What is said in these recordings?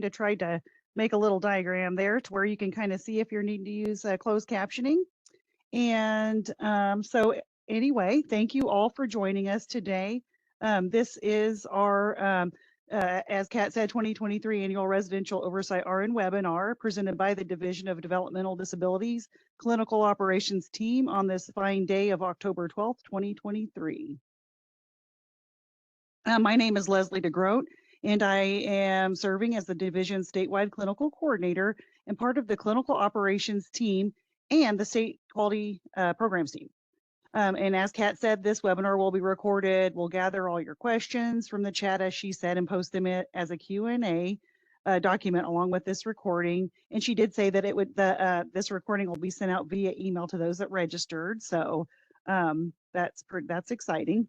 to try to make a little diagram there to where you can kind of see if you're needing to use closed captioning. And anyway, thank you all for joining us today. This is our, as Kat said, 2023 Annual Residential Oversight RN webinar presented by the Division of Developmental Disabilities Clinical Operations Team on this fine day of October 12th, 2023. My name is Leslie DeGroat, and I am serving as the Division Statewide Clinical Coordinator and part of the Clinical Operations Team and the State Quality Programs Team. And as Kat said, this webinar will be recorded. We'll gather all your questions from the chat, as she said, and post them as a Q&A document along with this recording. And she did say that this recording will be sent out via email to those that registered. So that's exciting.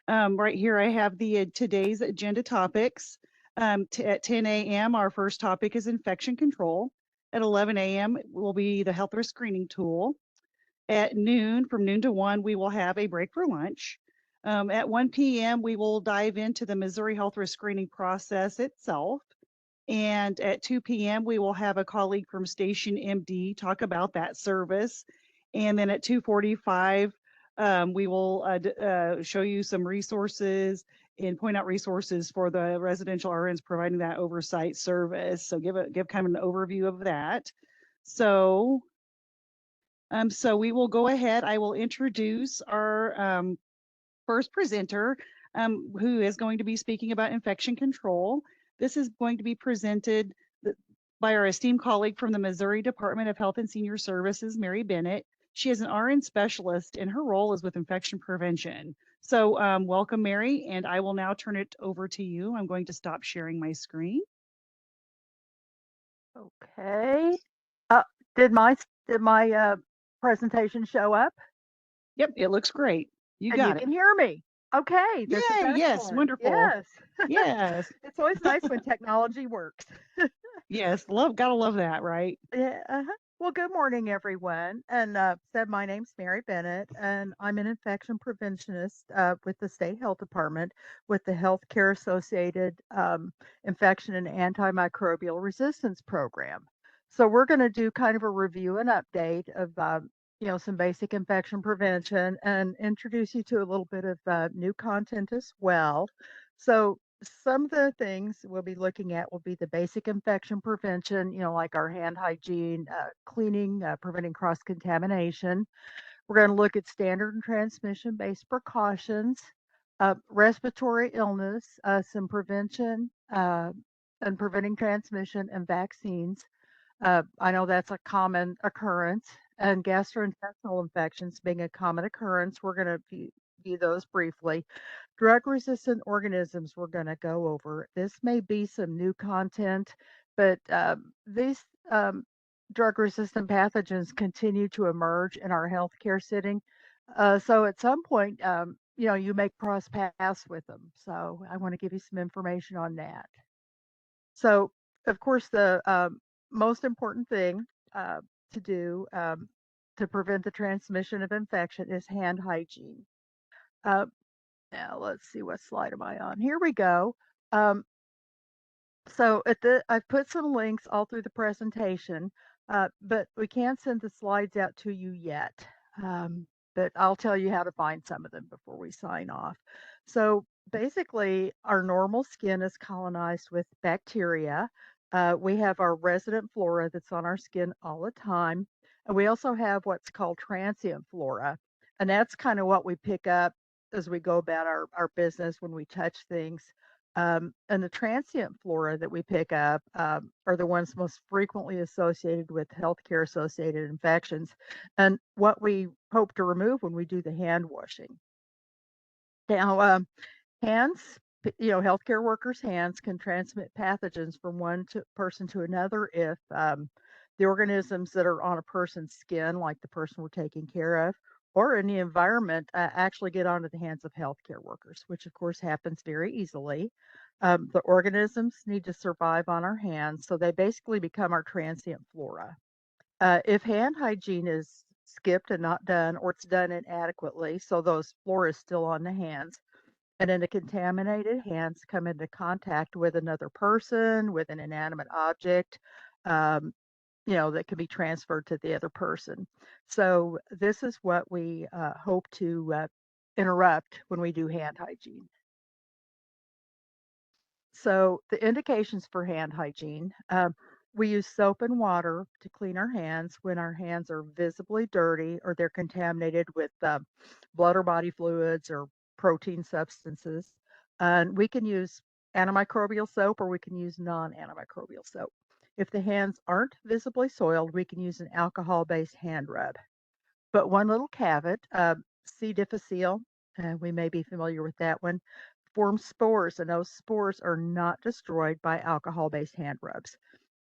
Right here, I have today's agenda topics. At 10 a.m., our first topic is infection control. At 11 a.m. will be the health risk screening tool. At noon, from noon to 1, we will have a break for lunch. At 1 p.m., we will dive into the Missouri health risk screening process itself. And at 2 p.m., we will have a colleague from Station MD talk about that service. And then at 2:45, we will show you some resources and point out resources for the residential RNs providing that oversight service. So give kind of an overview of that. So we will go ahead. I will introduce our first presenter, who is going to be speaking about infection control. This is going to be presented by our esteemed colleague from the Missouri Department of Health and Senior Services, Mary Bennett. She is an RN specialist, and her role is with infection prevention. So welcome, Mary, and I will now turn it over to you. I'm going to stop sharing my screen. Okay. Did my presentation show up? Yep, it looks great. You got it. You can hear me. Okay. This is yes, wonderful. Yes. Yes. It's always nice when technology works. Yes, gotta love that, right? Yeah. Well, good morning, everyone. And my name's Mary Bennett, and I'm an infection preventionist with the State Health Department with the Healthcare Associated Infection and Antimicrobial Resistance Program. So we're going to do kind of a review and update of some basic infection prevention and introduce you to a little bit of new content as well. So some of the things we'll be looking at will be the basic infection prevention, like our hand hygiene, cleaning, preventing cross-contamination. We're going to look at standard and transmission-based precautions, respiratory illness, some prevention and preventing transmission, and vaccines. I know that's a common occurrence, and gastrointestinal infections being a common occurrence. We're going to view those briefly. Drug-resistant organisms we're going to go over. This may be some new content, but these drug-resistant pathogens continue to emerge in our healthcare setting. So at some point, you may cross paths with them. So I want to give you some information on that. So, of course, the most important thing to do to prevent the transmission of infection is hand hygiene. Now let's see, what slide am I on? Here we go. So I've put some links all through the presentation, but we can't send the slides out to you yet. But I'll tell you how to find some of them before we sign off. So basically, our normal skin is colonized with bacteria. We have our resident flora that's on our skin all the time. And we also have what's called transient flora. And that's kind of what we pick up as we go about our business when we touch things. And the transient flora that we pick up are the ones most frequently associated with healthcare associated infections, and what we hope to remove when we do the hand washing. Now, hands, healthcare workers' hands can transmit pathogens from one person to another if the organisms that are on a person's skin, like the person we're taking care of, or in the environment, actually get onto the hands of healthcare workers, which of course happens very easily. The organisms need to survive on our hands, so they basically become our transient flora. If hand hygiene is skipped and not done, or it's done inadequately, so those flora is still on the hands, And then the contaminated hands come into contact with another person, with an inanimate object, um, that can be transferred to the other person. So this is what we hope to interrupt when we do hand hygiene. So the indications for hand hygiene, we use soap and water to clean our hands when our hands are visibly dirty or they're contaminated with blood or body fluids or protein substances. And we can use antimicrobial soap or we can use non-antimicrobial soap. If the hands aren't visibly soiled, we can use an alcohol-based hand rub. But one little caveat, C. difficile, we may be familiar with that one, form spores, and those spores are not destroyed by alcohol-based hand rubs.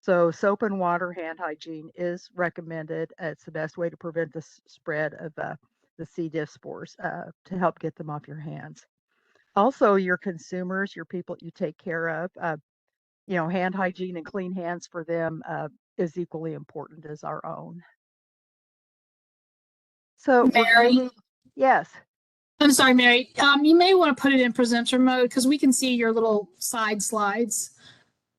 So soap and water hand hygiene is recommended. It's the best way to prevent the spread of the C. diff spores to help get them off your hands. Also, your consumers, your people you take care of, hand hygiene and clean hands for them is equally important as our own. So we're going to Mary, move. Yes. I'm sorry, Mary. You may want to put it in presenter mode because we can see your little side slides.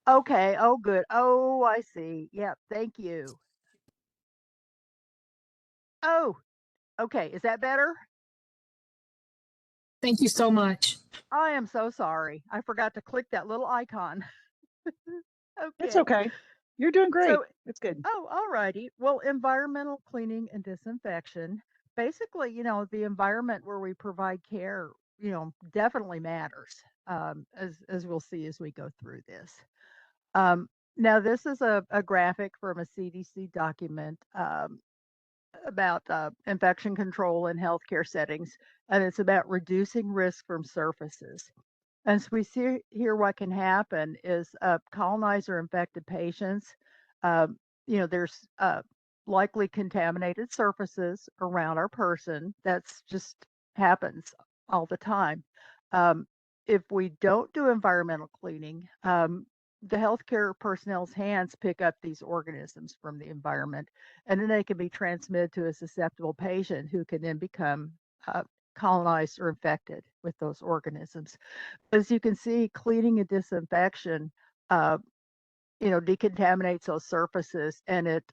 Okay. Oh, good. Oh, I see. Yep. Thank you. Oh, okay. Is that better? Thank you so much. I am so sorry. I forgot to click that little icon. It's Okay. okay. You're doing great. So, It's good. oh, all righty. Well, environmental cleaning and disinfection. Basically, the environment where we provide care, definitely matters, as we'll see as we go through this. Um, Now, this is a graphic from a CDC document about infection control in healthcare settings, and it's about reducing risk from surfaces. As we see here, what can happen is colonizer infected patients, um, there's likely contaminated surfaces around our person. That's just happens all the time. Um, if we don't do environmental cleaning, the healthcare personnel's hands pick up these organisms from the environment, and then they can be transmitted to a susceptible patient who can then become uh, colonized or infected with those organisms. As you can see, cleaning and disinfection, uh, decontaminates those surfaces, and it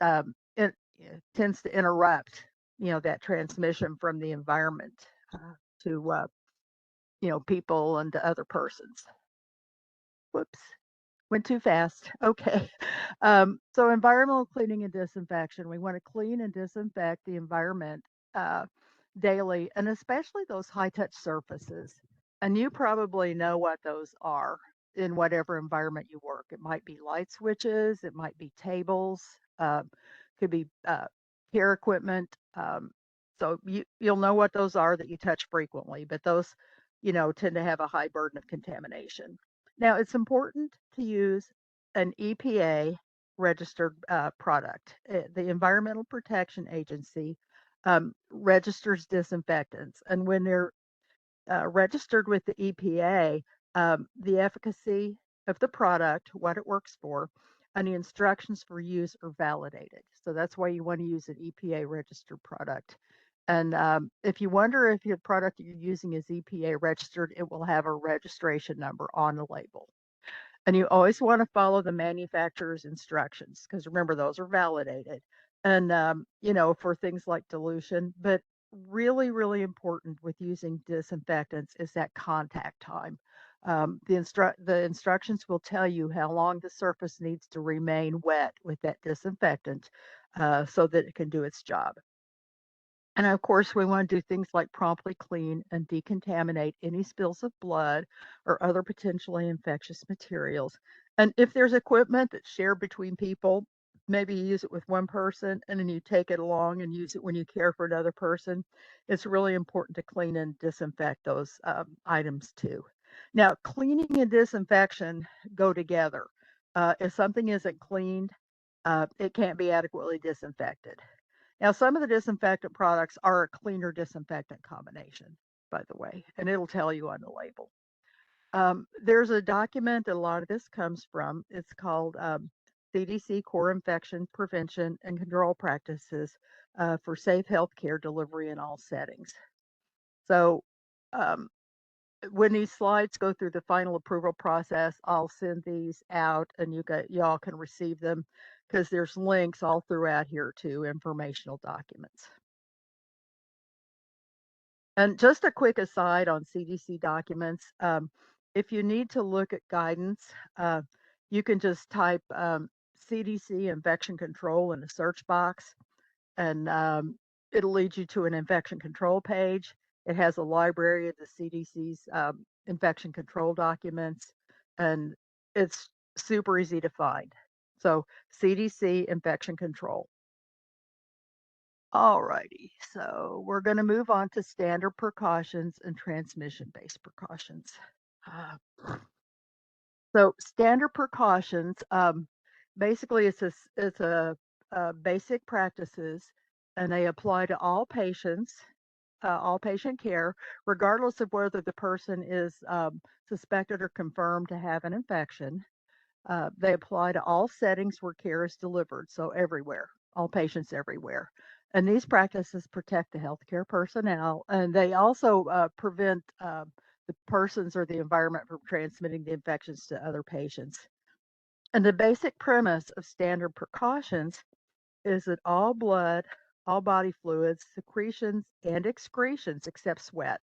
tends to interrupt, that transmission from the environment to, people and to other persons. Whoops. Went too fast. Okay. So environmental cleaning and disinfection. We want to clean and disinfect the environment uh, daily, and especially those high touch surfaces. And you probably know what those are in whatever environment you work. It might be light switches, it might be tables, could be care equipment. So you'll know what those are that you touch frequently, but those, tend to have a high burden of contamination. Now, it's important to use an EPA registered product. The Environmental Protection Agency registers disinfectants, and when they're registered with the EPA, the efficacy of the product, what it works for, and the instructions for use are validated. So that's why you want to use an EPA registered product. And if you wonder if your product you're using is EPA registered, it will have a registration number on the label. And you always want to follow the manufacturer's instructions because remember, those are validated. And, for things like dilution, but really, really important with using disinfectants is that contact time. The instructions will tell you how long the surface needs to remain wet with that disinfectant so that it can do its job. And of course, we want to do things like promptly clean and decontaminate any spills of blood or other potentially infectious materials. And if there's equipment that's shared between people, maybe you use it with one person and then you take it along and use it when you care for another person. It's really important to clean and disinfect those items too. Now, cleaning and disinfection go together. If something isn't cleaned, it can't be adequately disinfected. Now, some of the disinfectant products are a cleaner disinfectant combination, by the way, and it'll tell you on the label. There's a document that a lot of this comes from. It's called CDC Core Infection Prevention and Control Practices for Safe Healthcare Delivery in All Settings. So, um, when these slides go through the final approval process, I'll send these out and y'all can receive them because there's links all throughout here to informational documents. And just a quick aside on CDC documents, if you need to look at guidance, you can just type CDC infection control in the search box, and it'll lead you to an infection control page. It has a library of the CDC's infection control documents, and it's super easy to find. So CDC infection control. All righty, so we're going to move on to standard precautions and transmission-based precautions. Uh, so standard precautions, basically it's a basic practices, and they apply to all patients, all patient care, regardless of whether the person is suspected or confirmed to have an infection. They apply to all settings where care is delivered, so everywhere, all patients everywhere. And these practices protect the healthcare personnel, and they also prevent the persons or the environment from transmitting the infections to other patients. And the basic premise of standard precautions is that all blood, all body fluids, secretions, and excretions, except sweat,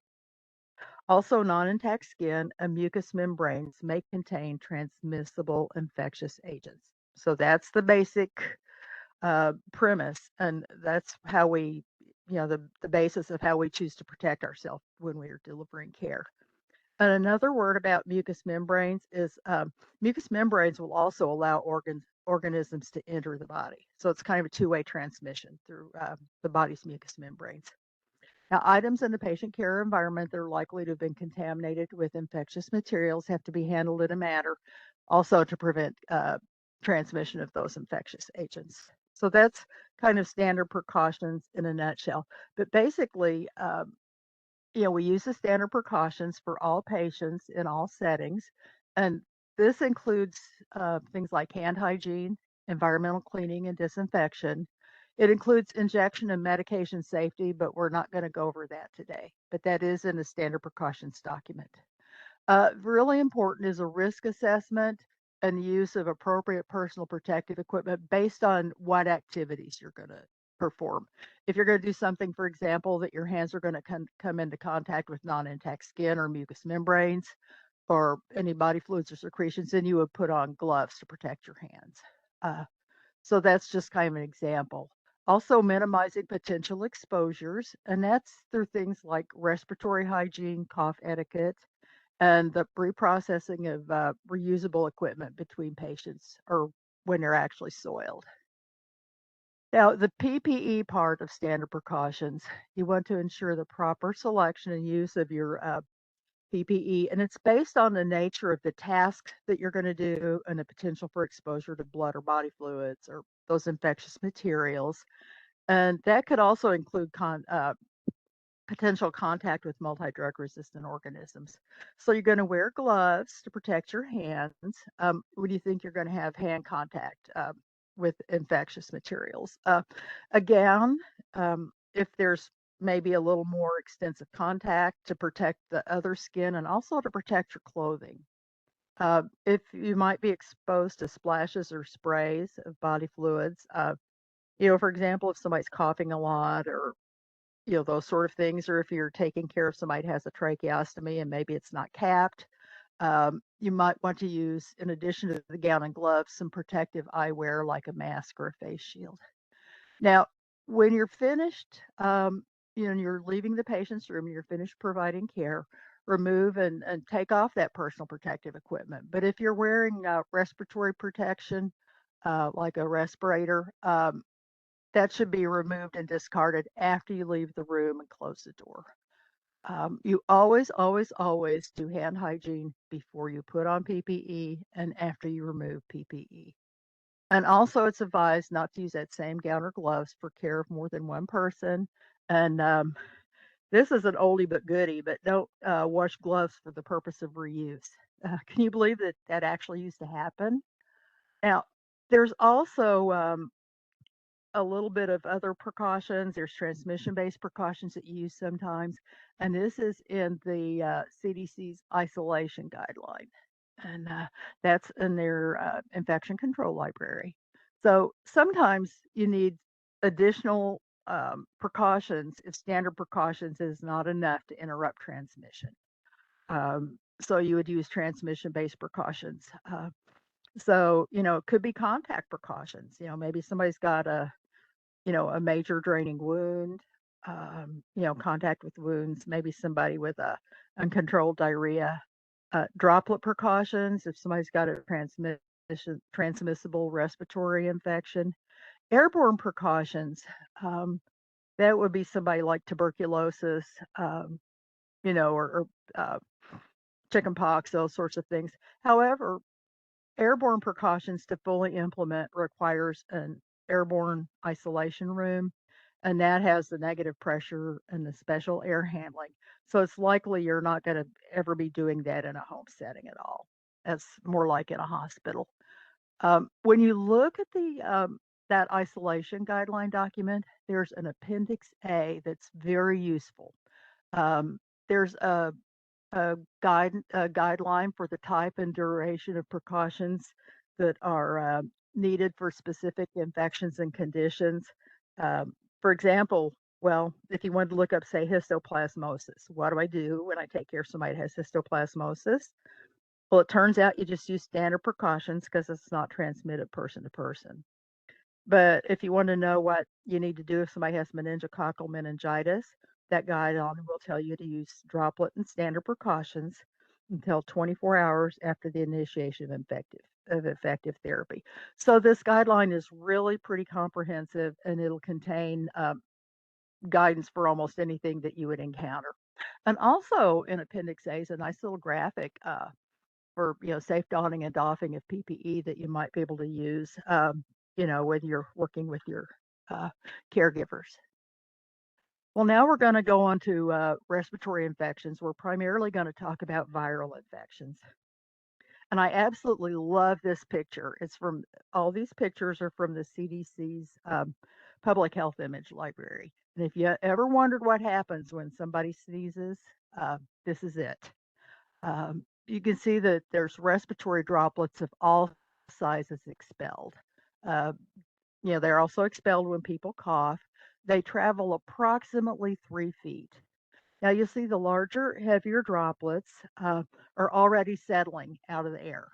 also non-intact skin and mucous membranes may contain transmissible infectious agents. So that's the basic premise, and that's how we, the basis of how we choose to protect ourselves when we are delivering care. And another word about mucous membranes is mucous membranes will also allow organisms to enter the body. So it's kind of a two-way transmission through the body's mucous membranes. Now, items in the patient care environment that are likely to have been contaminated with infectious materials have to be handled in a manner also to prevent transmission of those infectious agents. So that's kind of standard precautions in a nutshell. But basically, we use the standard precautions for all patients in all settings. And this includes things like hand hygiene, environmental cleaning and disinfection. It includes injection and medication safety, but we're not going to go over that today. But that is in the standard precautions document. Really important is a risk assessment and the use of appropriate personal protective equipment based on what activities you're going to perform. If you're going to do something, for example, that your hands are going to come into contact with non-intact skin or mucous membranes or any body fluids or secretions, then you would put on gloves to protect your hands. So that's just kind of an example. Also minimizing potential exposures, and that's through things like respiratory hygiene, cough etiquette, and the reprocessing of reusable equipment between patients or when they're actually soiled. Now, the PPE part of standard precautions, you want to ensure the proper selection and use of your PPE, and it's based on the nature of the task that you're going to do and the potential for exposure to blood or body fluids or those infectious materials. And that could also include potential contact with multi-drug resistant organisms. So you're going to wear gloves to protect your hands when you think you're going to have hand contact with infectious materials. A gown, if there's maybe a little more extensive contact to protect the other skin and also to protect your clothing. If you might be exposed to splashes or sprays of body fluids, for example, if somebody's coughing a lot or those sort of things, or if you're taking care of somebody who has a tracheostomy and maybe it's not capped, you might want to use, in addition to the gown and gloves, some protective eyewear like a mask or a face shield. Now, when you're finished, and you're leaving the patient's room, you're finished providing care, remove and take off that personal protective equipment. But if you're wearing respiratory protection, like a respirator, that should be removed and discarded after you leave the room and close the door. You always, always, always do hand hygiene before you put on PPE and after you remove PPE. And also, it's advised not to use that same gown or gloves for care of more than one person. And this is an oldie but goodie, but don't wash gloves for the purpose of reuse. Can you believe that that actually used to happen? Now, there's also a little bit of other precautions. There's transmission-based precautions that you use sometimes, and this is in the CDC's isolation guideline, and that's in their infection control library. So sometimes you need additional precautions if standard precautions is not enough to interrupt transmission. So you would use transmission-based precautions. So, it could be contact precautions. Maybe somebody's got a major draining wound, contact with wounds, maybe somebody with a uncontrolled diarrhea, droplet precautions, if somebody's got a transmissible respiratory infection, airborne precautions, that would be somebody like tuberculosis, or chicken pox, those sorts of things. However, airborne precautions to fully implement requires an airborne isolation room, and that has the negative pressure and the special air handling. So it's likely you're not going to ever be doing that in a home setting at all. That's more like in a hospital. When you look at the that isolation guideline document, there's an Appendix A that's very useful. There's a guideline for the type and duration of precautions that are needed for specific infections and conditions. For example, well, if you wanted to look up, say, histoplasmosis, what do I do when I take care of somebody that has histoplasmosis? Well, it turns out you just use standard precautions because it's not transmitted person to person. But if you want to know what you need to do if somebody has meningococcal meningitis, that guideline will tell you to use droplet and standard precautions until 24 hours after the initiation of effective therapy. So this guideline is really pretty comprehensive, and it'll contain guidance for almost anything that you would encounter. And also in Appendix A is a nice little graphic for safe donning and doffing of PPE that you might be able to use. When you're working with your caregivers. Well, now we're going to go on to respiratory infections. We're primarily going to talk about viral infections. And I absolutely love this picture. All these pictures are from the CDC's Public Health Image Library. And if you ever wondered what happens when somebody sneezes, this is it. You can see that there's respiratory droplets of all sizes expelled. Uh, they're also expelled when people cough. They travel approximately 3 feet. Now you see the larger, heavier droplets are already settling out of the air.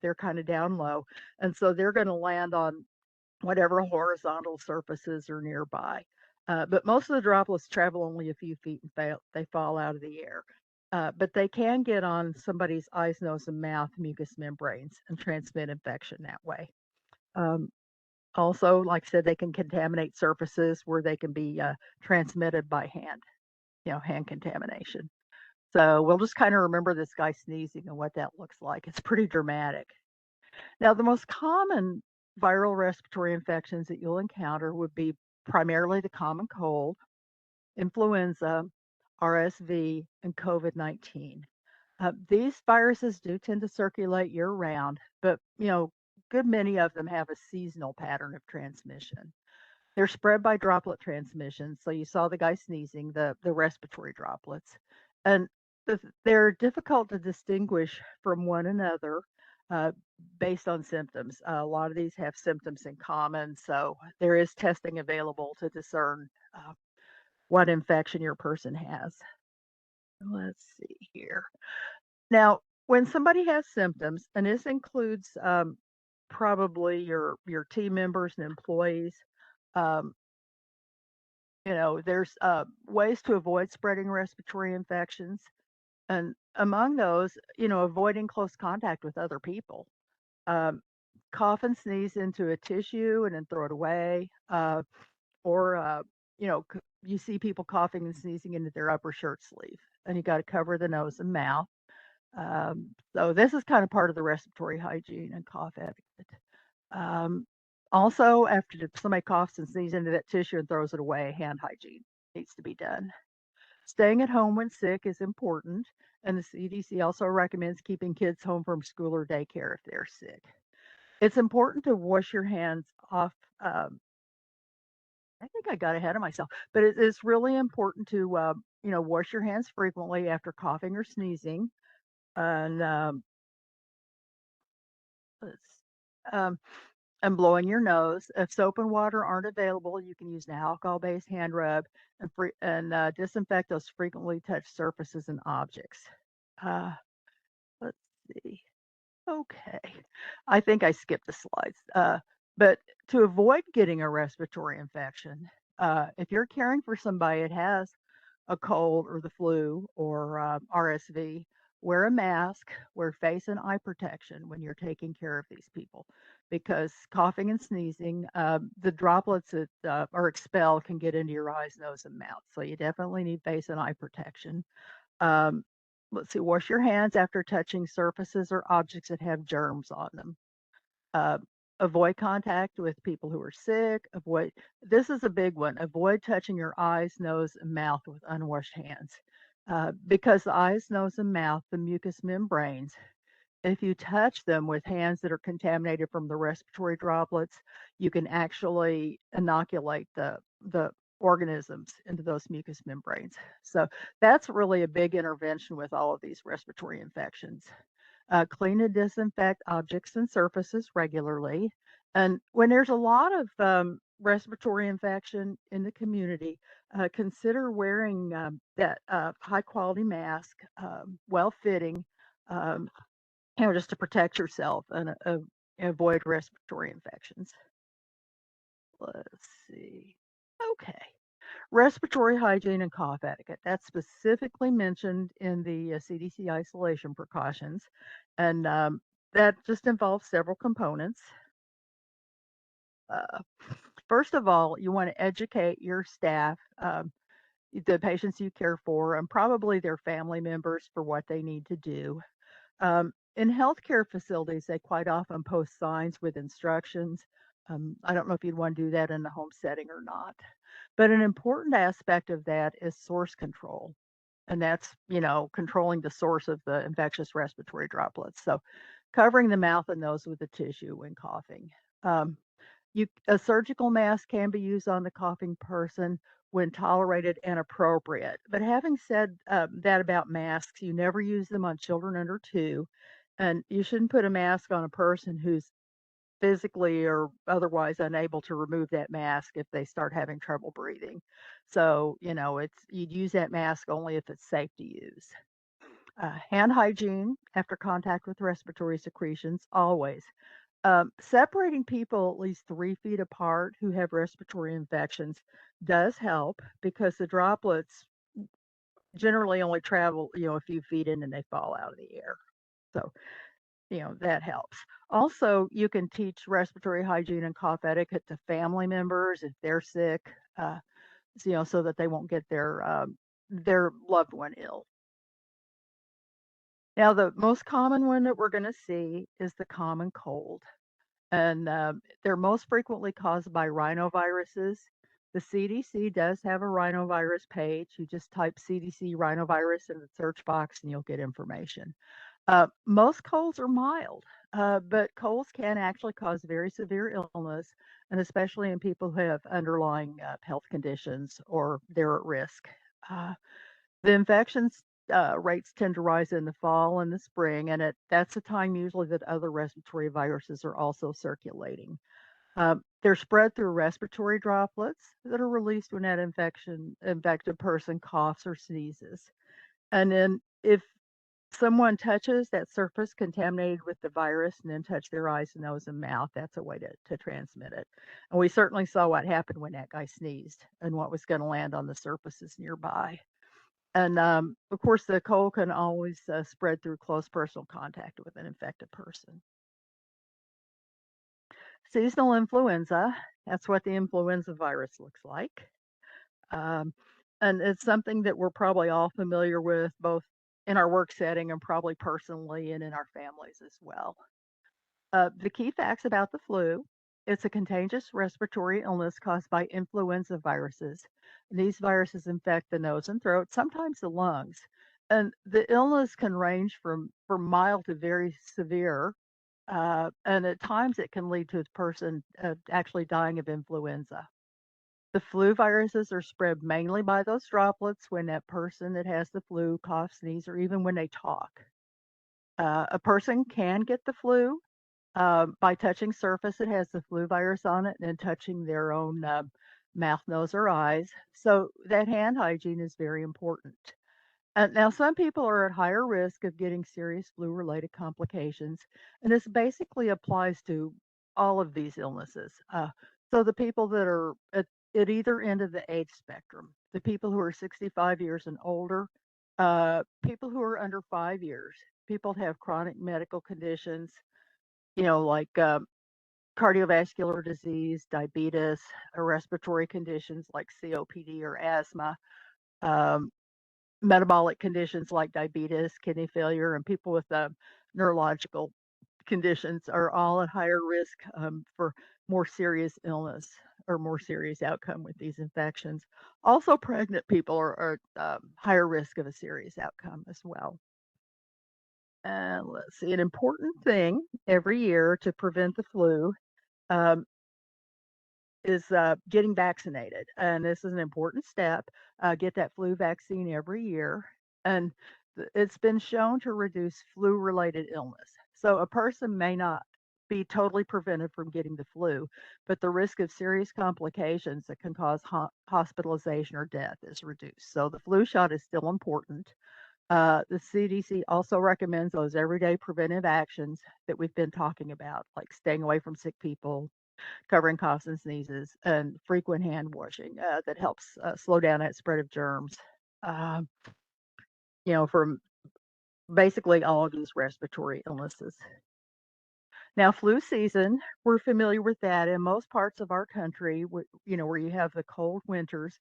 They're kind of down low, and so they're going to land on whatever horizontal surfaces are nearby. But most of the droplets travel only a few feet and they fall out of the air. But they can get on somebody's eyes, nose, and mouth mucous membranes and transmit infection that way. Also, like I said, they can contaminate surfaces where they can be transmitted by hand, hand contamination. So we'll just kind of remember this guy sneezing and what that looks like. It's pretty dramatic. Now, the most common viral respiratory infections that you'll encounter would be primarily the common cold, influenza, RSV, and COVID-19. These viruses do tend to circulate year round, but good many of them have a seasonal pattern of transmission. They're spread by droplet transmission. So you saw the guy sneezing, the respiratory droplets, and they're difficult to distinguish from one another based on symptoms. A lot of these have symptoms in common, so there is testing available to discern what infection your person has. Let's see here. Now, when somebody has symptoms, and this includes probably your team members and employees, um, there's ways to avoid spreading respiratory infections, and among those, avoiding close contact with other people. Um, Cough and sneeze into a tissue and then throw it away, or you see people coughing and sneezing into their upper shirt sleeve, and you got to cover the nose and mouth. So this is kind of part of the respiratory hygiene and cough etiquette. Um, Also, after somebody coughs and sneezes into that tissue and throws it away, hand hygiene needs to be done. Staying at home when sick is important, and the CDC also recommends keeping kids home from school or daycare if they're sick. It's important to wash your hands off I think I got ahead of myself, but it's really important to, wash your hands frequently after coughing or sneezing, and let's, um, and blowing your nose. If soap and water aren't available, you can use an alcohol-based hand rub and disinfect those frequently touched surfaces and objects. Uh, let's see. Okay. I think I skipped the slides. But to avoid getting a respiratory infection, if you're caring for somebody that has a cold or the flu or RSV, wear a mask, wear face and eye protection when you're taking care of these people because coughing and sneezing, the droplets that are expelled can get into your eyes, nose, and mouth. So you definitely need face and eye protection. Um, let's see, wash your hands after touching surfaces or objects that have germs on them. Uh, avoid contact with people who are sick. This is a big one. Avoid touching your eyes, nose, and mouth with unwashed hands. Because the eyes, nose, and mouth, the mucous membranes, if you touch them with hands that are contaminated from the respiratory droplets, you can actually inoculate the organisms into those mucous membranes. So that's really a big intervention with all of these respiratory infections. Clean and disinfect objects and surfaces regularly. And when there's a lot of respiratory infection in the community, consider wearing that high quality mask, well fitting, um, just to protect yourself and avoid respiratory infections. Let's see. Okay. Respiratory hygiene and cough etiquette. That's specifically mentioned in the CDC isolation precautions. And that just involves several components. Uh, First of all, you want to educate your staff, the patients you care for, and probably their family members for what they need to do. In healthcare facilities, they quite often post signs with instructions. I don't know if you'd want to do that in a home setting or not. But an important aspect of that is source control. And that's, controlling the source of the infectious respiratory droplets. So covering the mouth and nose with a tissue when coughing. Um, a surgical mask can be used on the coughing person when tolerated and appropriate. But having said that about masks, you never use them on children under 2, and you shouldn't put a mask on a person who's physically or otherwise unable to remove that mask if they start having trouble breathing. So, you'd use that mask only if it's safe to use. Hand hygiene after contact with respiratory secretions, always. Separating people at least 3 feet apart who have respiratory infections does help because the droplets generally only travel, a few feet in and they fall out of the air. So, that helps. Also, you can teach respiratory hygiene and cough etiquette to family members if they're sick, uh, so that they won't get their loved one ill. Now, the most common one that we're going to see is the common cold. And they're most frequently caused by rhinoviruses. The CDC does have a rhinovirus page. You just type CDC rhinovirus in the search box and you'll get information. Most colds are mild, but colds can actually cause very severe illness, and especially in people who have underlying health conditions or they're at risk. Uh, the infections rates tend to rise in the fall and the spring, and that's the time usually that other respiratory viruses are also circulating. They're spread through respiratory droplets that are released when that infected person coughs or sneezes. And then if someone touches that surface contaminated with the virus and then touch their eyes, nose, and mouth, that's a way to transmit it. And we certainly saw what happened when that guy sneezed and what was going to land on the surfaces nearby. And of course, the cold can always spread through close personal contact with an infected person. Seasonal influenza, that's what the influenza virus looks like. Um, and it's something that we're probably all familiar with, both in our work setting and probably personally and in our families as well. The key facts about the flu: it's a contagious respiratory illness caused by influenza viruses. And these viruses infect the nose and throat, sometimes the lungs. And the illness can range from mild to very severe. And at times it can lead to a person actually dying of influenza. The flu viruses are spread mainly by those droplets when that person that has the flu coughs, sneezes, or even when they talk. A person can get the flu by touching surface that has the flu virus on it and then touching their own mouth, nose, or eyes. So that hand hygiene is very important. Now, some people are at higher risk of getting serious flu-related complications, and this basically applies to all of these illnesses. So the people that are at either end of the age spectrum, the people who are 65 years and older, people who are under 5 years, people that have chronic medical conditions, like cardiovascular disease, diabetes, or respiratory conditions like COPD or asthma. Um, Metabolic conditions like diabetes, kidney failure, and people with neurological conditions are all at higher risk for more serious illness or more serious outcome with these infections. Also, pregnant people are higher risk of a serious outcome as well. And let's see, an important thing every year to prevent the flu um, is getting vaccinated. And this is an important step. Get that flu vaccine every year. And it's been shown to reduce flu related illness. So a person may not be totally prevented from getting the flu, but the risk of serious complications that can cause hospitalization or death is reduced. So the flu shot is still important. The CDC also recommends those everyday preventive actions that we've been talking about, like staying away from sick people, covering coughs and sneezes, and frequent hand washing that helps slow down that spread of germs. Um, from basically all of these respiratory illnesses. Now, flu season, we're familiar with that in most parts of our country, where you have the cold winters.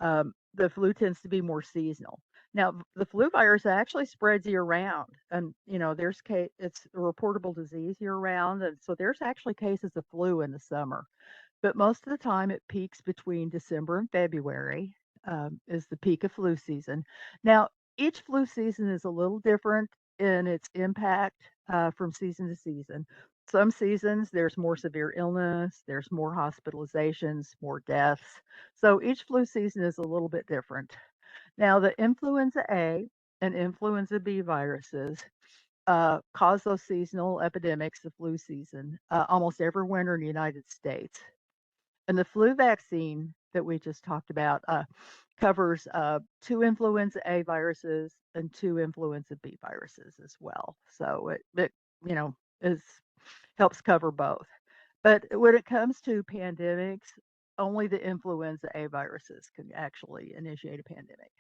The flu tends to be more seasonal. Now, the flu virus actually spreads year round, and it's a reportable disease year round, and so there's actually cases of flu in the summer. But most of the time, it peaks between December and February, is the peak of flu season. Now, each flu season is a little different in its impact from season to season. Some seasons, there's more severe illness, there's more hospitalizations, more deaths. So each flu season is a little bit different. Now, the influenza A and influenza B viruses cause those seasonal epidemics, the flu season, almost every winter in the United States. And the flu vaccine that we just talked about covers two influenza A viruses and two influenza B viruses as well. So it is helps cover both. But when it comes to pandemics, only the influenza A viruses can actually initiate a pandemic.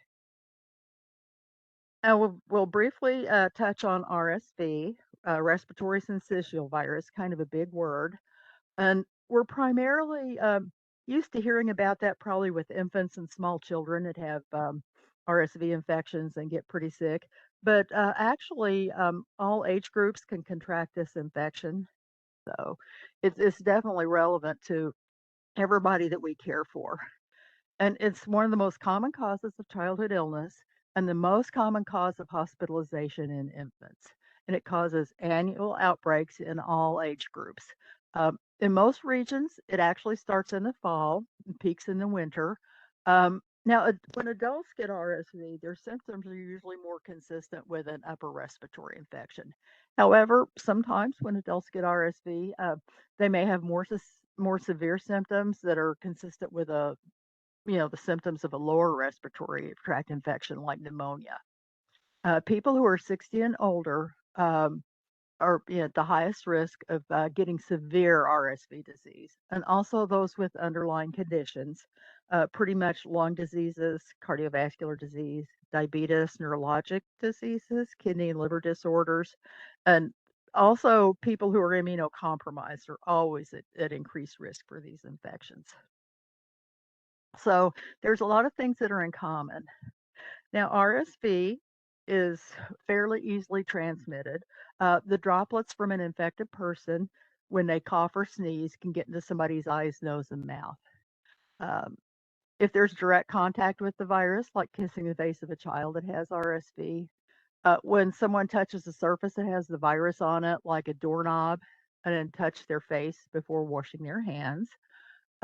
Now we'll briefly touch on RSV, respiratory syncytial virus, kind of a big word. And we're primarily used to hearing about that probably with infants and small children that have RSV infections and get pretty sick. But actually, all age groups can contract this infection. So it's definitely relevant to everybody that we care for. And it's one of the most common causes of childhood illness and the most common cause of hospitalization in infants. And it causes annual outbreaks in all age groups. In most regions, it actually starts in the fall and peaks in the winter. Now, when adults get RSV, their symptoms are usually more consistent with an upper respiratory infection. However, sometimes when adults get RSV, they may have more severe symptoms that are consistent with the symptoms of a lower respiratory tract infection like pneumonia. People who are 60 and older are at the highest risk of getting severe RSV disease, and also those with underlying conditions, pretty much lung diseases, cardiovascular disease, diabetes, neurologic diseases, kidney and liver disorders, and also people who are immunocompromised are always at increased risk for these infections. So there's a lot of things that are in common. Now, RSV is fairly easily transmitted. The droplets from an infected person, when they cough or sneeze, can get into somebody's eyes, nose, and mouth. Um, if there's direct contact with the virus, like kissing the face of a child that has RSV, when someone touches a surface that has the virus on it, like a doorknob, and then touch their face before washing their hands,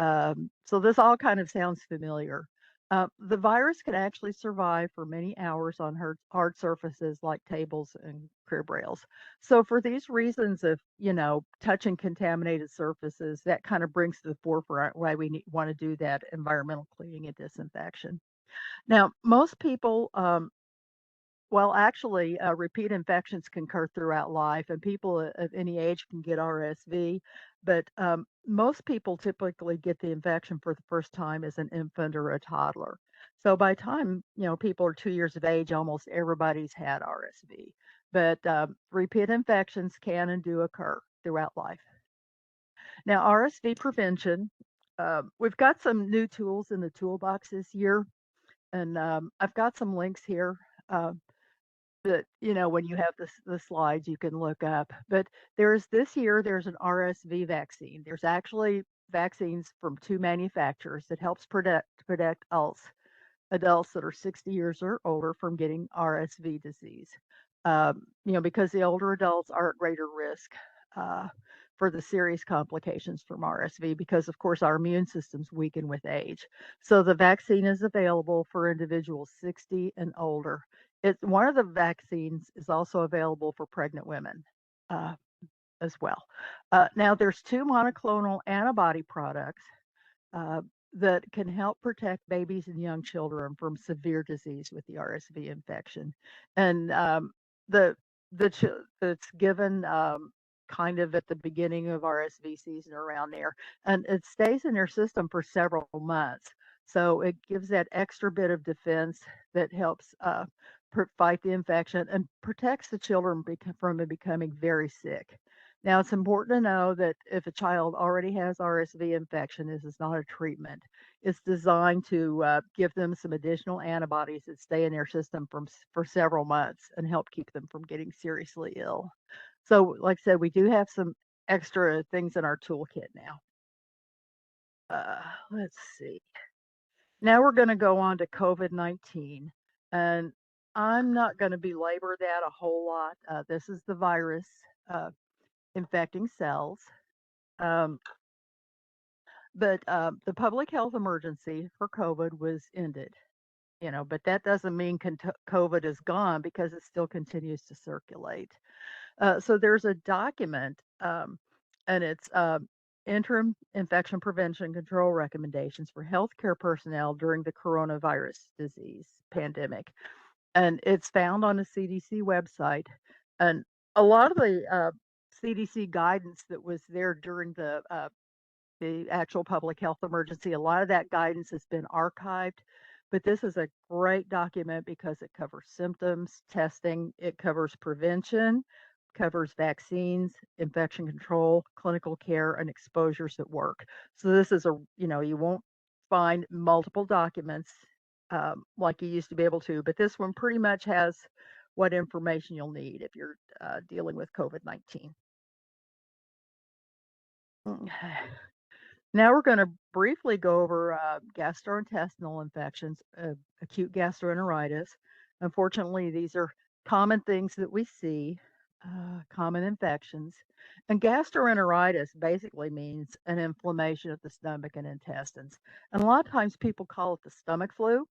So this all kind of sounds familiar. The virus can actually survive for many hours on hard surfaces like tables and crib rails. So for these reasons of, touching contaminated surfaces, that kind of brings to the forefront why we want to do that environmental cleaning and disinfection. Now, most people, well, actually, repeat infections can occur throughout life, and people of any age can get RSV. But most people typically get the infection for the first time as an infant or a toddler. So by the time people are 2 years of age, almost everybody's had RSV. But repeat infections can and do occur throughout life. Now, RSV prevention, we've got some new tools in the toolbox this year, and I've got some links here. Uh, that when you have the slides you can look up, but this year there's an RSV vaccine. There's actually vaccines from two manufacturers that helps protect adults that are 60 years or older from getting RSV disease. Because the older adults are at greater risk uh, for the serious complications from RSV because, of course, our immune systems weaken with age. So the vaccine is available for individuals 60 and older. One of the vaccines is also available for pregnant women uh, as well. Now, there's two monoclonal antibody products uh, that can help protect babies and young children from severe disease with the RSV infection. And the that's given kind of at the beginning of RSV season around there, and it stays in their system for several months. So it gives that extra bit of defense that helps fight the infection and protects the children from becoming very sick. Now, it's important to know that if a child already has RSV infection, this is not a treatment. It's designed to give them some additional antibodies that stay in their system for several months and help keep them from getting seriously ill. So, like I said, we do have some extra things in our toolkit now. Let's see. Now we're going to go on to COVID-19. And I'm not going to belabor that a whole lot. This is the virus infecting cells. Um, but the public health emergency for COVID was ended, but that doesn't mean COVID is gone because it still continues to circulate. So there's a document, and it's interim infection prevention control recommendations for healthcare personnel during the coronavirus disease pandemic. And it's found on the CDC website. And a lot of the CDC guidance that was there during the actual public health emergency. A lot of that guidance has been archived, but this is a great document because it covers symptoms, testing, it covers prevention, covers vaccines, infection control, clinical care, and exposures at work. So this is you won't find multiple documents like you used to be able to, but this one pretty much has what information you'll need if you're dealing with COVID-19. Now we're going to briefly go over gastrointestinal infections, acute gastroenteritis. Unfortunately, these are common things that we see, common infections. And gastroenteritis basically means an inflammation of the stomach and intestines. And a lot of times people call it the stomach flu.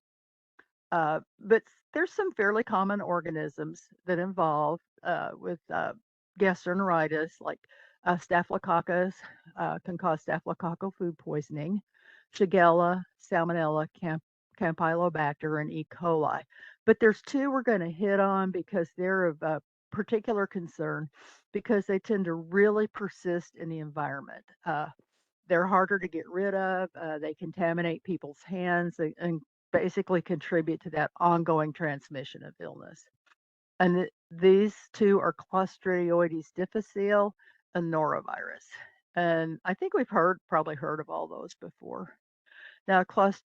But there's some fairly common organisms that involve with gastroenteritis, like Staphylococcus can cause staphylococcal food poisoning, Shigella, Salmonella, Campylobacter, and E. coli. But there's two we're going to hit on because they're of particular concern because they tend to really persist in the environment. They're harder to get rid of. They contaminate people's hands and basically contribute to that ongoing transmission of illness. And these two are Clostridioides difficile and norovirus. And I think we've probably heard of all those before. Now,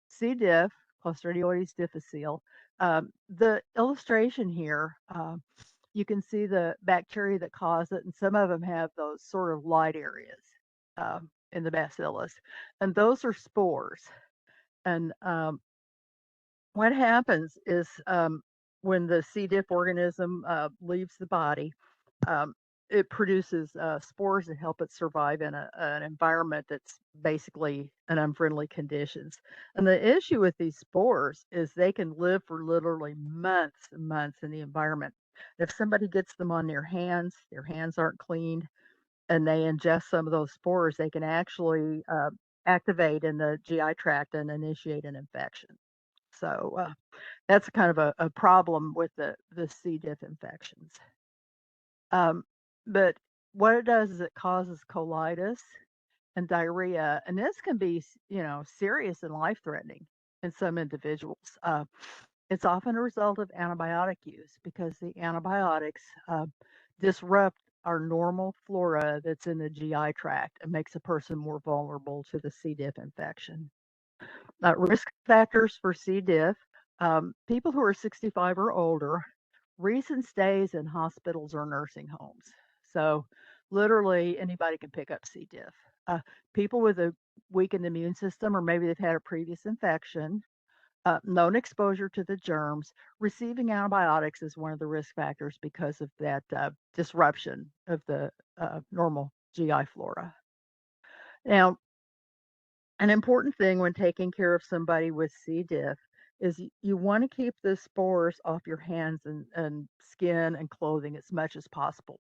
C. diff, Clostridioides difficile, the illustration here, you can see the bacteria that cause it, and some of them have those sort of light areas in the bacillus, and those are spores. And what happens is when the C. diff organism leaves the body, it produces spores that help it survive in an environment that's basically an unfriendly conditions. And the issue with these spores is they can live for literally months and months in the environment. If somebody gets them on their hands aren't cleaned, and they ingest some of those spores, they can actually activate in the GI tract and initiate an infection. So that's kind of a problem with the C. diff infections. Um, but what it does is it causes colitis and diarrhea, and this can be, serious and life-threatening in some individuals. It's often a result of antibiotic use because the antibiotics disrupt our normal flora that's in the GI tract and makes a person more vulnerable to the C. diff infection. Risk factors for C. diff, people who are 65 or older, recent stays in hospitals or nursing homes. So literally anybody can pick up C. diff. People with a weakened immune system, or maybe they've had a previous infection, known exposure to the germs, receiving antibiotics is one of the risk factors because of that disruption of the normal GI flora. Now, an important thing when taking care of somebody with C. diff is you want to keep the spores off your hands and skin and clothing as much as possible,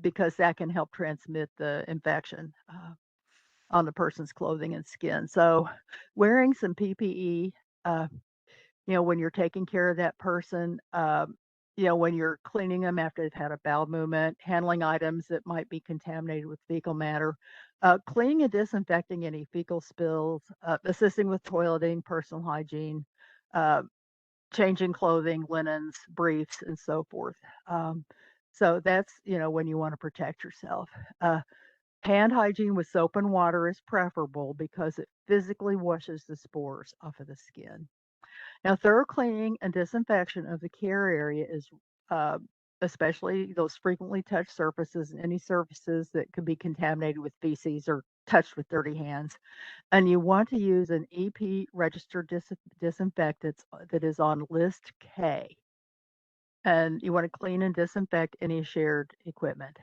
because that can help transmit the infection on the person's clothing and skin. So wearing some PPE, uh, when you're taking care of that person, when you're cleaning them after they've had a bowel movement, handling items that might be contaminated with fecal matter, cleaning and disinfecting any fecal spills, assisting with toileting, personal hygiene, uh, changing clothing, linens, briefs, and so forth. So that's, when you want to protect yourself. Hand hygiene with soap and water is preferable because it physically washes the spores off of the skin. Now, thorough cleaning and disinfection of the care area is uh, especially those frequently touched surfaces and any surfaces that could be contaminated with feces or touched with dirty hands. And you want to use an EP registered disinfectant that is on list K. And you want to clean and disinfect any shared equipment.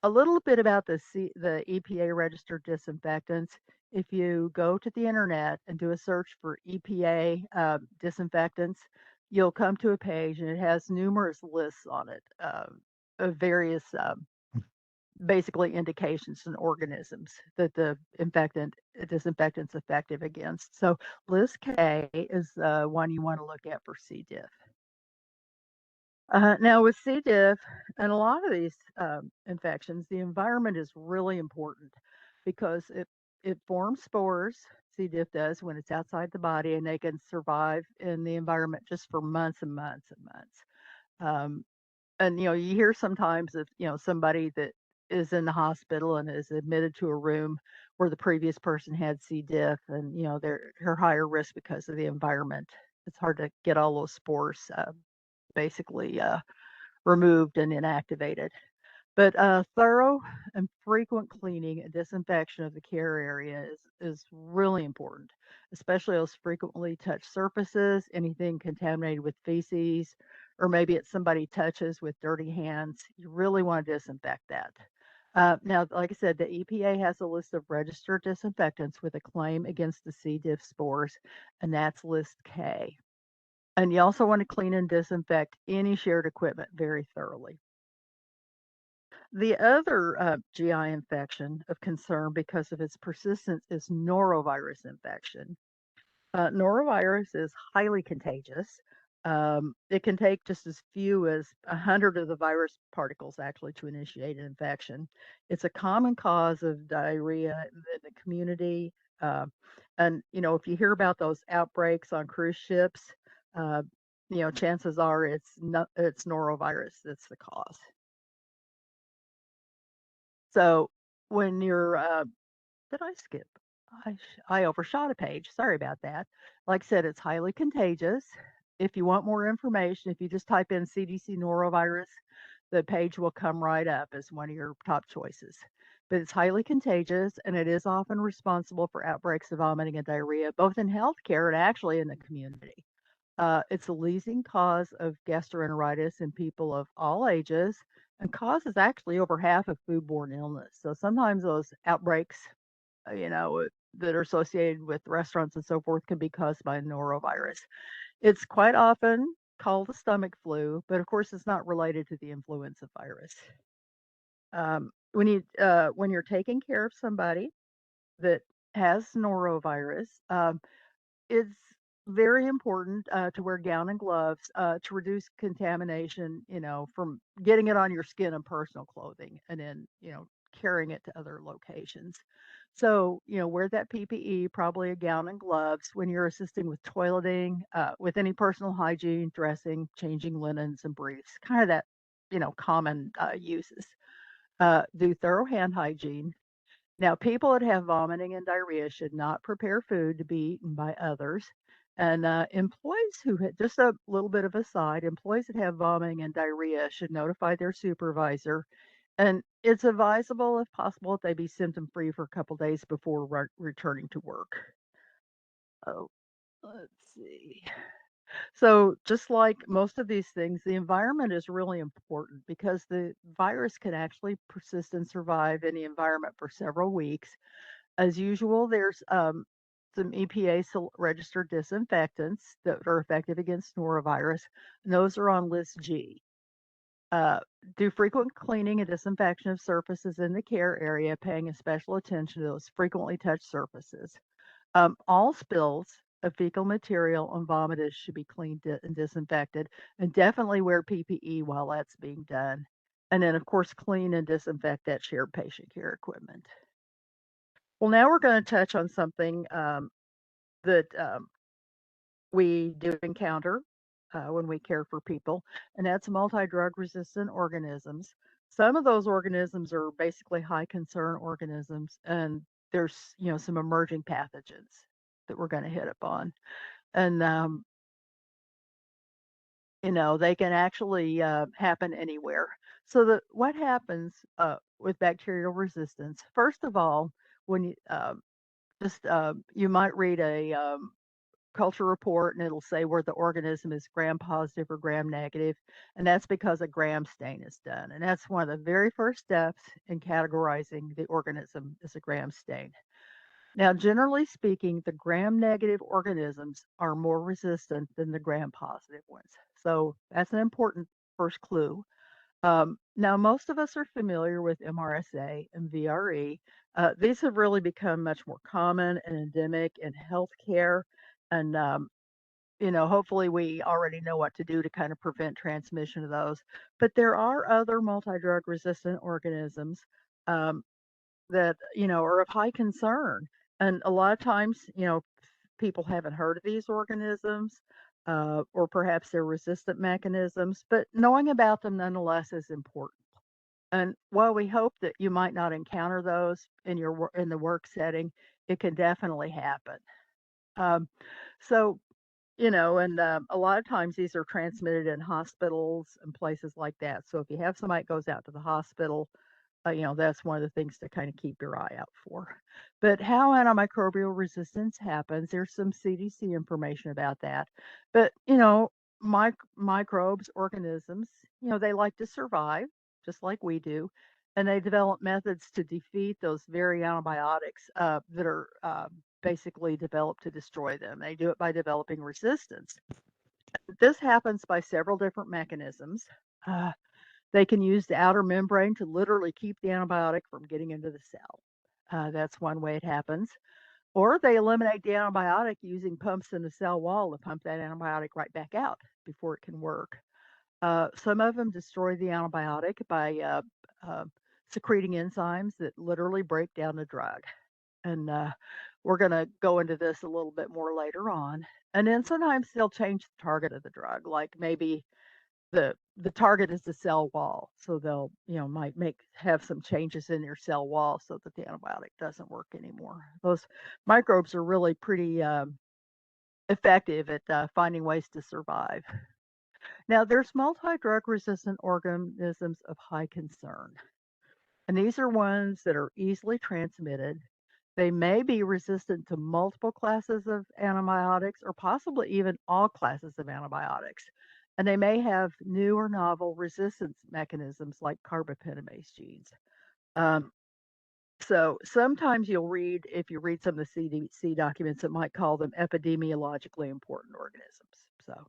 A little bit about the EPA registered disinfectants. If you go to the internet and do a search for EPA disinfectants, you'll come to a page and it has numerous lists on it of various basically indications and organisms that the disinfectant's effective against. So list K is one you want to look at for C. diff. Now, with C. diff and a lot of these infections, the environment is really important because it forms spores. C. diff does when it's outside the body, and they can survive in the environment just for months and months and months. And you hear sometimes of somebody that is in the hospital and is admitted to a room where the previous person had C. diff, and they're higher risk because of the environment. It's hard to get all those spores basically removed and inactivated. But thorough and frequent cleaning and disinfection of the care area is really important, especially those frequently touched surfaces, anything contaminated with feces, or maybe it's somebody touches with dirty hands. You really want to disinfect that. Now, like I said, the EPA has a list of registered disinfectants with a claim against the C. diff spores, and that's list K. And you also want to clean and disinfect any shared equipment very thoroughly. The other GI infection of concern because of its persistence is norovirus infection. Norovirus is highly contagious. It can take just as few as 100 of the virus particles actually to initiate an infection. It's a common cause of diarrhea in the community. And, if you hear about those outbreaks on cruise ships, uh, chances are it's norovirus that's the cause. So when you're, did I skip? I overshot a page. Sorry about that. Like I said, it's highly contagious. If you want more information, if you just type in CDC norovirus, the page will come right up as one of your top choices. But it's highly contagious and it is often responsible for outbreaks of vomiting and diarrhea, both in healthcare and actually in the community. It's a leading cause of gastroenteritis in people of all ages, and causes actually over half of foodborne illness. So sometimes those outbreaks, that are associated with restaurants and so forth can be caused by norovirus. It's quite often called the stomach flu, but of course it's not related to the influenza virus. When you're taking care of somebody that has norovirus, it's very important to wear gown and gloves to reduce contamination, from getting it on your skin and personal clothing and then, carrying it to other locations. So, wear that PPE, probably a gown and gloves when you're assisting with toileting, with any personal hygiene, dressing, changing linens and briefs, kind of that, common uses. Do thorough hand hygiene. Now, people that have vomiting and diarrhea should not prepare food to be eaten by others. And employees just a little bit of a side, employees that have vomiting and diarrhea should notify their supervisor. And it's advisable, if possible, that they be symptom free for a couple days before returning to work. Oh, let's see. So, just like most of these things, the environment is really important because the virus can actually persist and survive in the environment for several weeks. As usual, there's some EPA registered disinfectants that are effective against norovirus, and those are on list G. Uh, do frequent cleaning and disinfection of surfaces in the care area, paying special attention to those frequently touched surfaces. All spills of fecal material and vomitus should be cleaned and disinfected, and definitely wear PPE while that's being done. And then, of course, clean and disinfect that shared patient care equipment. Well, now we're going to touch on something that we do encounter when we care for people, and that's multi-drug resistant organisms. Some of those organisms are basically high concern organisms, and there's some emerging pathogens that we're going to hit upon, and they can actually happen anywhere. So what happens with bacterial resistance? First of all, when you might read a culture report and it'll say where the organism is gram positive or gram negative, and that's because a gram stain is done. And that's one of the very first steps in categorizing the organism as a gram stain. Now, generally speaking, the gram negative organisms are more resistant than the gram positive ones. So that's an important first clue. Now, most of us are familiar with MRSA and VRE. These have really become much more common and endemic in healthcare. And, hopefully we already know what to do to kind of prevent transmission of those. But there are other multi drug resistant organisms um, that, are of high concern. And a lot of times, people haven't heard of these organisms. Or perhaps they're resistant mechanisms, but knowing about them nonetheless is important. And while we hope that you might not encounter those in the work setting, it can definitely happen. Um, so, and a lot of times these are transmitted in hospitals and places like that. So if you have somebody that goes out to the hospital, that's one of the things to kind of keep your eye out for. But how antimicrobial resistance happens, there's some CDC information about that. But, microbes, organisms, they like to survive just like we do. And they develop methods to defeat those very antibiotics that are basically developed to destroy them. They do it by developing resistance. This happens by several different mechanisms. Uh, they can use the outer membrane to literally keep the antibiotic from getting into the cell. That's one way it happens. Or they eliminate the antibiotic using pumps in the cell wall to pump that antibiotic right back out before it can work. Some of them destroy the antibiotic by uh, secreting enzymes that literally break down the drug. And we're going to go into this a little bit more later on. And then sometimes they'll change the target of the drug, like maybe the target is the cell wall, so they'll might have some changes in your cell wall so that the antibiotic doesn't work anymore. Those microbes are really pretty effective at finding ways to survive. Now, there's multi-drug resistant organisms of high concern, and these are ones that are easily transmitted. They may be resistant to multiple classes of antibiotics or possibly even all classes of antibiotics. and they may have new or novel resistance mechanisms like carbapenemase genes. Um, so sometimes you'll read, if you read some of the CDC documents, it might call them epidemiologically important organisms. So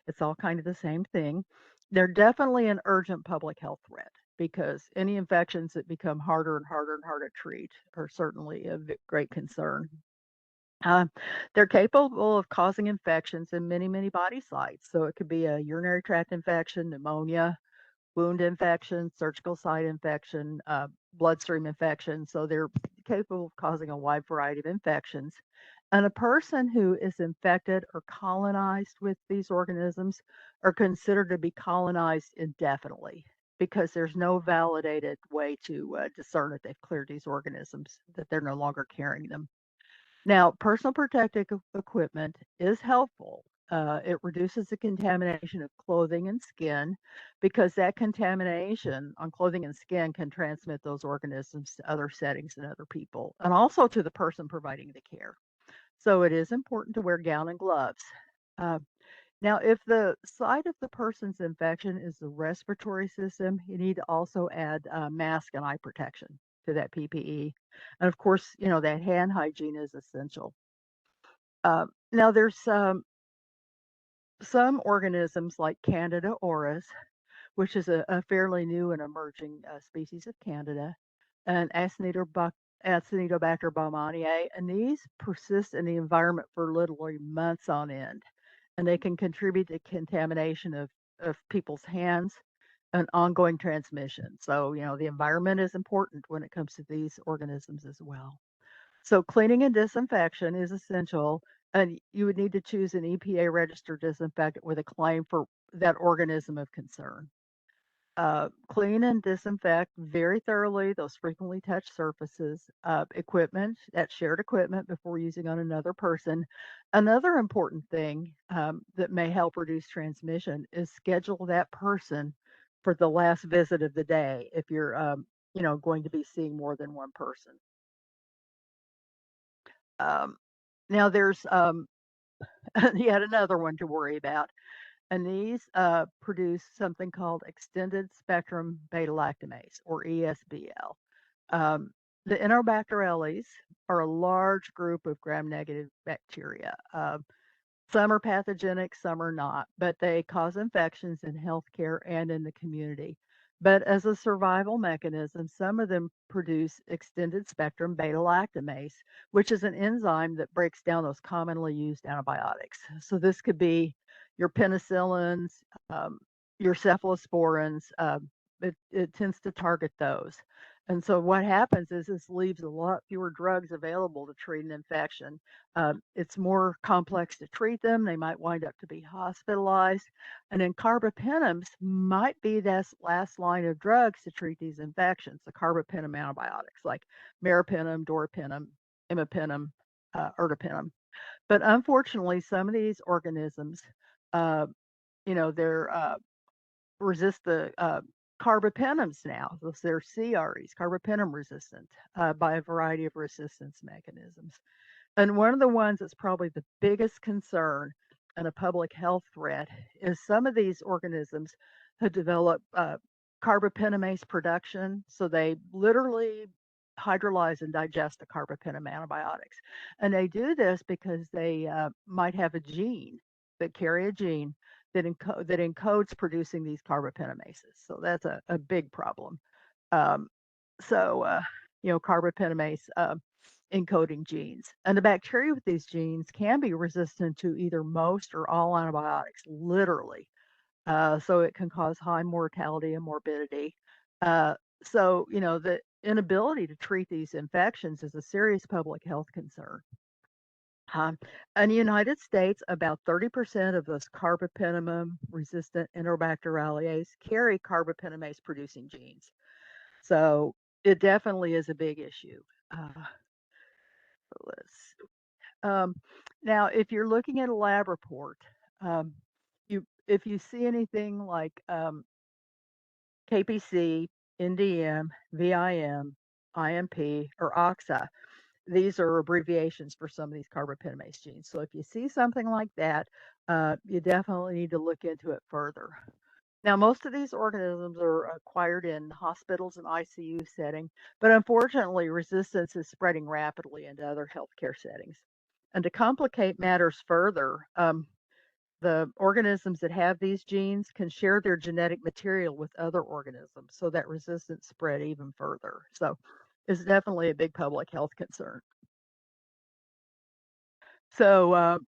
it's all kind of the same thing. They're definitely an urgent public health threat because any infections that become harder and harder and harder to treat are certainly of great concern. Uh, they're capable of causing infections in many, many body sites. So it could be a urinary tract infection, pneumonia, wound infection, surgical site infection, bloodstream infection. So they're capable of causing a wide variety of infections. And a person who is infected or colonized with these organisms are considered to be colonized indefinitely because there's no validated way to discern if they've cleared these organisms, that they're no longer carrying them. Now, personal protective equipment is helpful. It reduces the contamination of clothing and skin because that contamination on clothing and skin can transmit those organisms to other settings and other people, and also to the person providing the care. So it is important to wear gown and gloves. Uh, Now, if the site of the person's infection is the respiratory system, you need to also add mask and eye protection to that PPE. And of course, that hand hygiene is essential. Now, there's some organisms like Candida auris, which is a fairly new and emerging species of Candida, and Acinetobacter baumannii, and these persist in the environment for literally months on end, and they can contribute to contamination of people's hands and ongoing transmission. So, the environment is important when it comes to these organisms as well. So cleaning and disinfection is essential, and you would need to choose an EPA registered disinfectant with a claim for that organism of concern. Clean and disinfect very thoroughly those frequently touched surfaces, equipment, that shared equipment before using on another person. Another important thing that may help reduce transmission is schedule that person for the last visit of the day if you're, going to be seeing more than one person. Um, Now there's yet another one to worry about, and these produce something called extended spectrum beta lactamase, or ESBL. Um, the Enterobacterales are a large group of gram-negative bacteria. Some are pathogenic, some are not, but they cause infections in healthcare and in the community. But as a survival mechanism, some of them produce extended spectrum beta lactamase, which is an enzyme that breaks down those commonly used antibiotics. So this could be your penicillins, um, your cephalosporins. It tends to target those. And so what happens is this leaves a lot fewer drugs available to treat an infection. It's more complex to treat them. They might wind up to be hospitalized. And then carbapenems might be this last line of drugs to treat these infections, the carbapenem antibiotics like meropenem, doripenem, imipenem, ertapenem. But unfortunately, some of these organisms, uh, they're resist the carbapenems now. They're CREs, carbapenem resistant, by a variety of resistance mechanisms. And one of the ones that's probably the biggest concern and a public health threat is some of these organisms have developed carbapenemase production. So they literally hydrolyze and digest the carbapenem antibiotics. And they do this because they might have a gene that carry a gene that encodes producing these carbapenemases. So that's a big problem. Um, carbapenemase encoding genes. And the bacteria with these genes can be resistant to either most or all antibiotics, literally. So it can cause high mortality and morbidity. The inability to treat these infections is a serious public health concern. Um, in the United States, about 30% of those carbapenem resistant Enterobacterales carry carbapenemase producing genes. So it definitely is a big issue. Let's um, Now, if you're looking at a lab report, um, if you see anything like KPC, NDM, VIM, IMP, or OXA, these are abbreviations for some of these carbapenemase genes. So if you see something like that, you definitely need to look into it further. Now, most of these organisms are acquired in hospitals and ICU setting, but unfortunately, resistance is spreading rapidly into other healthcare settings. And to complicate matters further, the organisms that have these genes can share their genetic material with other organisms, so that resistance spread even further. So it's definitely a big public health concern. So,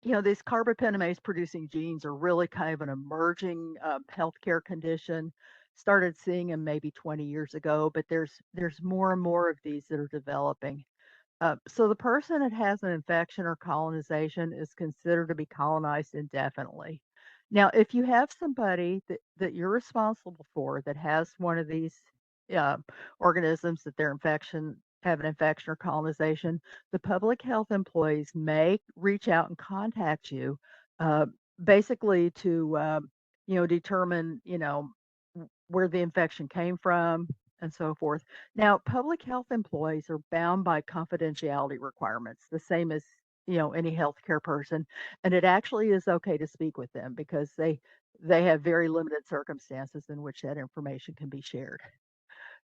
these carbapenemase producing genes are really kind of an emerging healthcare condition. Started seeing them maybe 20 years ago, but there's more and more of these that are developing. So the person that has an infection or colonization is considered to be colonized indefinitely. Now, if you have somebody that you're responsible for that has one of these uh, organisms that their infection have an infection or colonization, the public health employees may reach out and contact you, uh, basically to determine where the infection came from and so forth. Now, public health employees are bound by confidentiality requirements, the same as any healthcare person, and it actually is okay to speak with them because they have very limited circumstances in which that information can be shared.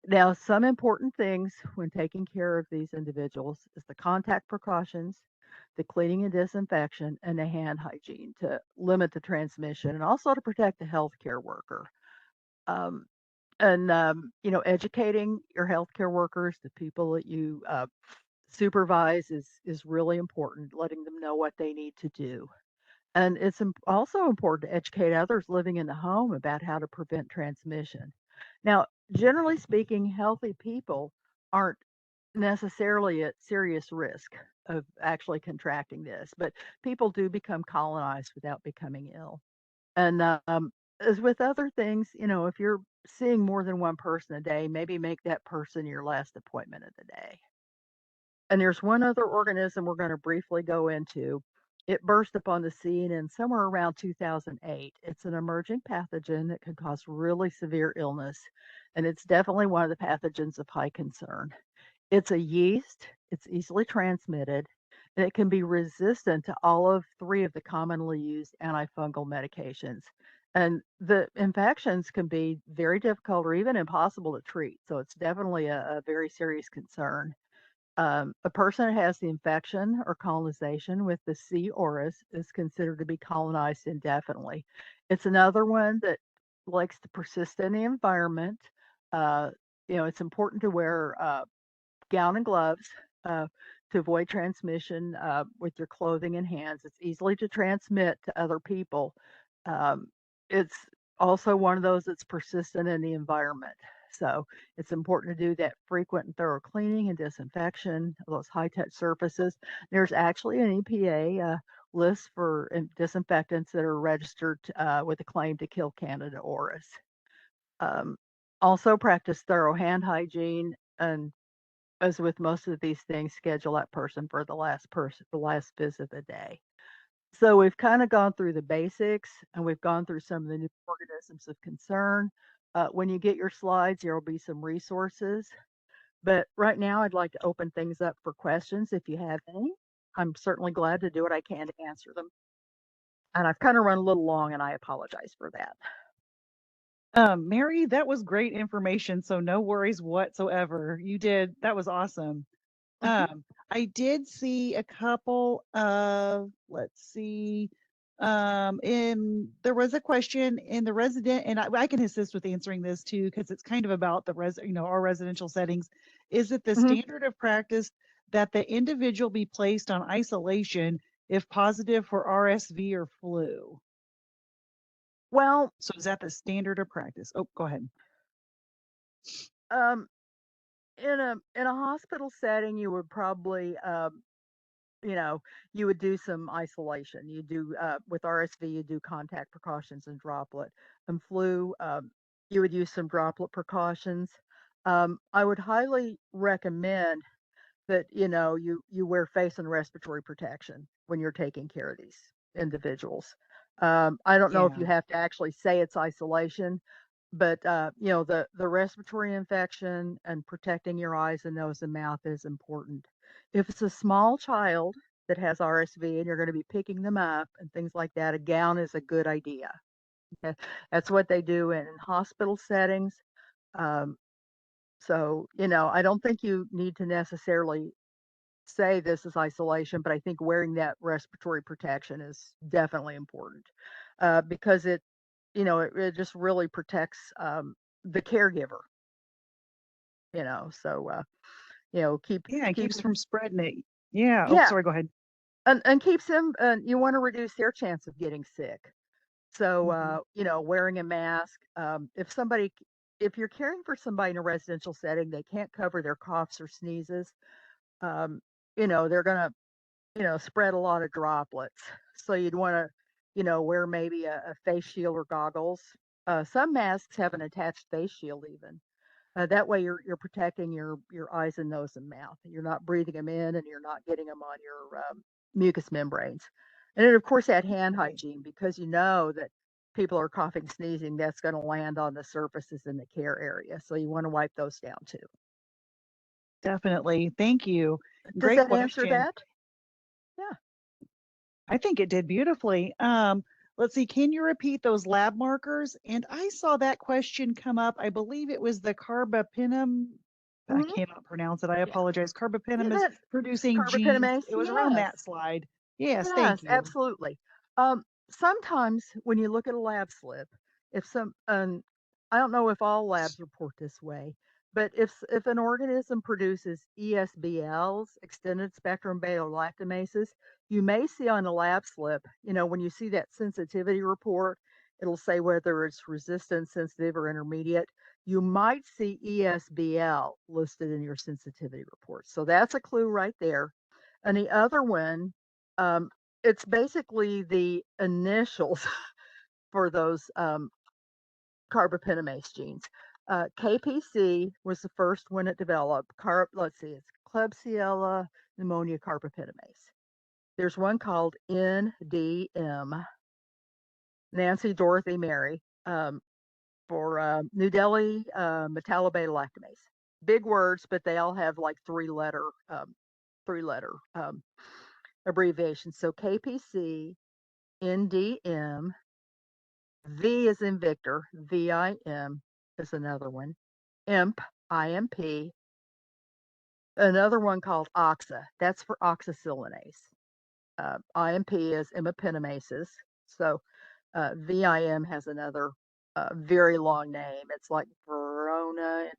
Now, some important things when taking care of these individuals is the contact precautions, the cleaning and disinfection, and the hand hygiene to limit the transmission and also to protect the healthcare worker. Um, and educating your healthcare workers, the people that you supervise, is really important. Letting them know what they need to do, and it's also important to educate others living in the home about how to prevent transmission. Now, generally speaking, healthy people aren't necessarily at serious risk of actually contracting this, but people do become colonized without becoming ill. And as with other things, if you're seeing more than one person a day, maybe make that person your last appointment of the day. And there's one other organism we're going to briefly go into. It burst upon the scene in somewhere around 2008. It's an emerging pathogen that can cause really severe illness, and it's definitely one of the pathogens of high concern. It's a yeast, it's easily transmitted, and it can be resistant to all of three of the commonly used antifungal medications. And the infections can be very difficult or even impossible to treat. So it's definitely a very serious concern. A person that has the infection or colonization with the C. auris is considered to be colonized indefinitely. It's another one that likes to persist in the environment. Uh, it's important to wear gown and gloves uh, to avoid transmission with your clothing and hands. It's easily to transmit to other people. Um, it's also one of those that's persistent in the environment. So it's important to do that frequent and thorough cleaning and disinfection of those high touch surfaces. There's actually an EPA list for disinfectants that are registered with a claim to kill Candida auris. Um, Also practice thorough hand hygiene, and as with most of these things, schedule that person for the last visit of the day. So we've kind of gone through the basics and we've gone through some of the new organisms of concern. When you get your slides, there will be some resources. But right now, I'd like to open things up for questions if you have any. I'm certainly glad to do what I can to answer them. And I've kind of run a little long and I apologize for that. Mary, that was great information. So no worries whatsoever. You did. That was awesome. Mhm. I did see a couple of, let's see, there was a question in the resident, and I can assist with answering this too, because it's kind of about our residential settings. Is it the Mhm. standard of practice that the individual be placed on isolation if positive for RSV or flu? Well, So is that the standard of practice? Oh, go ahead. um, in a hospital setting, you would probably you know, you would do some isolation. You do with RSV, you do contact precautions and droplet. And flu, you would use some droplet precautions. I would highly recommend that you wear face and respiratory protection when you're taking care of these individuals. I don't know if Yeah. you have to actually say it's isolation, but the respiratory infection and protecting your eyes and nose and mouth is important. If it's a small child that has RSV and you're going to be picking them up and things like that, a gown is a good idea. Okay? That's what they do in hospital settings. Um, so, I don't think you need to necessarily say this is isolation, but I think wearing that respiratory protection is definitely important, because it just really protects the caregiver, so, keep, Yeah, it keep, keeps from spreading it. Yeah. Oh, yeah, sorry, go ahead. and keeps them, you want to reduce their chance of getting sick. So, Mhm. wearing a mask, if you're caring for somebody in a residential setting, they can't cover their coughs or sneezes, um, they're going to spread a lot of droplets. So you'd want to, wear maybe a face shield or goggles. Some masks have an attached face shield even. That way you're protecting your eyes and nose and mouth. You're not breathing them in and you're not getting them on your mucous membranes. And then of course that hand Right. hygiene, because you know that people are coughing, sneezing, that's going to land on the surfaces in the care area. So you want to wipe those down too. Definitely. Thank you. Does Great that answer question. that? Yeah. I think it did beautifully. Let's see, can you repeat those lab markers? And I saw that question come up. I believe it was the carbapenem. I Hmm. cannot pronounce it. I Yeah. apologize. Yeah, Carbapenem is that producing genes. carbapenemase, It was around yes. that slide. Yes, thank Yes, you. absolutely. Sometimes when you look at a lab slip, if some, I don't know if all labs report this way, but if an organism produces ESBLs, extended spectrum beta lactamases, you may see on a lab slip, when you see that sensitivity report, it'll say whether it's resistant, sensitive, or intermediate. You might see ESBL listed in your sensitivity report. So that's a clue right there. And the other one, um, it's basically the initials for those carbapenemase genes. KPC was the first one it developed. Let's see, it's Klebsiella pneumonia carbapenemase. There's one called NDM, Nancy Dorothy Mary, for New Delhi metallobetalactamase. Big words, but they all have like three letter abbreviations. So KPC, NDM, V is in Victor, VIM is another one, IMP, IMP, another one called OXA, that's for oxacylinase. IMP is imipenamases. So VIM has another very long name. It's like Verona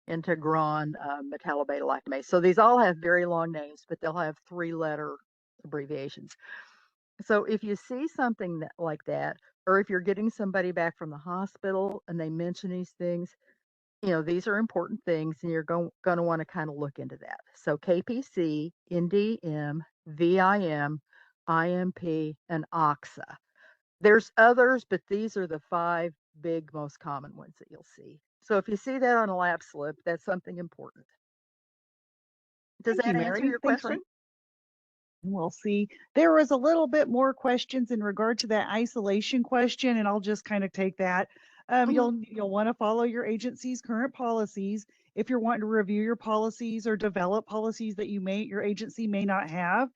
integron metallobetalactamase. So these all have very long names, but they'll have three-letter abbreviations. So if you see something like that, or if you're getting somebody back from the hospital and they mention these things, these are important things and you're going to want to kind of look into that. So KPC, NDM, VIM, IMP, and OXA. There's others, but these are the five big, most common ones that you'll see. So if you see that on a lab slip, that's something important. Does Thank you, that answer Mary. your Thanks for question? We'll see. There was a little bit more questions in regard to that isolation question, and I'll just kind of take that. Mhm. You'll want to follow your agency's current policies. If you're wanting to review your policies or develop policies that your agency may not have,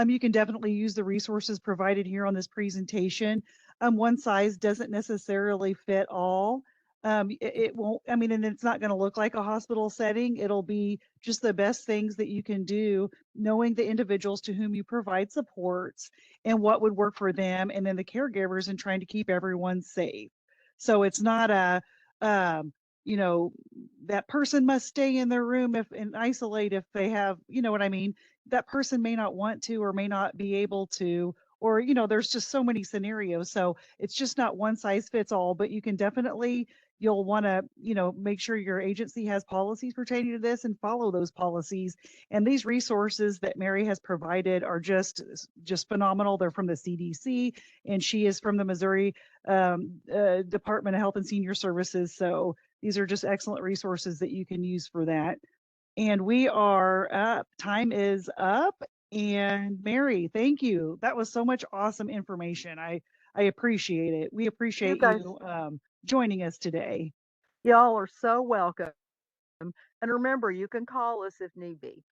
you can definitely use the resources provided here on this presentation. One size doesn't necessarily fit all. It won't, I mean, and it's not going to look like a hospital setting. It'll be just the best things that you can do, knowing the individuals to whom you provide supports and what would work for them, and then the caregivers, and trying to keep everyone safe. So it's not um, you know, that person must stay in their room and isolate if they have, you know what I mean? That person may not want to or may not be able to, or, there's just so many scenarios. So it's just not one size fits all, but you can definitely, you'll want to, make sure your agency has policies pertaining to this and follow those policies. And these resources that Mary has provided are just phenomenal. They're from the CDC, and she is from the Missouri Department of Health and Senior Services. So these are just excellent resources that you can use for that. And we are up. Time is up. And Mary, thank you. That was so much awesome information. I appreciate it. We You appreciate guys, you. joining us today. Y'all are so welcome. And remember, you can call us if need be.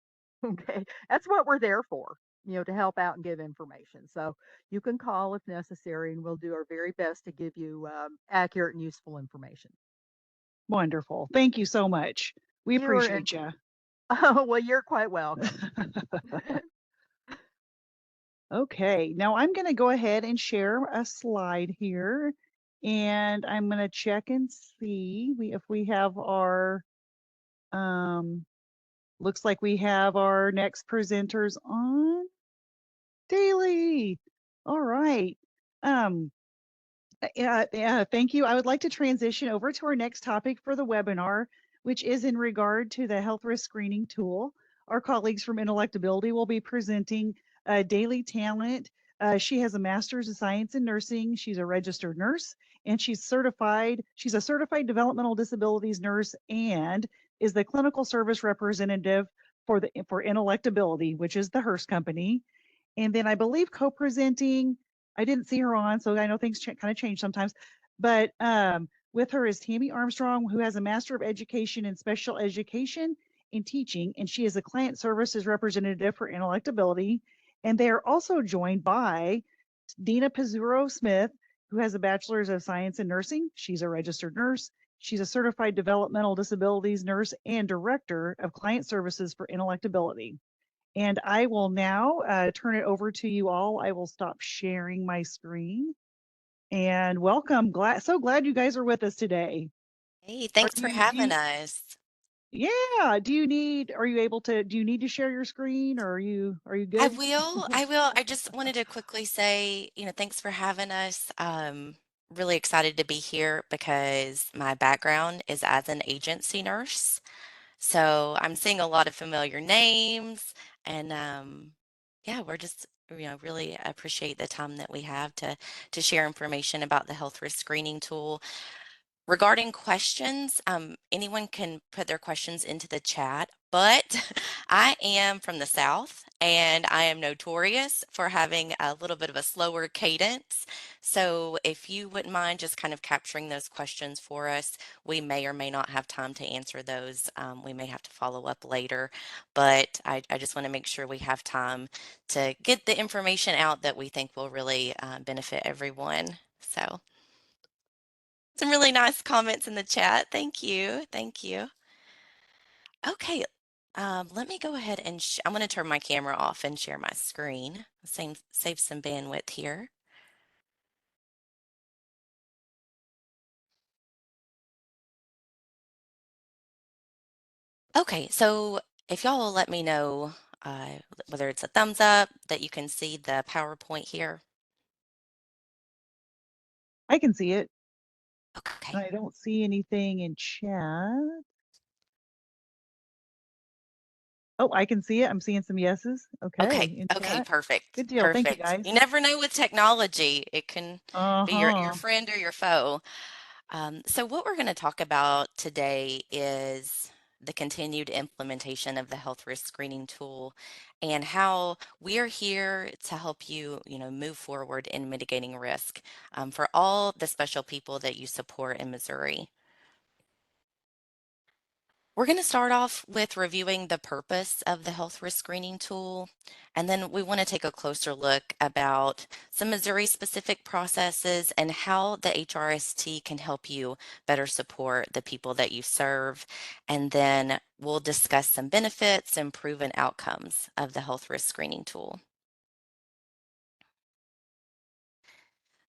Okay. That's what we're there for, to help out and give information. So you can call if necessary, and we'll do our very best to give you accurate and useful information. Wonderful. Thank you so much. We You are in. appreciate you. Oh, well, you're quite welcome. Okay, now I'm going to go ahead and share a slide here, and I'm going to check and see if we have our, um, looks like we have our next presenters on. Daily. All right. Um, yeah, thank you. I would like to transition over to our next topic for the webinar, which is in regard to the health risk screening tool. Our colleagues from Inelectability will be presenting Daily Talent. She has a master's of science in nursing. She's a registered nurse and she's certified. She's a certified developmental disabilities nurse and is the clinical service representative for Inelectability, which is the Hearst company. And then I believe co-presenting, I didn't see her on, so I know things kind of change sometimes. But with her is Tammy Armstrong, who has a Master of Education in Special Education and Teaching, and she is a client services representative for Inelectability. And they are also joined by Dina Pizzuro Smith, who has a Bachelor's of Science in Nursing. She's a registered nurse. She's a certified developmental disabilities nurse and director of client services for Inelectability. And I will now turn it over to you all. I will stop sharing my screen and welcome. So glad you guys are with us today. Hey, thanks for having us. Yeah. Are you able to, do you need to share your screen or are you I good? will. I will. I just wanted to quickly say, thanks for having us. Really excited to be here because my background is as an agency nurse. So I'm seeing a lot of familiar names and yeah, we're just really appreciate the time that we have to share information about the health risk screening tool. Regarding questions, anyone can put their questions into the chat, but I am from the South and I am notorious for having a little bit of a slower cadence. So if you wouldn't mind just kind of capturing those questions for us, we may or may not have time to answer those. We may have to follow up later, but I just want to make sure we have time to get the information out that we think will really benefit everyone. So. Some really nice comments in the chat. Thank you. Thank you. Okay. Let me go ahead and I'm going to turn my camera off and share my screen. Save some bandwidth here. Okay, so if y'all will let me know whether it's a thumbs up that you can see the PowerPoint here. I can see it. Okay. I don't see anything in chat. Oh, I can see it. I'm seeing some yeses. Okay, Okay. in Okay. chat. Perfect. Good deal. Thank you, Perfect. guys. You never know with technology. It can be your Uh-huh. friend or your foe. So what we're going to talk about today is the continued implementation of the health risk screening tool and how we are here to help you, move forward in mitigating risk for all the special people that you support in Missouri. We're going to start off with reviewing the purpose of the health risk screening tool, and then we want to take a closer look about some Missouri specific processes and how the HRST can help you better support the people that you serve. And then we'll discuss some benefits and proven outcomes of the health risk screening tool.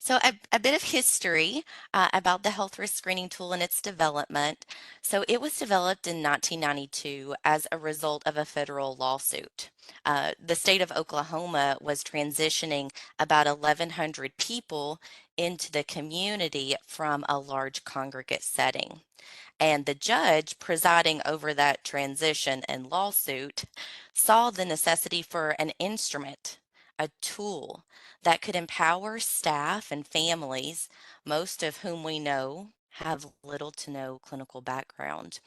So a bit of history about the health risk screening tool and its development. So it was developed in 1992 as a result of a federal lawsuit. The state of Oklahoma was transitioning about 1,100 people into the community from a large congregate setting. And the judge presiding over that transition and lawsuit saw the necessity for an instrument, a tool that could empower staff and families, most of whom we know have little to no clinical background.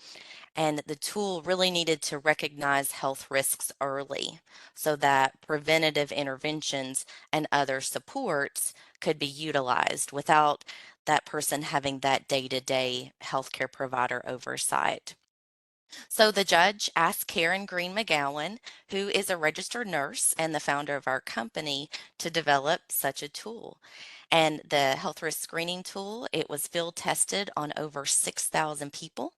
And the tool really needed to recognize health risks early so that preventative interventions and other supports could be utilized without that person having that day-to-day healthcare provider oversight. So the judge asked Karen Green McGowan, who is a registered nurse and the founder of our company, to develop such a tool. And the health risk screening tool, it was field tested on over 6,000 people.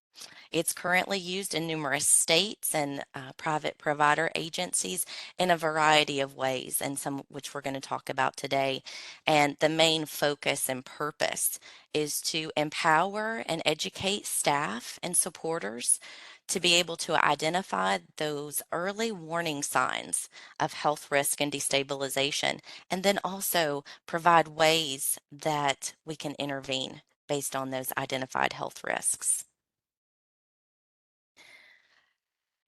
It's currently used in numerous states and private provider agencies in a variety of ways, and some which we're going to talk about today. And the main focus and purpose is to empower and educate staff and supporters to be able to identify those early warning signs of health risk and destabilization, and then also provide ways that we can intervene based on those identified health risks.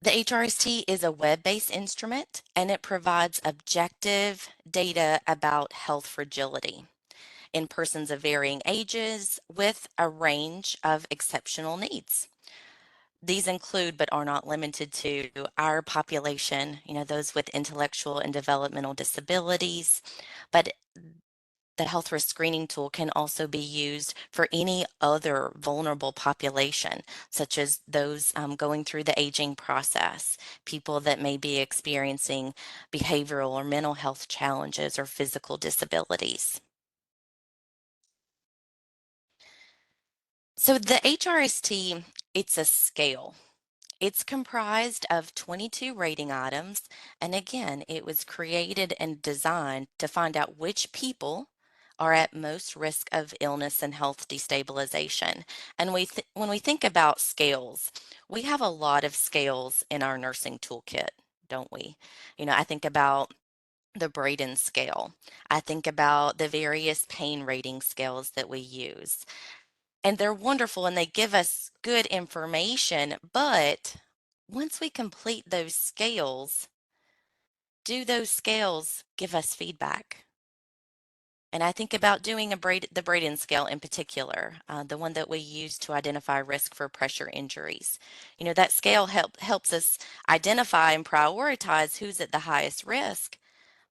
The HRST is a web-based instrument, and it provides objective data about health fragility in persons of varying ages with a range of exceptional needs. These include, but are not limited to, our population, those with intellectual and developmental disabilities, but the health risk screening tool can also be used for any other vulnerable population, such as those going through the aging process, people that may be experiencing behavioral or mental health challenges or physical disabilities. So the HRST, it's a scale. It's comprised of 22 rating items, and again, it was created and designed to find out which people are at most risk of illness and health destabilization. And when we think about scales, we have a lot of scales in our nursing toolkit, don't we? I think about the Braden scale. I think about the various pain rating scales that we use. And they're wonderful and they give us good information, but once we complete those scales, do those scales give us feedback? And I think about doing the Braden scale in particular, the one that we use to identify risk for pressure injuries. That scale helps us identify and prioritize who's at the highest risk,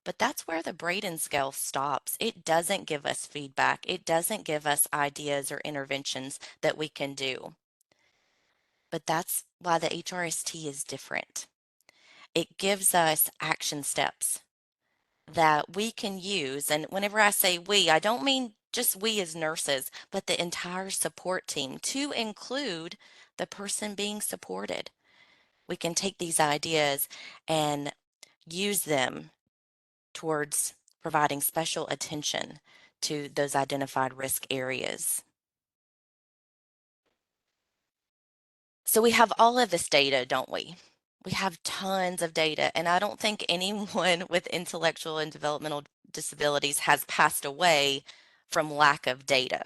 but that's where the Braden scale stops. It doesn't give us feedback. It doesn't give us ideas or interventions that we can do. But that's why the HRST is different. It gives us action steps that we can use. And whenever I say we, I don't mean just we as nurses, but the entire support team, to include the person being supported. We can take these ideas and use them towards providing special attention to those identified risk areas. So we have all of this data, don't we? We have tons of data, and I don't think anyone with intellectual and developmental disabilities has passed away from lack of data.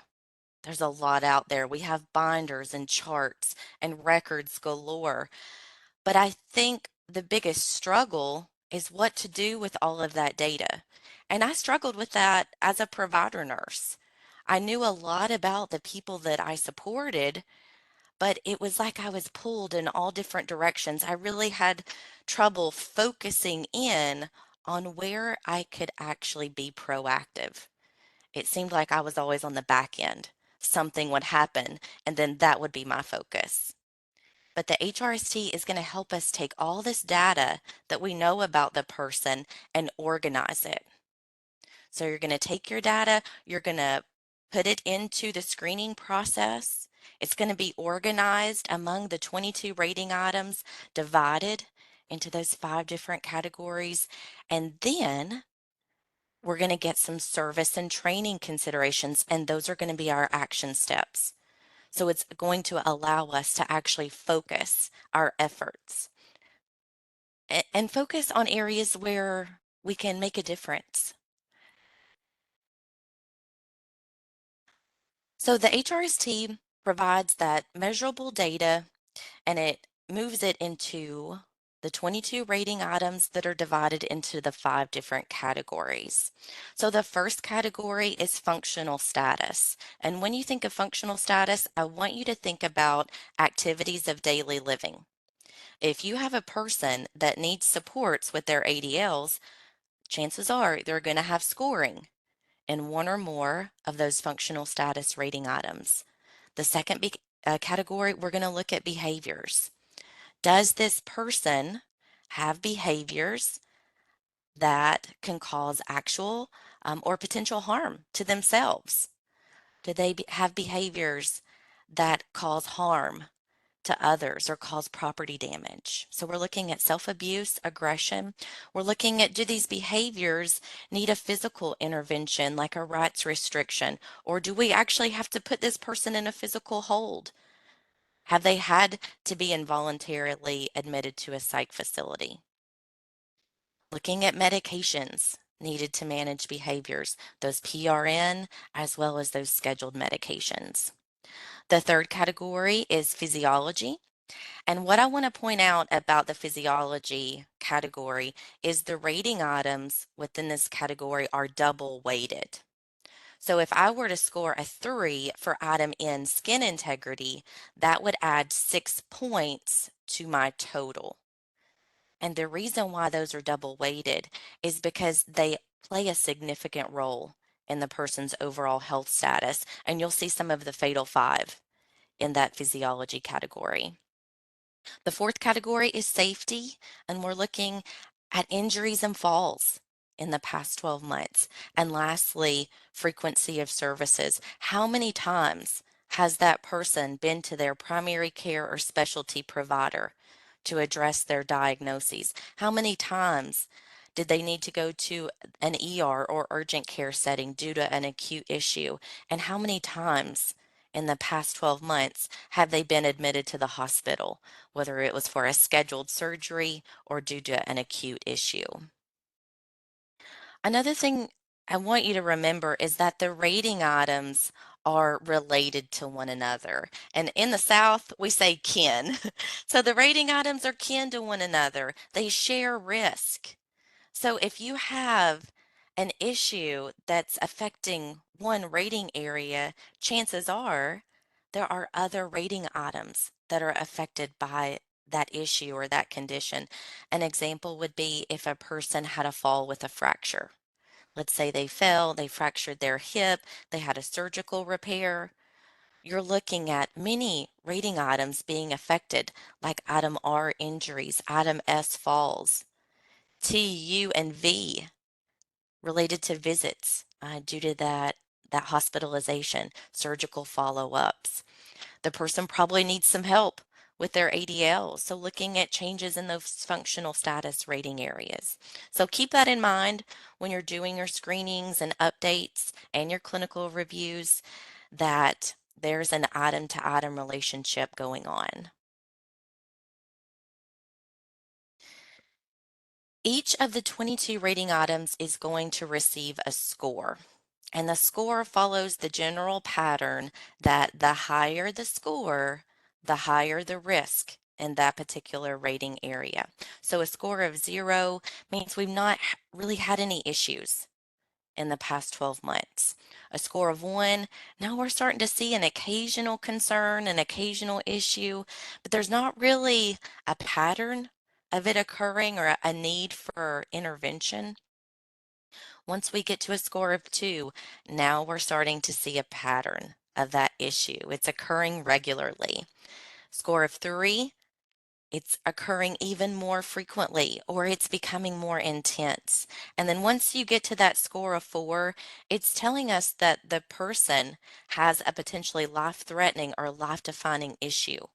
There's a lot out there. We have binders and charts and records galore. But I think the biggest struggle is what to do with all of that data. And I struggled with that as a provider nurse. I knew a lot about the people that I supported, but it was like I was pulled in all different directions. I really had trouble focusing in on where I could actually be proactive. It seemed like I was always on the back end. Something would happen, and then that would be my focus. But the HRST is going to help us take all this data that we know about the person and organize it. So you're going to take your data, you're going to put it into the screening process. It's going to be organized among the 22 rating items, divided into those 5 different categories. And then we're going to get some service and training considerations, and those are going to be our action steps. So it's going to allow us to actually focus our efforts and focus on areas where we can make a difference. So the HRST provides that measurable data and it moves it into the 22 rating items that are divided into the 5 different categories. So the first category is functional status. And when you think of functional status, I want you to think about activities of daily living. If you have a person that needs supports with their ADLs, chances are they're going to have scoring in one or more of those functional status rating items. The second category, we're going to look at behaviors. Does this person have behaviors that can cause actual or potential harm to themselves? Do they have behaviors that cause harm to others or cause property damage? So we're looking at self-abuse, aggression. We're looking at, do these behaviors need a physical intervention like a rights restriction, or do we actually have to put this person in a physical hold? Have they had to be involuntarily admitted to a psych facility? Looking at medications needed to manage behaviors, those PRN as well as those scheduled medications. The third category is physiology. And what I want to point out about the physiology category is the rating items within this category are double weighted. So if I were to score a 3 for item N, skin integrity, that would add 6 points to my total. And the reason why those are double weighted is because they play a significant role in the person's overall health status. And you'll see some of the fatal 5 in that physiology category. The fourth category is safety, and we're looking at injuries and falls in the past 12 months. And lastly, frequency of services. How many times has that person been to their primary care or specialty provider to address their diagnoses? How many times did they need to go to an ER or urgent care setting due to an acute issue? And how many times in the past 12 months have they been admitted to the hospital, whether it was for a scheduled surgery or due to an acute issue? Another thing I want you to remember is that the rating items are related to one another. And in the South, we say kin. So the rating items are kin to one another. They share risk. So if you have an issue that's affecting one rating area, chances are there are other rating items that are affected by that issue or that condition. An example would be if a person had a fall with a fracture. Let's say they fell, they fractured their hip, they had a surgical repair. You're looking at many rating items being affected, like item R, injuries, item S, falls, T, U, and V related to visits due to that hospitalization, surgical follow-ups. The person probably needs some help with their ADL, so looking at changes in those functional status rating areas. So keep that in mind when you're doing your screenings and updates and your clinical reviews, that there's an item-to-item relationship going on. Each of the 22 rating items is going to receive a score. And the score follows the general pattern that the higher the score, the higher the risk in that particular rating area. So a score of 0 means we've not really had any issues in the past 12 months. A score of 1, now we're starting to see an occasional concern, an occasional issue, but there's not really a pattern of it occurring or a need for intervention. Once we get to a score of 2, now we're starting to see a pattern of that issue. It's occurring regularly. Score of 3, it's occurring even more frequently, or it's becoming more intense. And then once you get to that score of 4, it's telling us that the person has a potentially life-threatening or life-defining issue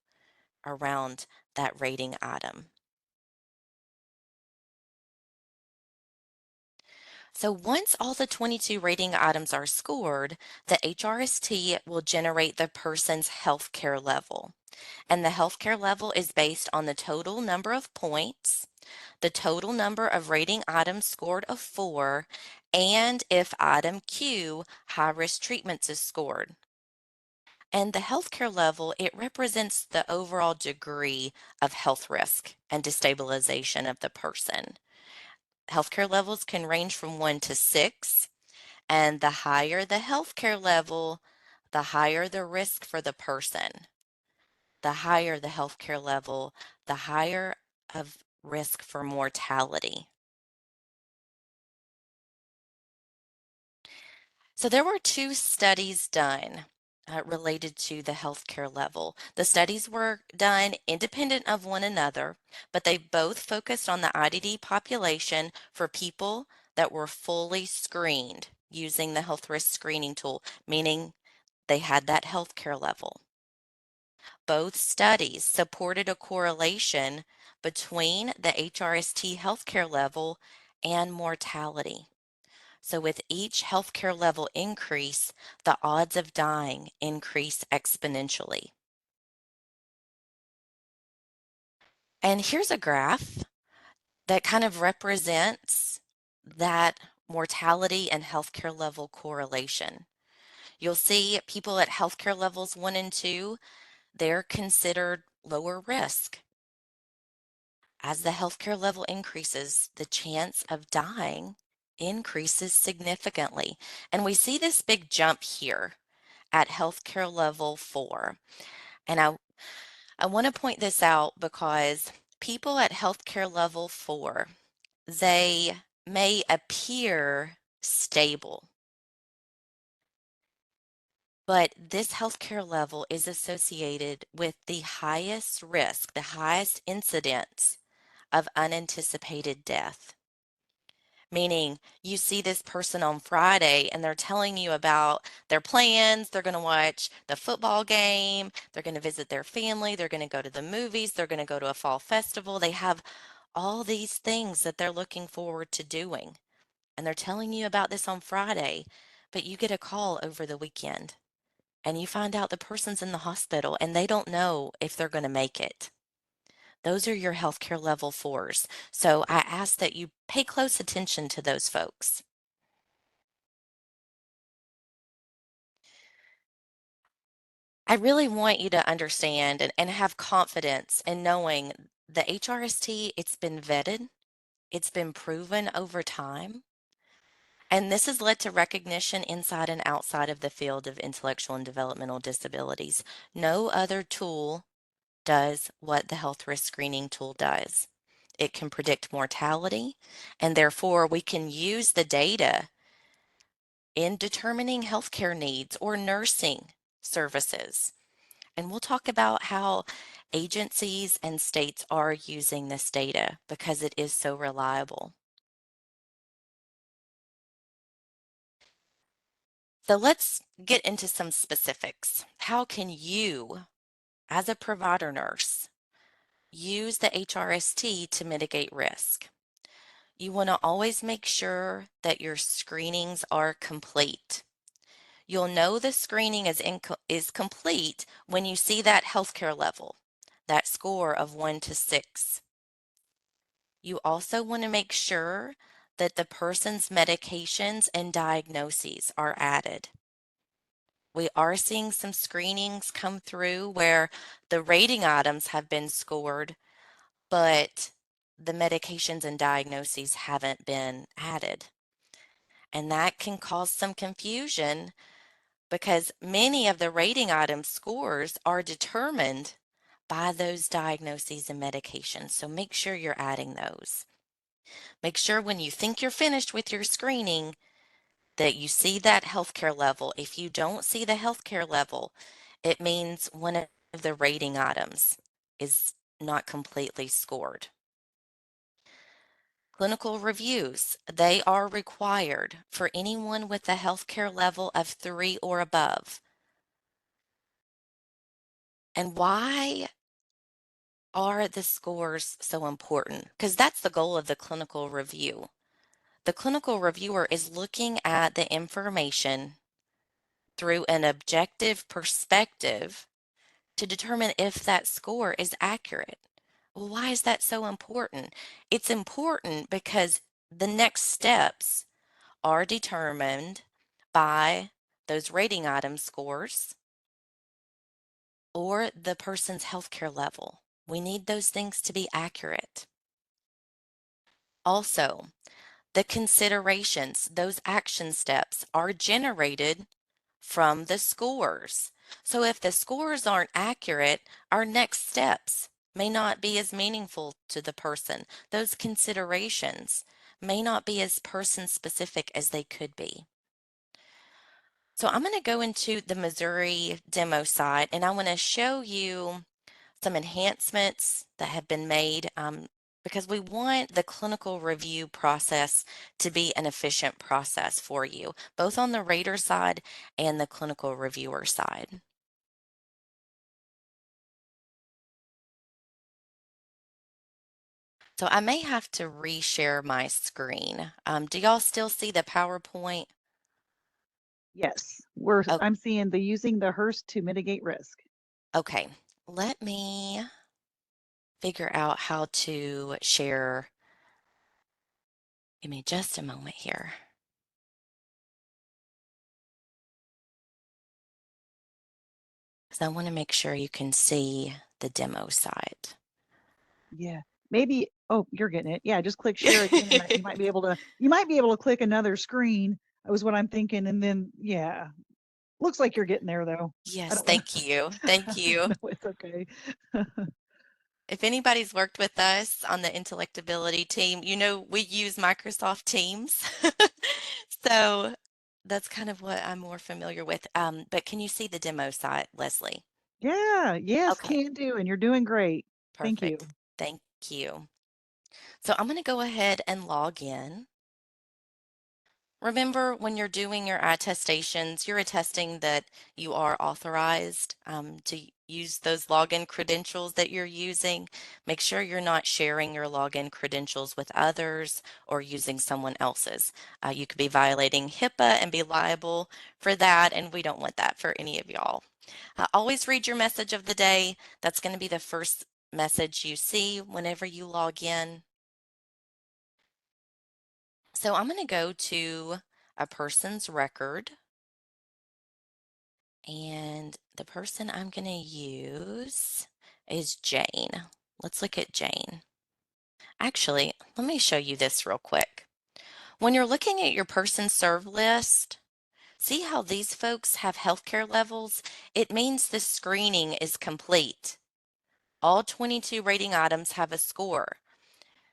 around that rating item. So once all the 22 rating items are scored, the HRST will generate the person's healthcare level. And the healthcare level is based on the total number of points, the total number of rating items scored of 4, and if item Q, high risk treatments, is scored. And the healthcare level, it represents the overall degree of health risk and destabilization of the person. Healthcare levels can range from 1 to 6, and the higher the healthcare level, the higher the risk for the person. The higher the healthcare level, the higher of risk for mortality. So there were two studies done related to the healthcare level. The studies were done independent of one another, but they both focused on the IDD population for people that were fully screened using the health risk screening tool, meaning they had that healthcare level. Both studies supported a correlation between the HRST healthcare level and mortality. So with each healthcare level increase, the odds of dying increase exponentially. And here's a graph that kind of represents that mortality and healthcare level correlation. You'll see people at healthcare levels 1 and 2, they're considered lower risk. As the healthcare level increases, the chance of dying increases significantly. And we see this big jump here at healthcare level 4. And I want to point this out because people at healthcare level 4, they may appear stable, but this healthcare level is associated with the highest risk, the highest incidence of unanticipated death. Meaning you see this person on Friday and they're telling you about their plans. They're going to watch the football game. They're going to visit their family. They're going to go to the movies. They're going to go to a fall festival. They have all these things that they're looking forward to doing. And they're telling you about this on Friday, but you get a call over the weekend and you find out the person's in the hospital and they don't know if they're going to make it. Those are your healthcare level 4s. So I ask that you pay close attention to those folks. I really want you to understand and have confidence in knowing the HRST, it's been vetted, it's been proven over time, and this has led to recognition inside and outside of the field of intellectual and developmental disabilities. No other tool does what the health risk screening tool does. It can predict mortality, and therefore we can use the data in determining healthcare needs or nursing services. And we'll talk about how agencies and states are using this data because it is so reliable. So let's get into some specifics. How can you, as a provider nurse, use the HRST to mitigate risk? You want to always make sure that your screenings are complete. You'll know the screening is complete when you see that healthcare level, that score of 1 to 6. You also want to make sure that the person's medications and diagnoses are added. We are seeing some screenings come through where the rating items have been scored, but the medications and diagnoses haven't been added. And that can cause some confusion because many of the rating item scores are determined by those diagnoses and medications. So make sure you're adding those. Make sure when you think you're finished with your screening that you see that healthcare level. If you don't see the healthcare level, it means one of the rating items is not completely scored. Clinical reviews, they are required for anyone with a healthcare level of 3 or above. And why are the scores so important? Because that's the goal of the clinical review. The clinical reviewer is looking at the information through an objective perspective to determine if that score is accurate. Well, why is that so important? It's important because the next steps are determined by those rating item scores or the person's healthcare level. We need those things to be accurate. Also, the considerations, those action steps are generated from the scores. So if the scores aren't accurate, our next steps may not be as meaningful to the person. Those considerations may not be as person specific as they could be. So I'm going to go into the Missouri demo site and I want to show you some enhancements that have been made because we want the clinical review process to be an efficient process for you, both on the rater side and the clinical reviewer side. So I may have to reshare my screen. Do y'all still see the PowerPoint? Yes, Oh, I'm seeing the using the Hearst to mitigate risk. okay. Let me figure out how to share. Give me just a moment here. Because I want to make sure you can see the demo site. Yeah. Maybe, oh, you're getting it. Yeah, just click share again and you might be able to click another screen. That was what I'm thinking. And then, yeah, looks like you're getting there though. I Yes, don't want thank you. Thank you. No, it's okay. If anybody's worked with us on the intellectability team, you know we use Microsoft Teams. So that's kind of what I'm more familiar with. But can you see the demo site, Leslie? Yeah, yes, Okay, can do. And you're doing great. Thank perfect. you. Thank you. So I'm going to go ahead and log in. Remember, when you're doing your attestations, you're attesting that you are authorized to use those login credentials that you're using. Make sure you're not sharing your login credentials with others or using someone else's. You could be violating HIPAA and be liable for that, and we don't want that for any of y'all. Always read your message of the day. That's going to be the first message you see whenever you log in. So I'm going to go to a person's record. And the person I'm going to use is Jane. Let's look at Jane. Actually, let me show you this real quick. When you're looking at your person served list, see how these folks have healthcare levels? It means the screening is complete. All 22 rating items have a score.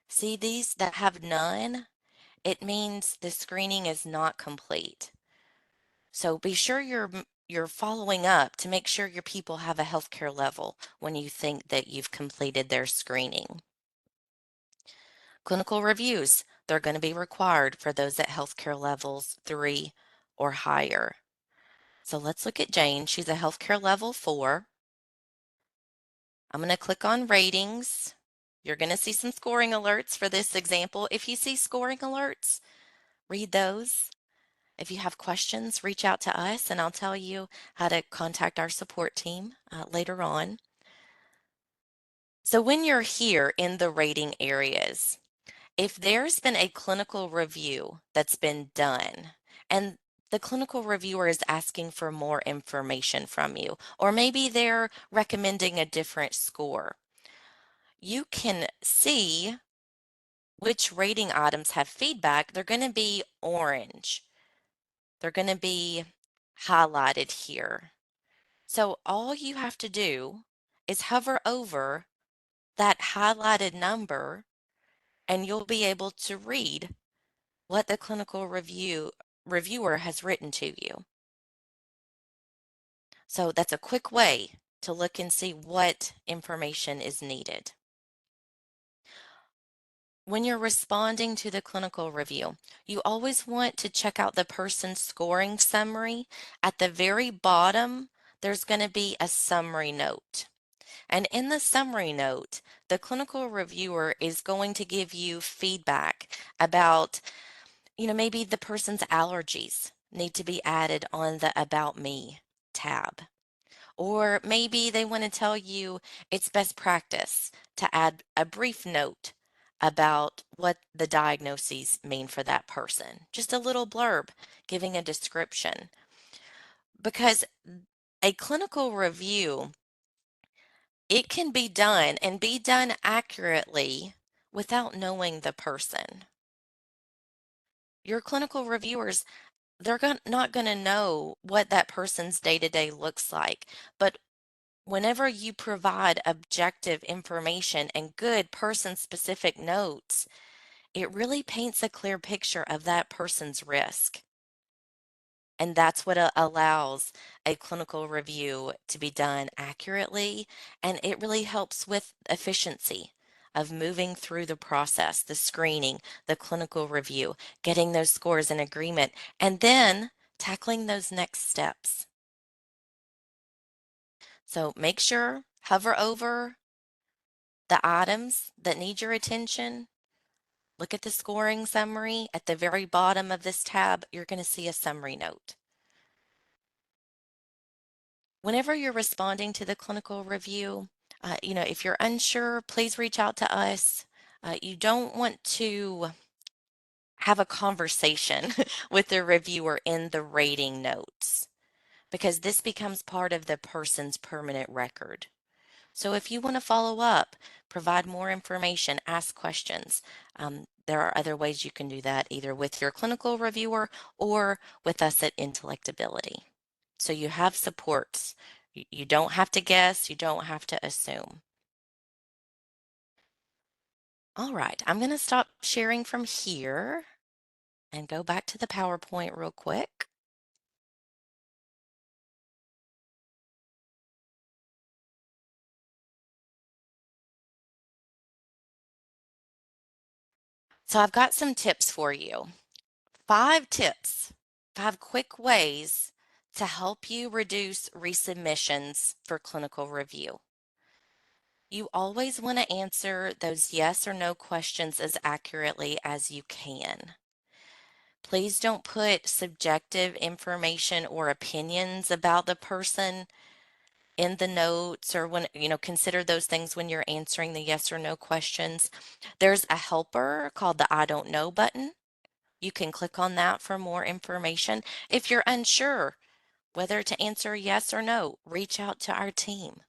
See these that have none? It means the screening is not complete. So be sure you're following up to make sure your people have a healthcare level when you think that you've completed their screening. Clinical reviews, they're going to be required for those at healthcare levels 3 or higher. So let's look at Jane. She's a healthcare level 4. I'm going to click on ratings. You're going to see some scoring alerts for this example. If you see scoring alerts, read those. If you have questions, reach out to us and I'll tell you how to contact our support team later on. So when you're here in the rating areas, if there's been a clinical review that's been done and the clinical reviewer is asking for more information from you, or maybe they're recommending a different score, you can see which rating items have feedback. They're going to be orange. They're going to be highlighted here. So all you have to do is hover over that highlighted number and you'll be able to read what the clinical reviewer has written to you. So that's a quick way to look and see what information is needed. When you're responding to the clinical review, you always want to check out the person's scoring summary. At the very bottom, there's going to be a summary note. And in the summary note, the clinical reviewer is going to give you feedback about, maybe the person's allergies need to be added on the About Me tab. Or maybe they want to tell you it's best practice to add a brief note about what the diagnoses mean for that person. Just a little blurb giving a description. Because a clinical review, it can be done and be done accurately without knowing the person. Your clinical reviewers, they're not going to know what that person's day-to-day looks like. But whenever you provide objective information and good person-specific notes, it really paints a clear picture of that person's risk. And that's what allows a clinical review to be done accurately. And it really helps with efficiency of moving through the process, the screening, the clinical review, getting those scores in agreement, and then tackling those next steps. So make sure, hover over the items that need your attention. Look at the scoring summary. At the very bottom of this tab, you're going to see a summary note. Whenever you're responding to the clinical review, if you're unsure, please reach out to us. You don't want to have a conversation with the reviewer in the rating notes because this becomes part of the person's permanent record. So if you want to follow up, provide more information, ask questions, there are other ways you can do that either with your clinical reviewer or with us at Intellectability. So you have supports. You don't have to guess, you don't have to assume. All right, I'm going to stop sharing from here and go back to the PowerPoint real quick. So I've got some tips for you. 5 tips, 5 quick ways to help you reduce resubmissions for clinical review. You always want to answer those yes or no questions as accurately as you can. Please don't put subjective information or opinions about the person in the notes or when, consider those things when you're answering the yes or no questions. There's a helper called the I don't know button. You can click on that for more information. If you're unsure whether to answer yes or no, reach out to our team.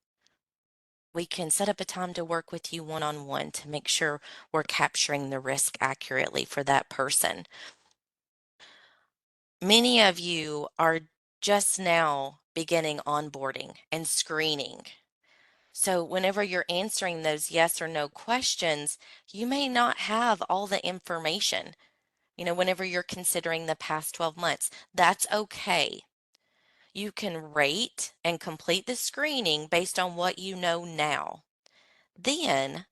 We can set up a time to work with you one-on-one to make sure we're capturing the risk accurately for that person. Many of you are just now beginning onboarding and screening. So whenever you're answering those yes or no questions, you may not have all the information. Whenever you're considering the past 12 months, that's okay. You can rate and complete the screening based on what you know now. Then,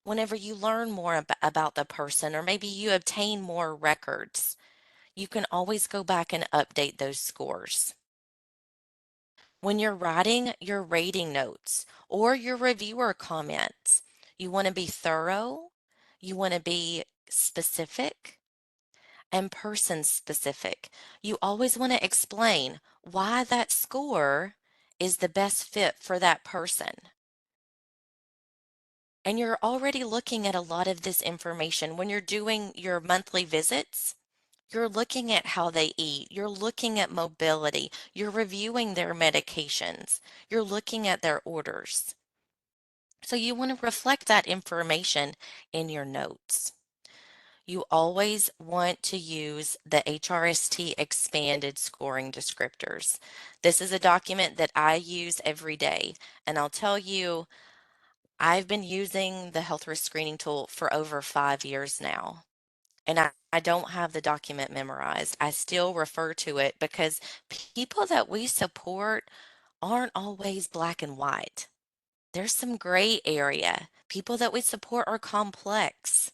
whenever you learn more about the person or maybe you obtain more records, you can always go back and update those scores. When you're writing your rating notes or your reviewer comments, you want to be thorough, you want to be specific, and person specific. You always want to explain why that score is the best fit for that person. And you're already looking at a lot of this information when you're doing your monthly visits. You're looking at how they eat. You're looking at mobility. You're reviewing their medications. You're looking at their orders. So you want to reflect that information in your notes. You always want to use the HRST expanded scoring descriptors. This is a document that I use every day, and I'll tell you, I've been using the health risk screening tool for over 5 years now. And I don't have the document memorized. I still refer to it because people that we support aren't always black and white. There's some gray area. People that we support are complex.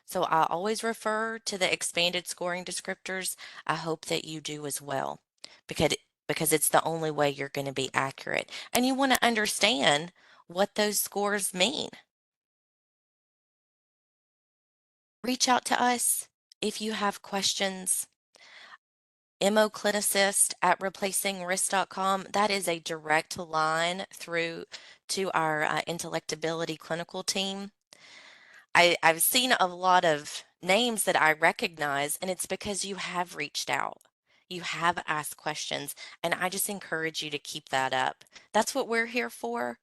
So I always refer to the expanded scoring descriptors. I hope that you do as well because it's the only way you're going to be accurate. And you want to understand what those scores mean. Reach out to us if you have questions. MOClinicist at replacingrisk.com. That is a direct line through to our Intellectability clinical team. I've seen a lot of names that I recognize, and it's because you have reached out. You have asked questions, and I just encourage you to keep that up. That's what we're here for.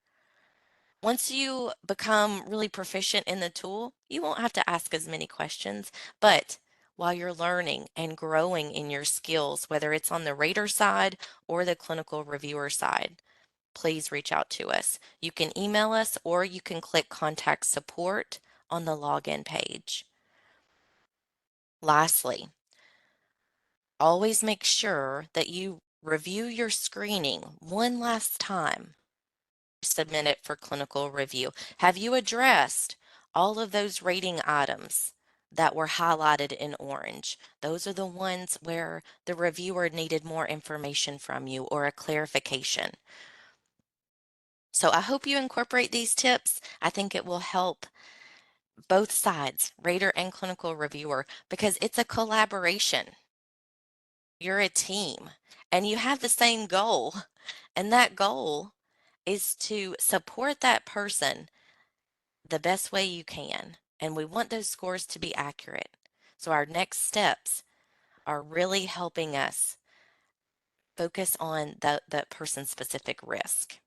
Once you become really proficient in the tool, you won't have to ask as many questions, but while you're learning and growing in your skills, whether it's on the rater side or the clinical reviewer side, please reach out to us. You can email us or you can click contact support on the login page. Lastly, Always make sure that you review your screening one last time. Submit it for clinical review. Have you addressed all of those rating items that were highlighted in orange? Those are the ones where the reviewer needed more information from you or a clarification. So I hope you incorporate these tips. I think it will help both sides, rater and clinical reviewer, because it's a collaboration. You're a team and you have the same goal. And that goal is to support that person the best way you can. And we want those scores to be accurate. So our next steps are really helping us focus on the person's specific risk.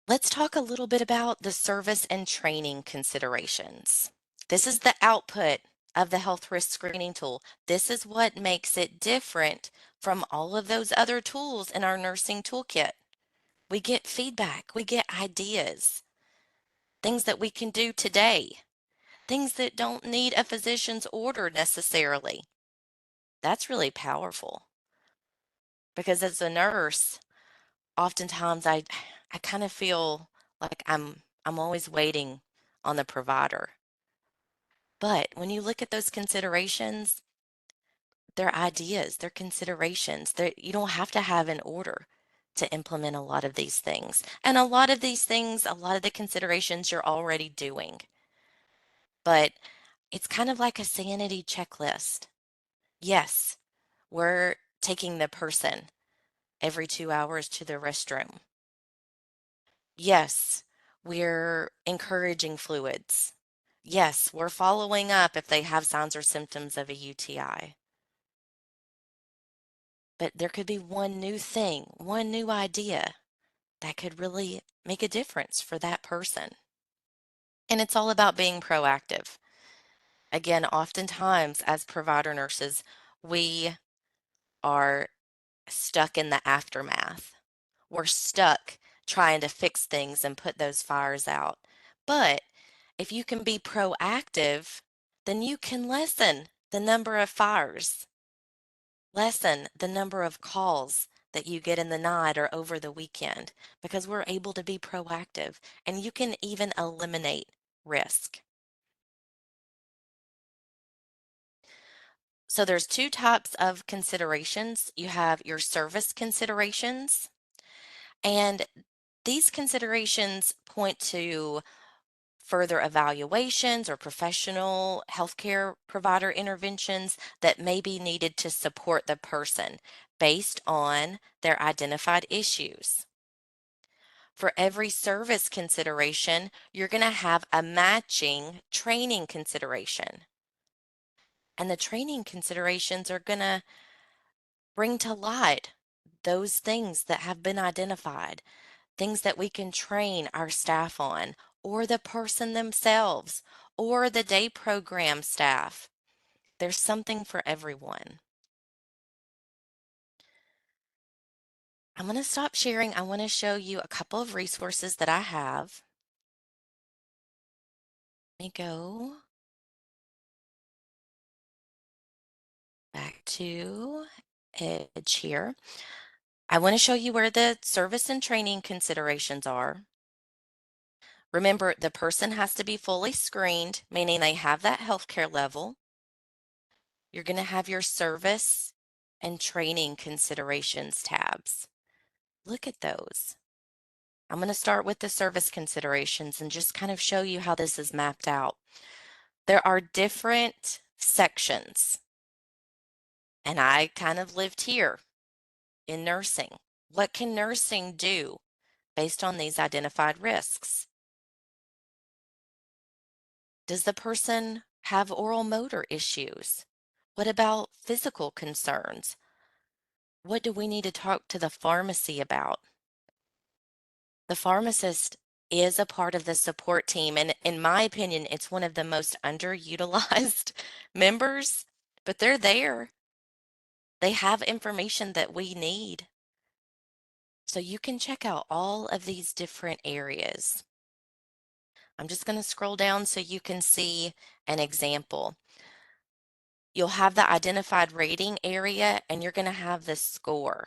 Let's talk a little bit about the service and training considerations. This is the output of the health risk screening tool. This is what makes it different from all of those other tools in our nursing toolkit. We get feedback, we get ideas, things that we can do today, things that don't need a physician's order necessarily. That's really powerful because as a nurse, oftentimes I kind of feel like I'm always waiting on the provider. But when you look at those considerations, they're ideas, they're considerations. You don't have to have an order to implement a lot of these things. And a lot of these things, a lot of the considerations you're already doing. But it's kind of like a sanity checklist. Yes, we're taking the person every 2 hours to the restroom. Yes, we're encouraging fluids. Yes, we're following up if they have signs or symptoms of a UTI. But there could be one new thing, one new idea that could really make a difference for that person. And it's all about being proactive. Again, oftentimes as provider nurses, we are stuck in the aftermath. We're stuck trying to fix things and put those fires out. But if you can be proactive, then you can lessen the number of fires, lessen the number of calls that you get in the night or over the weekend because we're able to be proactive and you can even eliminate risk. So there's two types of considerations. You have your service considerations, and these considerations point to further evaluations or professional healthcare provider interventions that may be needed to support the person based on their identified issues. For every service consideration, you're going to have a matching training consideration. And the training considerations are going to bring to light those things that have been identified, things that we can train our staff on, or the person themselves, or the day program staff. There's something for everyone. I'm going to stop sharing. I want to show you a couple of resources that I have. Let me go back to Edge here. I want to show you where the service and training considerations are. Remember, the person has to be fully screened, meaning they have that healthcare level. You're going to have your service and training considerations tabs. Look at those. I'm going to start with the service considerations and just kind of show you how this is mapped out. There are different sections, and I kind of lived here in nursing. What can nursing do based on these identified risks? Does the person have oral motor issues? What about physical concerns? What do we need to talk to the pharmacy about? The pharmacist is a part of the support team, and in my opinion, it's one of the most underutilized members, but they're there. They have information that we need. So you can check out all of these different areas. I'm just going to scroll down so you can see an example. You'll have the identified rating area and you're going to have the score.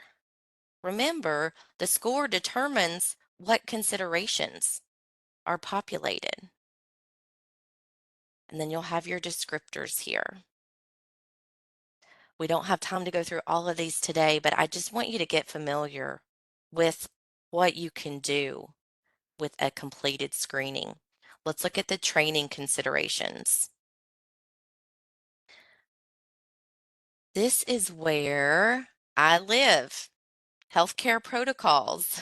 Remember, the score determines what considerations are populated. And then you'll have your descriptors here. We don't have time to go through all of these today, but I just want you to get familiar with what you can do with a completed screening. Let's look at the training considerations. This is where I live. Healthcare protocols.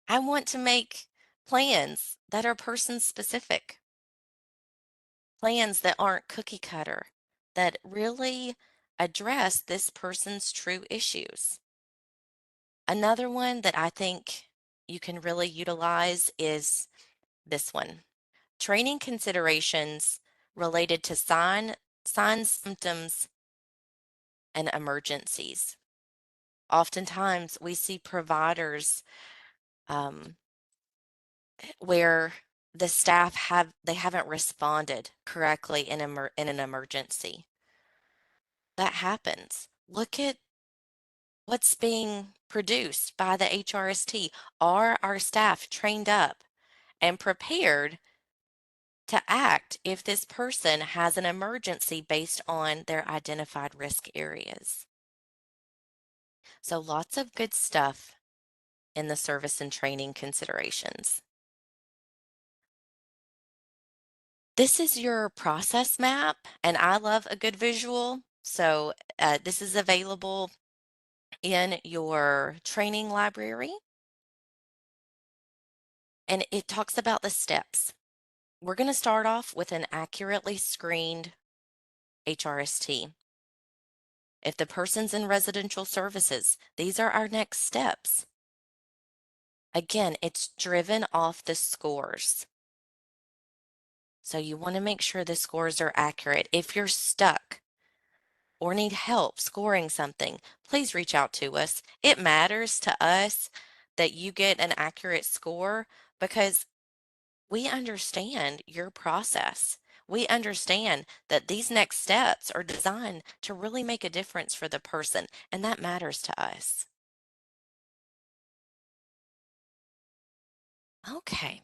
I want to make plans that are person specific, plans that aren't cookie cutter, that really address this person's true issues. Another one that I think you can really utilize is this one. Training considerations related to signs, symptoms, and emergencies. Oftentimes we see providers where the staff haven't responded correctly in an emergency. That happens. Look at what's being produced by the HRST. Are our staff trained up and prepared to act if this person has an emergency based on their identified risk areas? So lots of good stuff in the service and training considerations. This is your process map, and I love a good visual. So this is available in your training library, and it talks about the steps. We're going to start off with an accurately screened HRST. If the person's in residential services, these are our next steps. Again, it's driven off the scores. So you want to make sure the scores are accurate. If you're stuck or need help scoring something, please reach out to us. It matters to us that you get an accurate score because we understand your process. We understand that these next steps are designed to really make a difference for the person, and that matters to us. Okay,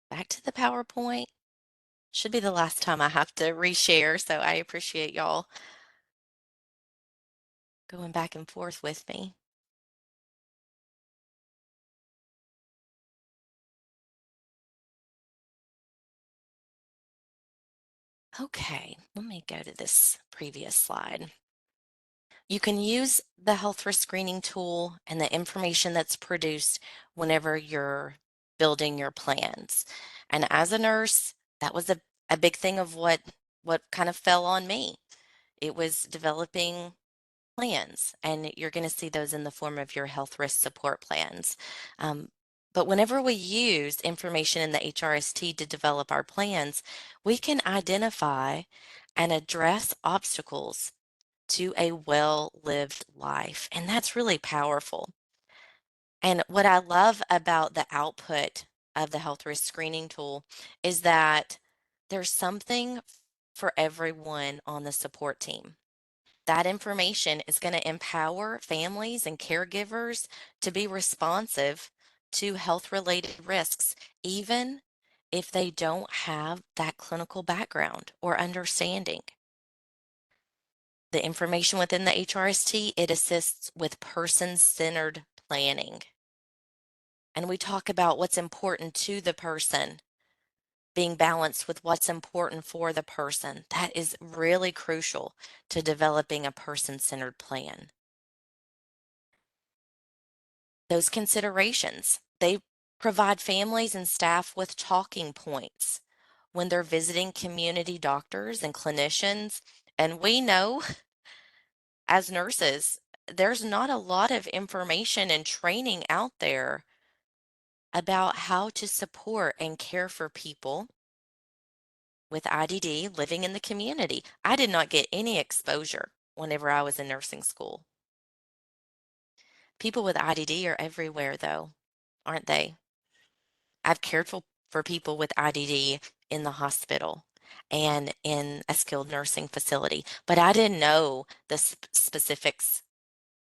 back to the PowerPoint. Should be the last time I have to reshare, so I appreciate y'all going back and forth with me. Okay, let me go to this previous slide. You can use the health risk screening tool and the information that's produced whenever you're building your plans. And as a nurse, that was a big thing of what kind of fell on me. It was developing plans, and you're going to see those in the form of your health risk support plans. But whenever we use information in the HRST to develop our plans, we can identify and address obstacles to a well-lived life. And that's really powerful. And what I love about the output of the health risk screening tool is that there's something for everyone on the support team. That information is going to empower families and caregivers to be responsive to health-related risks, even if they don't have that clinical background or understanding. The information within the HRST, it assists with person-centered planning. And we talk about what's important to the person being balanced with what's important for the person. That is really crucial to developing a person-centered plan. Those considerations, they provide families and staff with talking points when they're visiting community doctors and clinicians. And we know as nurses, there's not a lot of information and training out there about how to support and care for people with IDD living in the community. I did not get any exposure whenever I was in nursing school. People with IDD are everywhere though, aren't they? I've cared for people with IDD in the hospital and in a skilled nursing facility, but I didn't know the specifics.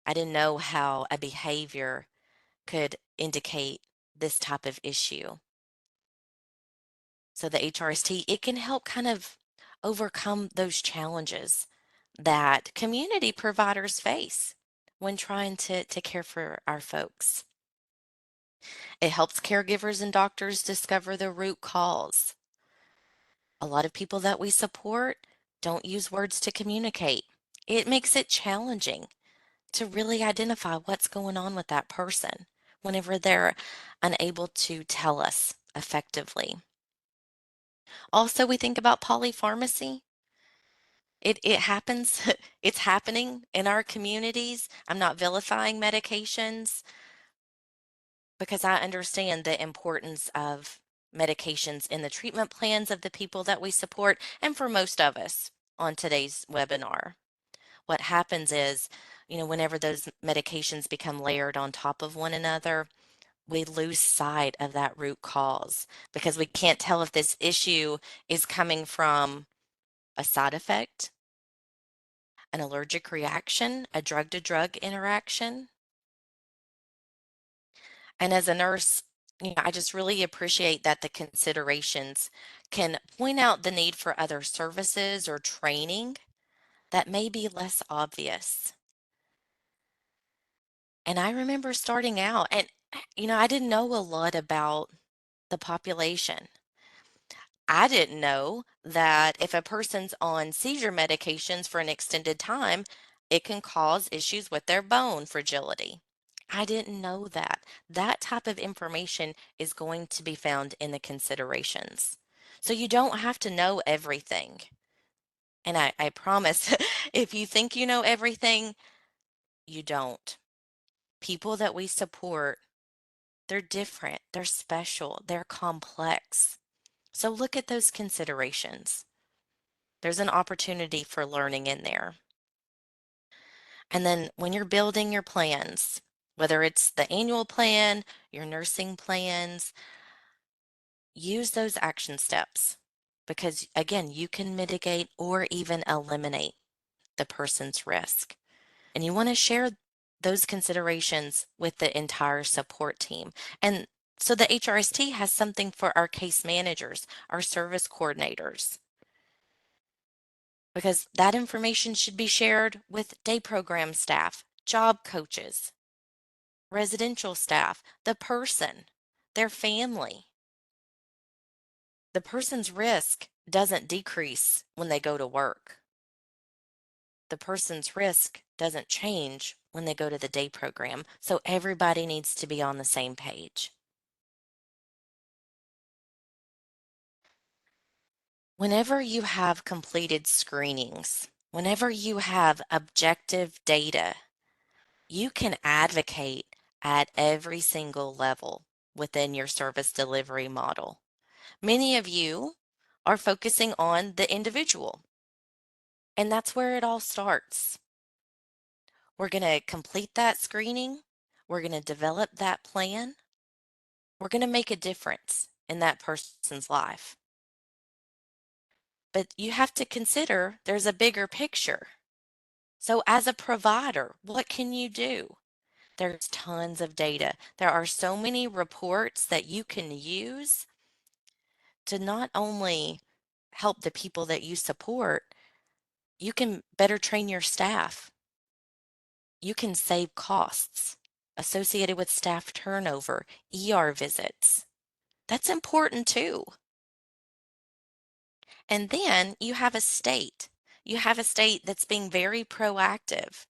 I didn't know how a behavior could indicate this type of issue. So the HRST, it can help kind of overcome those challenges that community providers face when trying to care for our folks. It helps caregivers and doctors discover the root cause. A lot of people that we support don't use words to communicate. It makes it challenging to really identify what's going on with that person whenever they're unable to tell us effectively. Also, we think about polypharmacy. It happens, it's happening in our communities. I'm not vilifying medications because I understand the importance of medications in the treatment plans of the people that we support and for most of us on today's webinar. What happens is, whenever those medications become layered on top of one another, we lose sight of that root cause because we can't tell if this issue is coming from a side effect, an allergic reaction, a drug to drug interaction. And as a nurse, I just really appreciate that the considerations can point out the need for other services or training that may be less obvious. And I remember starting out, and I didn't know a lot about the population. I didn't know that if a person's on seizure medications for an extended time, it can cause issues with their bone fragility. I didn't know that. That type of information is going to be found in the considerations. So you don't have to know everything. And I promise, if you think you know everything, you don't. People that we support, they're different, they're special, they're complex. So look at those considerations. There's an opportunity for learning in there. And then when you're building your plans, whether it's the annual plan, your nursing plans, use those action steps because, again, you can mitigate or even eliminate the person's risk. And you want to share those considerations with the entire support team. And so the HRST has something for our case managers, our service coordinators, because that information should be shared with day program staff, job coaches, residential staff, the person, their family. The person's risk doesn't decrease when they go to work. The person's risk doesn't change when they go to the day program, so everybody needs to be on the same page. Whenever you have completed screenings, whenever you have objective data, you can advocate at every single level within your service delivery model. Many of you are focusing on the individual, and that's where it all starts. We're going to complete that screening. We're going to develop that plan. We're going to make a difference in that person's life. But you have to consider there's a bigger picture. So as a provider, what can you do? There's tons of data. There are so many reports that you can use to not only help the people that you support, you can better train your staff. You can save costs associated with staff turnover, ER visits. That's important too. And then you have a state. You have a state that's being very proactive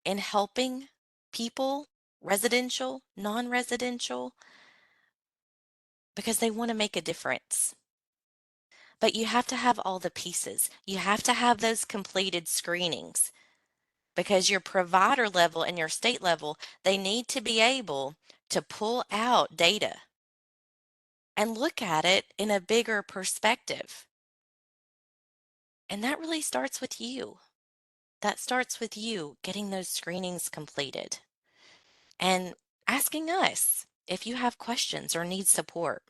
in helping people, residential, non-residential, because they want to make a difference. But you have to have all the pieces. You have to have those completed screenings because your provider level and your state level, they need to be able to pull out data and look at it in a bigger perspective. And that really starts with you. That starts with you getting those screenings completed and asking us if you have questions or need support.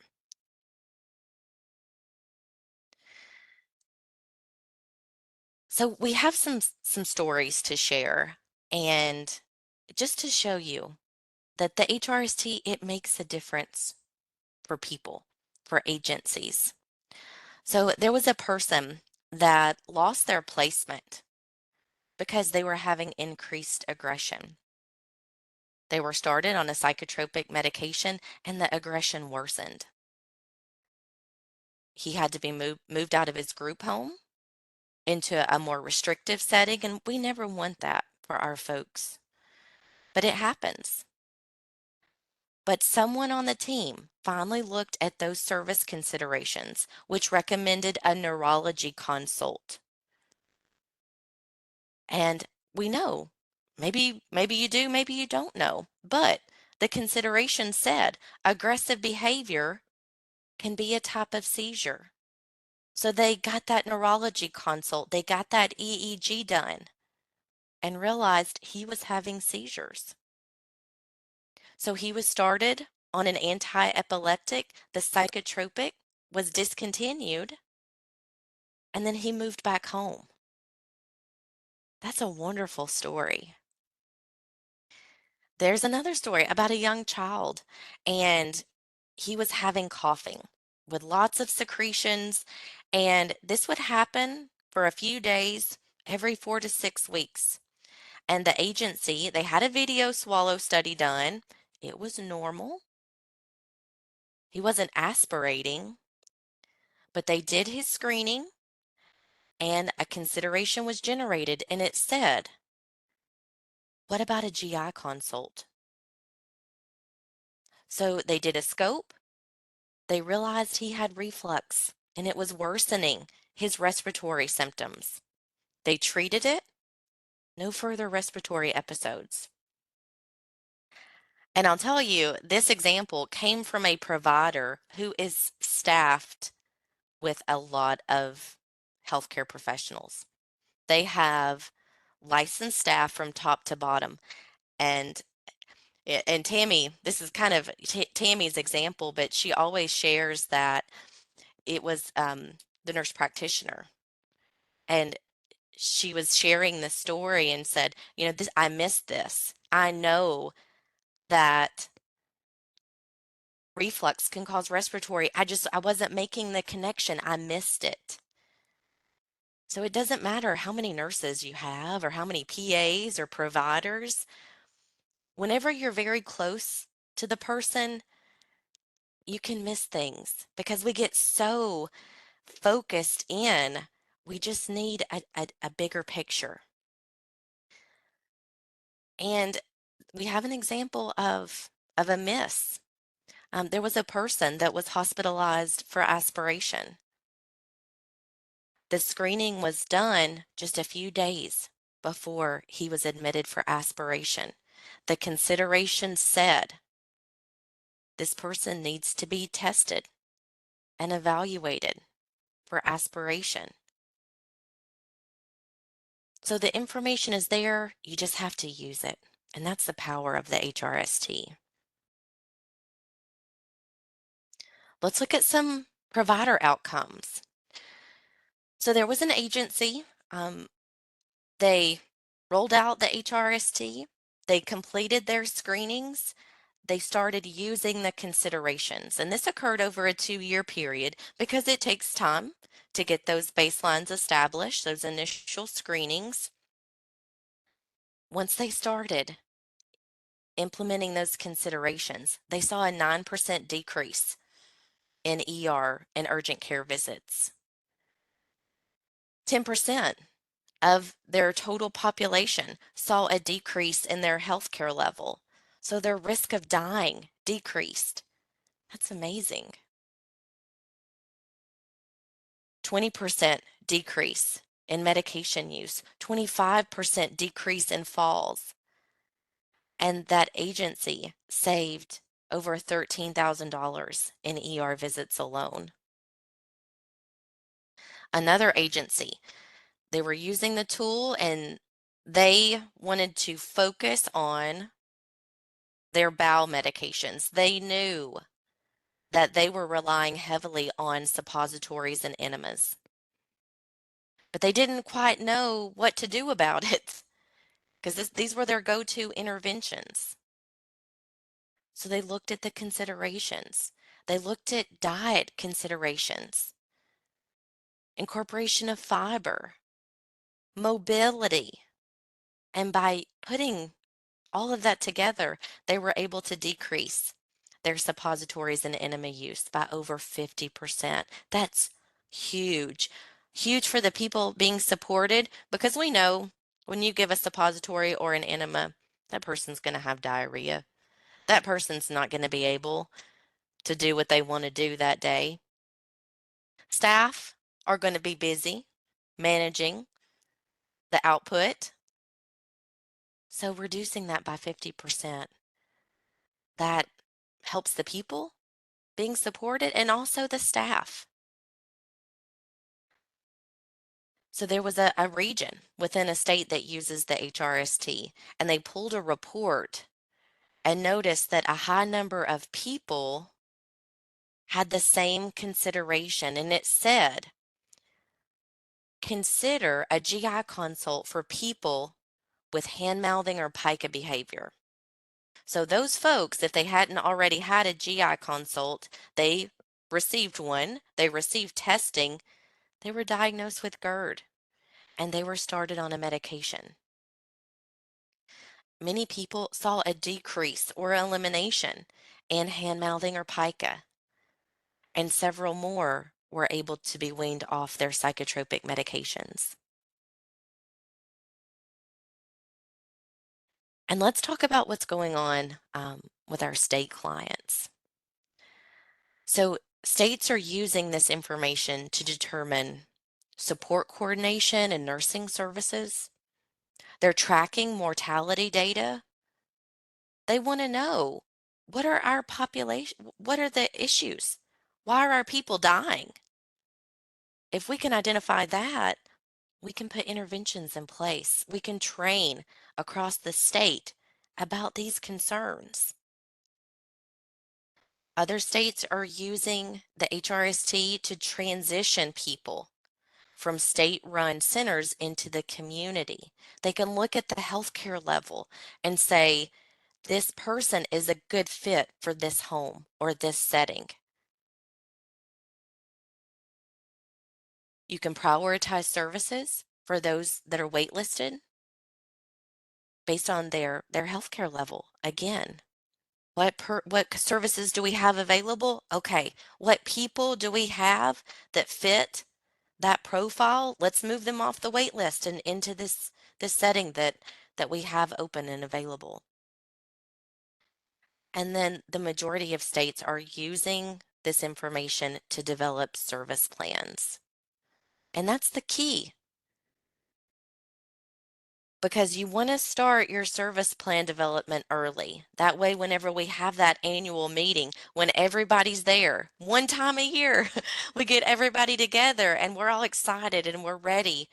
So we have some stories to share, and just to show you that the HRST, it makes a difference for people, for agencies. So there was a person that lost their placement because they were having increased aggression. They were started on a psychotropic medication and the aggression worsened. He had to be moved out of his group home into a more restrictive setting, and we never want that for our folks. But it happens. But someone on the team finally looked at those service considerations, which recommended a neurology consult. And we know, maybe you do, maybe you don't know, but the consideration said aggressive behavior can be a type of seizure. So they got that neurology consult, they got that EEG done and realized he was having seizures. So he was started on an anti-epileptic, the psychotropic was discontinued, and then he moved back home. That's a wonderful story. There's another story about a young child, and he was having coughing with lots of secretions, and this would happen for a few days every 4 to 6 weeks. And the agency, they had a video swallow study done. It was normal. He wasn't aspirating, but they did his screening and a consideration was generated, and it said, what about a GI consult? So they did a scope. They realized he had reflux and it was worsening his respiratory symptoms. They treated it, no further respiratory episodes. And I'll tell you, this example came from a provider who is staffed with a lot of healthcare professionals. They have licensed staff from top to bottom. And Tammy, this is kind of Tammy's example, but she always shares that it was the nurse practitioner. And she was sharing the story and said, this, I missed this. I know that reflux can cause respiratory. I wasn't making the connection. I missed it. So it doesn't matter how many nurses you have or how many PAs or providers. Whenever you're very close to the person, you can miss things because we get so focused in. We just need a bigger picture. And we have an example of a miss. There was a person that was hospitalized for aspiration. The screening was done just a few days before he was admitted for aspiration. The consideration said this person needs to be tested and evaluated for aspiration. So the information is there, you just have to use it. And that's the power of the HRST. Let's look at some provider outcomes. So there was an agency, they rolled out the HRST, they completed their screenings, they started using the considerations. And this occurred over a 2-year period because it takes time to get those baselines established, those initial screenings. Once they started implementing those considerations, they saw a 9% decrease in ER and urgent care visits. 10% of their total population saw a decrease in their healthcare level. So their risk of dying decreased. That's amazing. 20% decrease in medication use, 25% decrease in falls. And that agency saved over $13,000 in ER visits alone. Another agency, they were using the tool and they wanted to focus on their bowel medications. They knew that they were relying heavily on suppositories and enemas. but they didn't quite know what to do about it because these were their go-to interventions. So they looked at the considerations. They looked at diet considerations, incorporation of fiber, mobility. And by putting all of that together, they were able to decrease their suppositories and enema use by over 50%. That's huge. Huge for the people being supported, because we know when you give a suppository or an enema, that person's going to have diarrhea. That person's not going to be able to do what they want to do that day. Staff are going to be busy managing the output. So reducing that by 50%, that helps the people being supported and also the staff. So there was a region within a state that uses the HRST, and they pulled a report and noticed that a high number of people had the same consideration. And it said, consider a GI consult for people with hand mouthing or pica behavior. So those folks, if they hadn't already had a GI consult, they received one, they received testing, they were diagnosed with GERD, and they were started on a medication. Many people saw a decrease or elimination in hand mouthing or pica, and several more were able to be weaned off their psychotropic medications. And let's talk about what's going on with our state clients. So states are using this information to determine support coordination and nursing services. They're tracking mortality data. They want to know, what are our population, what are the issues? Why are our people dying? If we can identify that, we can put interventions in place. We can train across the state about these concerns. Other states are using the HRST to transition people from state-run centers into the community. They can look at the healthcare level and say, this person is a good fit for this home or this setting. You can prioritize services for those that are waitlisted based on their healthcare level. Again, what services do we have available? Okay, what people do we have that fit that profile? Let's move them off the wait list and into this setting that we have open and available. And then the majority of states are using this information to develop service plans. And that's the key, because you want to start your service plan development early. That way, whenever we have that annual meeting, when everybody's there, one time a year, we get everybody together and we're all excited and we're ready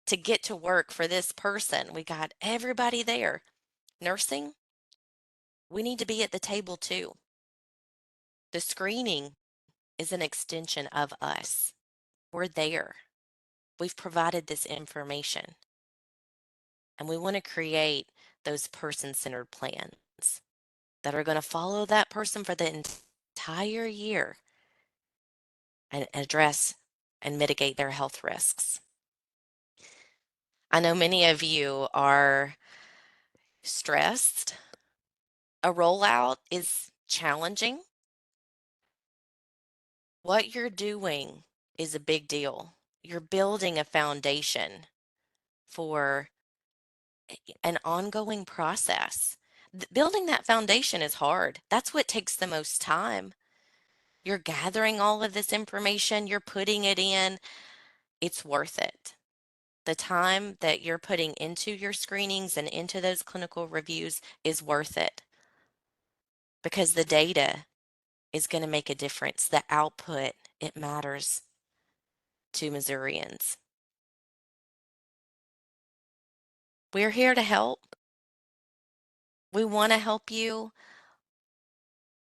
to get to work for this person. We got everybody there. Nursing, we need to be at the table too. The screening is an extension of us. We're there. We've provided this information. And we want to create those person-centered plans that are going to follow that person for the entire year and address and mitigate their health risks. I know many of you are stressed. A rollout is challenging. What you're doing is a big deal. You're building a foundation for an ongoing process. Building that foundation is hard. That's what takes the most time. You're gathering all of this information, you're putting it in. It's worth it. The time that you're putting into your screenings and into those clinical reviews is worth it, because the data is going to make a difference. The output, it matters to Missourians. We're here to help. We want to help you,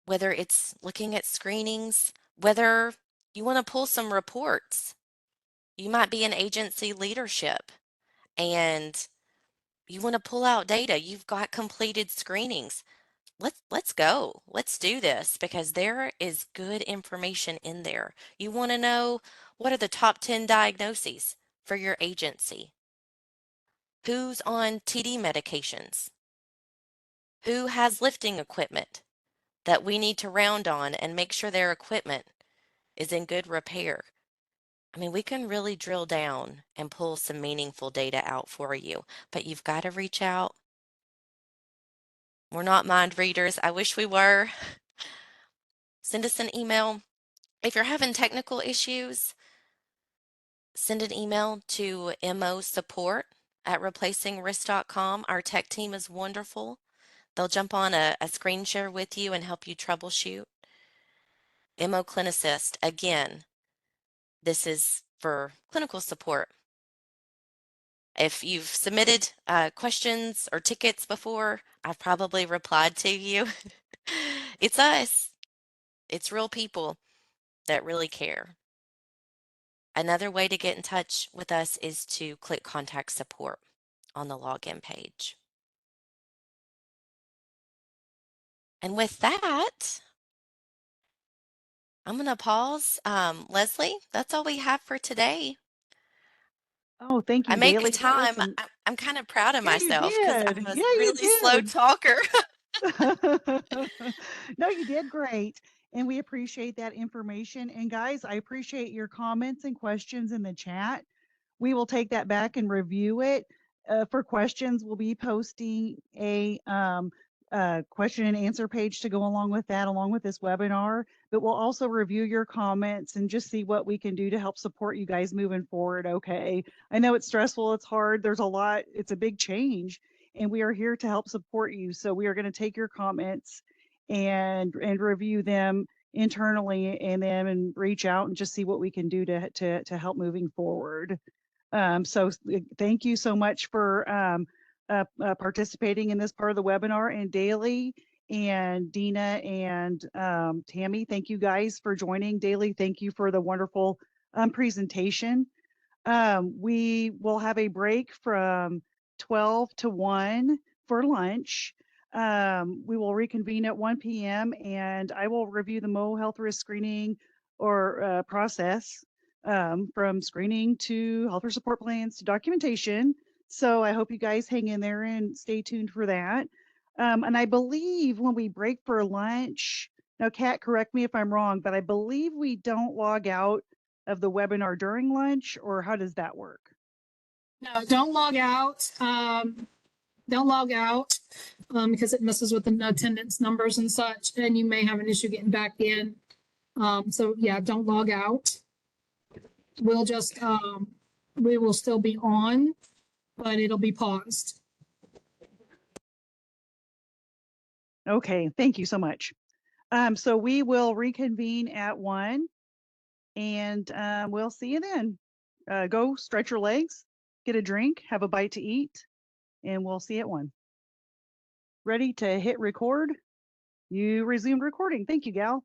whether it's looking at screenings, whether you want to pull some reports. You might be in agency leadership and you want to pull out data. You've got completed screenings. Let's go. Let's do this because there is good information in there. You want to know what are the top 10 diagnoses for your agency? Who's on TD medications? Who has lifting equipment that we need to round on and make sure their equipment is in good repair? I mean, we can really drill down and pull some meaningful data out for you, but you've got to reach out. We're not mind readers. I wish we were. Send us an email. If you're having technical issues, send an email to mosupport@replacingrisk.com. Our tech team is wonderful. They'll jump on a screen share with you and help you troubleshoot. MO Clinicist, again, this is for clinical support. If you've submitted questions or tickets before, I've probably replied to you. It's us. It's real people that really care. Another way to get in touch with us is to click Contact Support on the login page. And with that, I'm going to pause. Leslie, that's all we have for today. Oh, thank I you, make Daly. That was time. some. I'm kind of proud of Yeah, you myself because did. I'm a Yeah, you really slow did. talker. No, you did great. And we appreciate that information. And guys, I appreciate your comments and questions in the chat. We will take that back and review it. For questions, we'll be posting a question and answer page to go along with that, along with this webinar. But we'll also review your comments and just see what we can do to help support you guys moving forward. Okay. I know it's stressful, it's hard, there's a lot, it's a big change, and we are here to help support you. So we are going to take your comments and review them internally and reach out and just see what we can do to help moving forward. So thank you so much for participating in this part of the webinar. And Daly and Dina and Tammy, thank you guys for joining. Daly, thank you for the wonderful presentation. We will have a break from 12 to 1 for lunch. We will reconvene at 1 p.m. and I will review the Mo health risk screening or process from screening to health risk support plans to documentation. So I hope you guys hang in there and stay tuned for that. And I believe when we break for lunch, now Kat, correct me if I'm wrong, but I believe we don't log out of the webinar during lunch, or how does that work? No, don't log out. Don't log out because it messes with the attendance numbers and such, and you may have an issue getting back in. So yeah, don't log out. We'll just we will still be on, but it'll be paused. Okay, thank you so much. So we will reconvene at 1 and we'll see you then. Go stretch your legs, get a drink, have a bite to eat, and we'll see you at 1. Ready to hit record? You resumed recording. Thank you, Gal.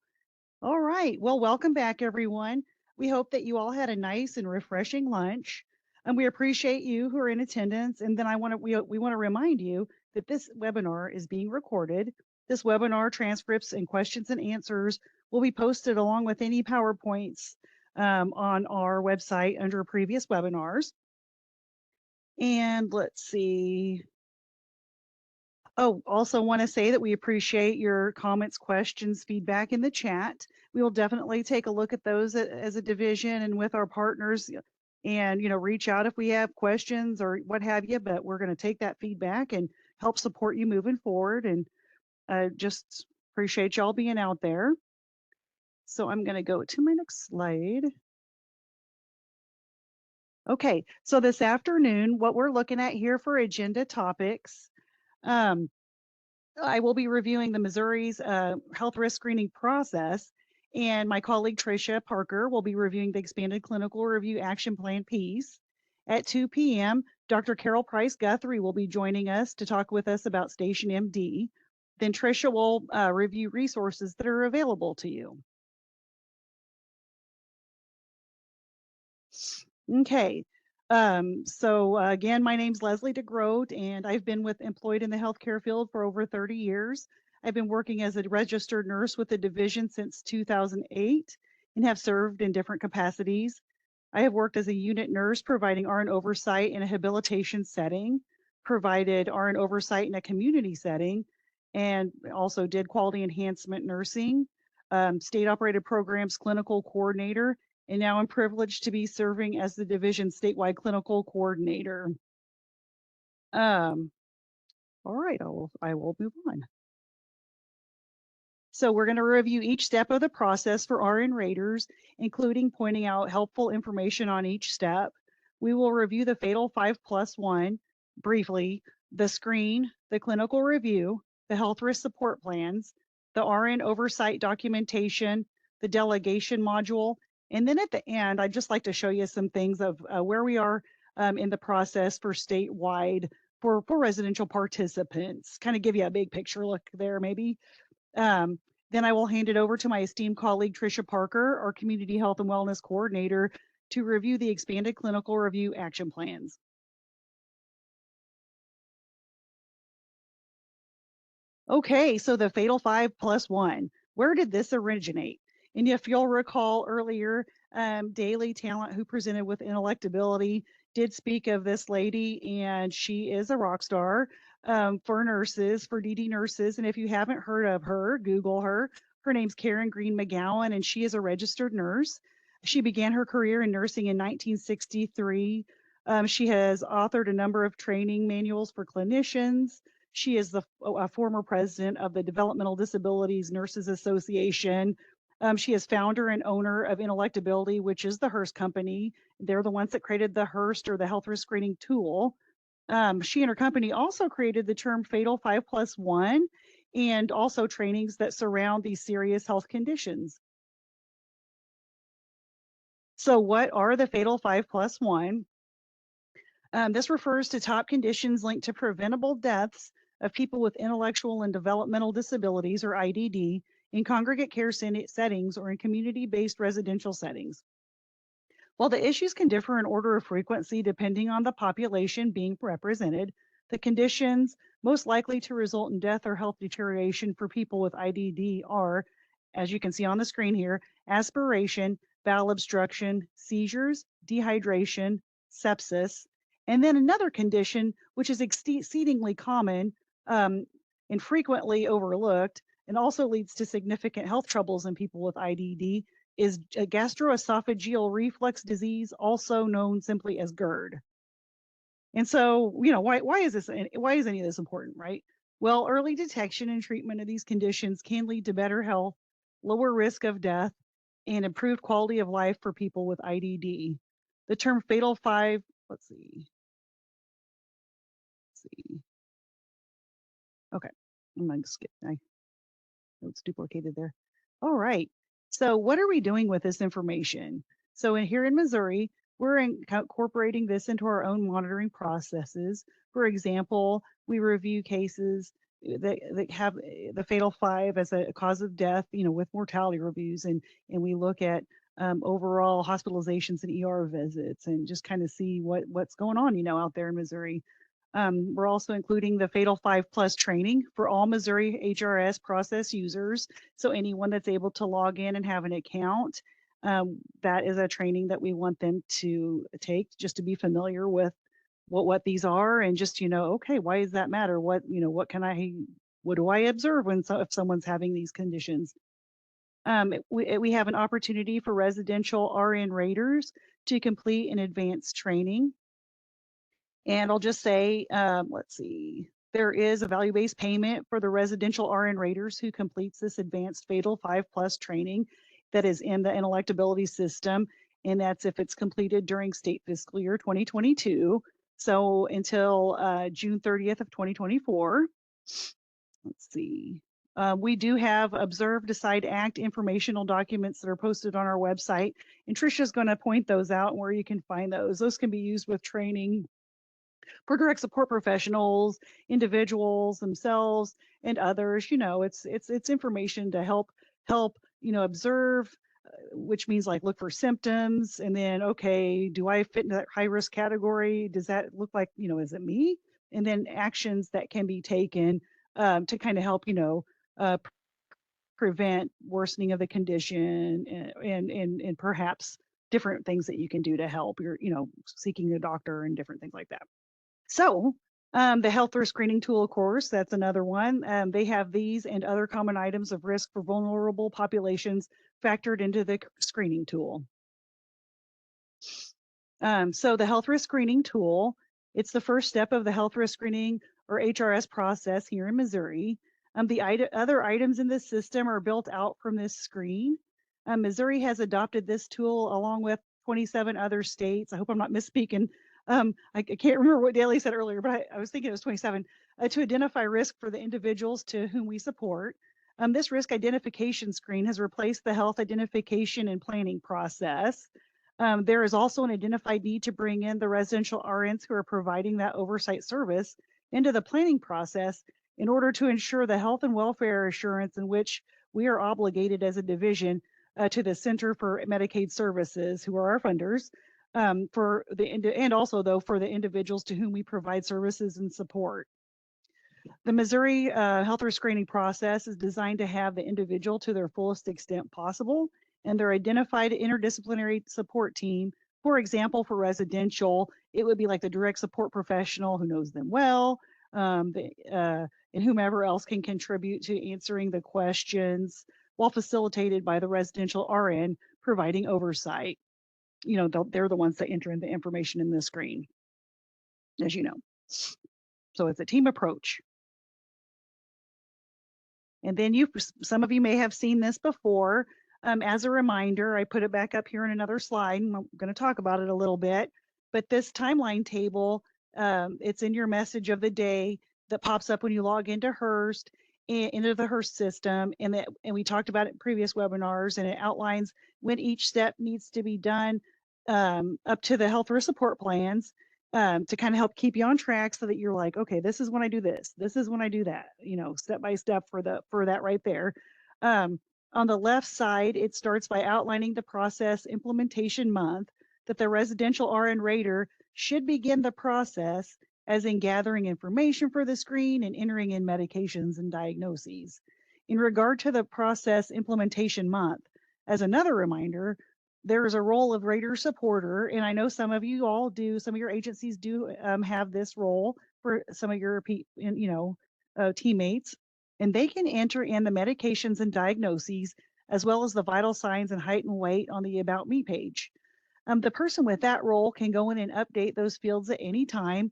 All right. Well, welcome back, everyone. We hope that you all had a nice and refreshing lunch, and we appreciate you who are in attendance. And then we want to remind you that this webinar is being recorded. This webinar transcripts and questions and answers will be posted along with any PowerPoints on our website under previous webinars. And let's see. Oh, also want to say that we appreciate your comments, questions, feedback in the chat. We will definitely take a look at those as a division and with our partners and, reach out if we have questions or what have you, but we're going to take that feedback and help support you moving forward. And just appreciate y'all being out there. So I'm going to go to my next slide. Okay, so this afternoon, what we're looking at here for agenda topics, I will be reviewing the Missouri's health risk screening process, and my colleague Tricia Parker will be reviewing the expanded clinical review action plan piece. At 2 p.m., Dr. Carol Price Guthrie will be joining us to talk with us about Station MD. Then Tricia will review resources that are available to you. Okay. Again, my name's Leslie DeGroat, and I've been employed in the healthcare field for over 30 years. I've been working as a registered nurse with the division since 2008 and have served in different capacities. I have worked as a unit nurse providing RN oversight in a habilitation setting, provided RN oversight in a community setting, and also did quality enhancement nursing, state operated programs clinical coordinator, and now I'm privileged to be serving as the division statewide clinical coordinator. All right, I will move on. So we're going to review each step of the process for RN raters, including pointing out helpful information on each step. We will review the Fatal 5+1 briefly, the screen, the clinical review, the health risk support plans, the RN oversight documentation, the delegation module, and then at the end, I'd just like to show you some things of where we are in the process for statewide for residential participants. Kind of give you a big picture look there, maybe. Then I will hand it over to my esteemed colleague, Tricia Parker, our Community Health and Wellness Coordinator, to review the expanded clinical review action plans. Okay, so the Fatal 5+1, where did this originate? And if you'll recall earlier, Daily Talent, who presented with inelectability, did speak of this lady, and she is a rock star for nurses, for DD nurses. And if you haven't heard of her, Google her. Her name's Karen Green McGowan, and she is a registered nurse. She began her career in nursing in 1963. She has authored a number of training manuals for clinicians. She is the former president of the Developmental Disabilities Nurses Association. She is founder and owner of Inelectability, which is the Hearst company. They're the ones that created the Hearst, or the health risk screening tool. She and her company also created the term Fatal 5+1 and also trainings that surround these serious health conditions. So what are the Fatal 5+1? This refers to top conditions linked to preventable deaths of people with intellectual and developmental disabilities, or IDD, in congregate care settings or in community-based residential settings. While the issues can differ in order of frequency depending on the population being represented, the conditions most likely to result in death or health deterioration for people with IDD are, as you can see on the screen here, aspiration, bowel obstruction, seizures, dehydration, sepsis, and then another condition, which is exceedingly common and frequently overlooked, and also leads to significant health troubles in people with IDD, is a gastroesophageal reflux disease, also known simply as GERD. And so, why is any of this important, right? Well, early detection and treatment of these conditions can lead to better health, lower risk of death, and improved quality of life for people with IDD. The term Fatal 5, let's see. Okay, I'm going to skip. It's duplicated there. All right. So what are we doing with this information? So here in Missouri, we're incorporating this into our own monitoring processes. For example, we review cases that have the Fatal 5 as a cause of death, with mortality reviews, and we look at overall hospitalizations and ER visits, and just kind of see what's going on, out there in Missouri. We're also including the Fatal 5+ training for all Missouri HRS process users. So anyone that's able to log in and have an account, that is a training that we want them to take, just to be familiar with what these are, and just, okay, why does that matter? What do I observe if someone's having these conditions? We have an opportunity for residential RN raters to complete an advanced training. And I'll just say, let's see, there is a value-based payment for the residential RN raters who completes this advanced Fatal 5+ training that is in the inelectability system. And that's if it's completed during state fiscal year 2022. So until June 30th of 2024. Let's see. We do have Observe, Decide, Act informational documents that are posted on our website. And Tricia's going to point those out where you can find those. Those can be used with training for direct support professionals, individuals themselves, and others. It's information to help observe which means like look for symptoms and then, okay, do I fit into that high risk category? Does that look like, is it me? And then actions that can be taken to kind of help, prevent worsening of the condition and perhaps different things that you can do to help. You're, seeking a doctor and different things like that. So the health risk screening tool, of course, that's another one. They have these and other common items of risk for vulnerable populations factored into the screening tool. So the health risk screening tool, it's the first step of the health risk screening or HRS process here in Missouri. The other items in this system are built out from this screen. Missouri has adopted this tool along with 27 other states. I hope I'm not misspeaking. I can't remember what Daly said earlier, but I was thinking it was 27, to identify risk for the individuals to whom we support. This risk identification screen has replaced the health identification and planning process. There is also an identified need to bring in the residential RNs who are providing that oversight service into the planning process in order to ensure the health and welfare assurance in which we are obligated as a division to the Center for Medicaid Services, who are our funders, and also though for the individuals to whom we provide services and support. The Missouri health risk screening process is designed to have the individual to their fullest extent possible, and their identified interdisciplinary support team. For example, for residential, it would be like the direct support professional who knows them well, and whomever else can contribute to answering the questions while facilitated by the residential RN providing oversight. They're the ones that enter in the information in the screen, as you know. So it's a team approach. And then some of you may have seen this before. As a reminder, I put it back up here in another slide, and I'm going to talk about it a little bit. But this timeline table, it's in your message of the day that pops up when you log into Hearst, into the Hearst system. And we talked about it in previous webinars, and it outlines when each step needs to be done up to the health risk support plans. To kind of help keep you on track so that you're like, okay, this is when I do this is when I do that, step by step for that right there. On the left side, it starts by outlining the process implementation month that the residential RN rater should begin the process, as in gathering information for the screen and entering in medications and diagnoses. In regard to the process implementation month, as another reminder, there is a role of rater supporter, and I know some of you all do, some of your agencies do have this role for some of your teammates, and they can enter in the medications and diagnoses as well as the vital signs and height and weight on the About Me page. The person with that role can go in and update those fields at any time.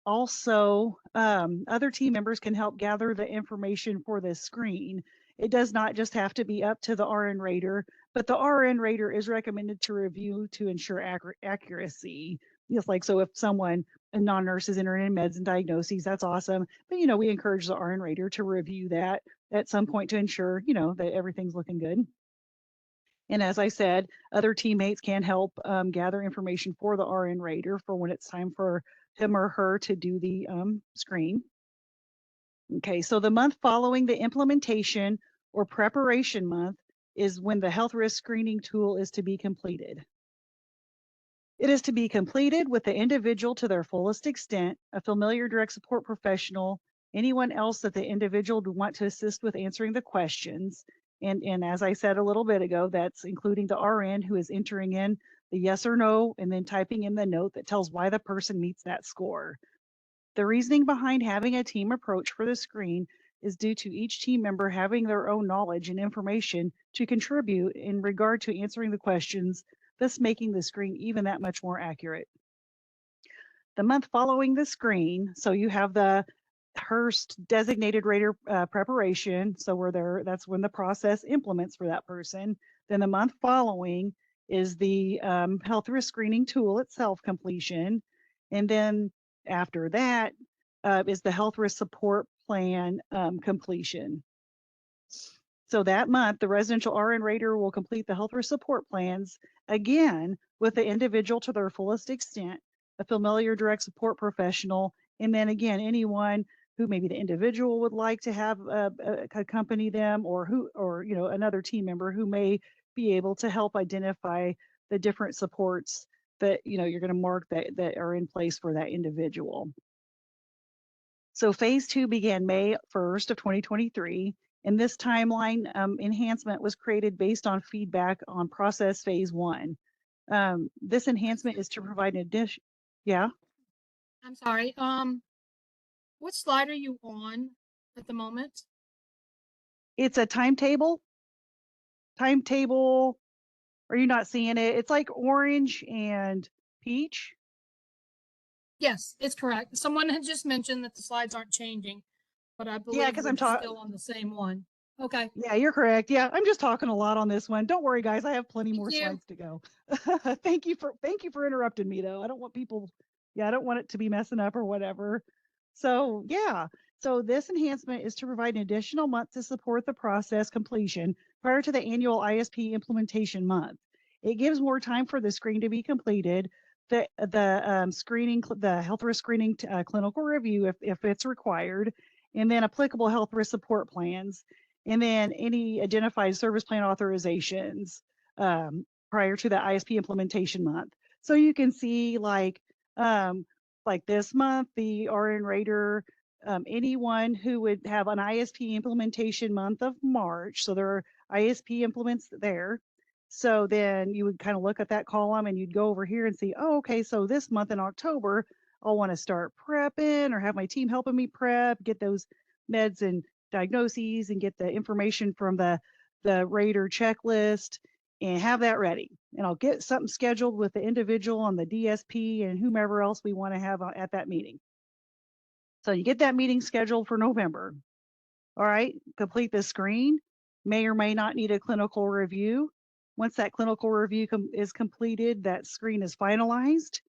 Also, other team members can help gather the information for this screen. It does not just have to be up to the RN rater, but the RN rater is recommended to review to ensure accuracy. Just like, so if a non-nurse is entering in meds and diagnoses, that's awesome. But, we encourage the RN rater to review that at some point to ensure, that everything's looking good. And as I said, other teammates can help gather information for the RN rater for when it's time for him or her to do the screen. Okay, so the month following the implementation or preparation month is when the health risk screening tool is to be completed. It is to be completed with the individual to their fullest extent, a familiar direct support professional, anyone else that the individual would want to assist with answering the questions. And as I said a little bit ago, that's including the RN who is entering in the yes or no and then typing in the note that tells why the person meets that score. The reasoning behind having a team approach for the screen is due to each team member having their own knowledge and information to contribute in regard to answering the questions, thus making the screen even that much more accurate. The month following the screen, so you have the Hearst designated rater preparation, so that's when the process implements for that person. Then the month following is the health risk screening tool itself completion, and then after that is the health risk support plan completion. So that month, the residential RN rater will complete the health risk support plans again with the individual to their fullest extent, a familiar direct support professional, and then again, anyone who maybe the individual would like to have accompany them, or another team member who may be able to help identify the different supports that, you're going to mark that are in place for that individual. So phase 2 began May 1st of 2023, and this timeline enhancement was created based on feedback on process phase 1. This enhancement is to provide an addition. Yeah. I'm sorry. What slide are you on at the moment? It's a timetable. Are you not seeing it? It's like orange and peach. Yes, it's correct. Someone had just mentioned that the slides aren't changing, but I believe because we're I'm talking. still on the same one. Okay. Yeah, you're correct. Yeah, I'm just talking a lot on this one. Don't worry, guys. I have plenty Thank more you. slides to go. Thank you for interrupting me, though. I don't want people. Yeah, I don't want it to be messing up or whatever. So yeah. So this enhancement is to provide an additional month to support the process completion prior to the annual ISP implementation month. It gives more time for the screen to be completed, the screening, the health risk screening clinical review if it's required, and then applicable health risk support plans, and then any identified service plan authorizations prior to the ISP implementation month. So you can see like this month, the RN rater, anyone who would have an ISP implementation month of March, so there are ISP implements there. So then you would kind of look at that column and you'd go over here and see, oh, okay, so this month in October, I'll want to start prepping or have my team helping me prep, get those meds and diagnoses and get the information from the rater checklist and have that ready. And I'll get something scheduled with the individual on the DSP and whomever else we want to have at that meeting. So you get that meeting scheduled for November. All right, complete the screen. May or may not need a clinical review. Once that clinical review is completed, that screen is finalized.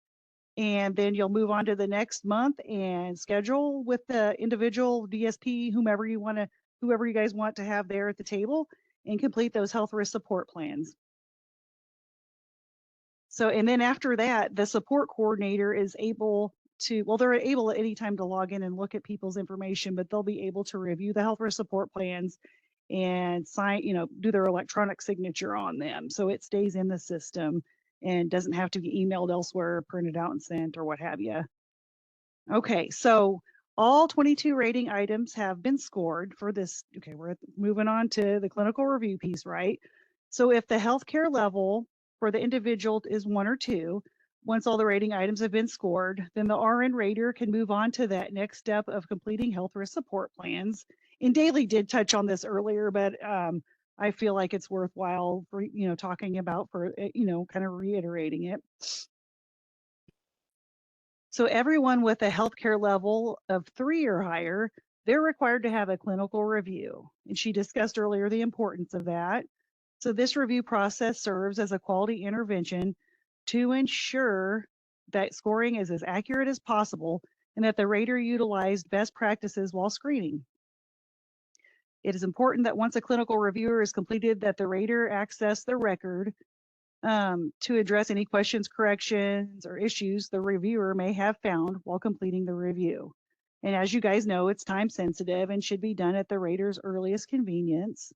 And then you'll move on to the next month and schedule with the individual DSP, whoever you guys want to have there at the table, and complete those health risk support plans. So, and then after that, the support coordinator is able to, well, they're able at any time to log in and look at people's information, but they'll be able to review the health risk support plans and sign, do their electronic signature on them. So it stays in the system and doesn't have to be emailed elsewhere, printed out and sent or what have you. Okay, so all 22 rating items have been scored for this. Okay, we're moving on to the clinical review piece, right? So if the healthcare level for the individual is 1 or 2, once all the rating items have been scored, then the RN rater can move on to that next step of completing health risk support plans. And Daly did touch on this earlier, but I feel like it's worthwhile for, talking about for, kind of reiterating it. So everyone with a healthcare level of 3 or higher, they're required to have a clinical review. And she discussed earlier the importance of that. So this review process serves as a quality intervention to ensure that scoring is as accurate as possible and that the rater utilized best practices while screening. It is important that once a clinical reviewer is completed, that the rater access the record to address any questions, corrections, or issues the reviewer may have found while completing the review. And as you guys know, it's time sensitive and should be done at the rater's earliest convenience.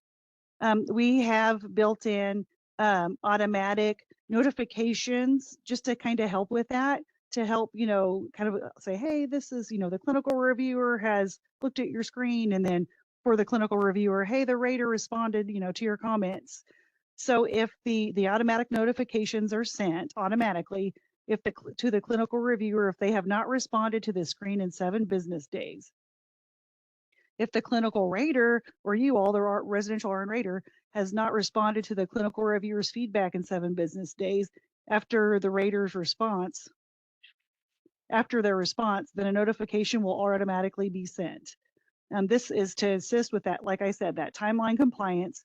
We have built in automatic notifications just to kind of help with that, to help, kind of say, hey, this is, the clinical reviewer has looked at your screen, and then for the clinical reviewer, hey, the rater responded, to your comments. So if the automatic notifications are sent automatically, to the clinical reviewer, if they have not responded to the screen in 7 business days. If the clinical rater or you all, the residential RN rater, has not responded to the clinical reviewer's feedback in 7 business days after the rater's response, then a notification will automatically be sent. This is to assist with that, like I said, that timeline compliance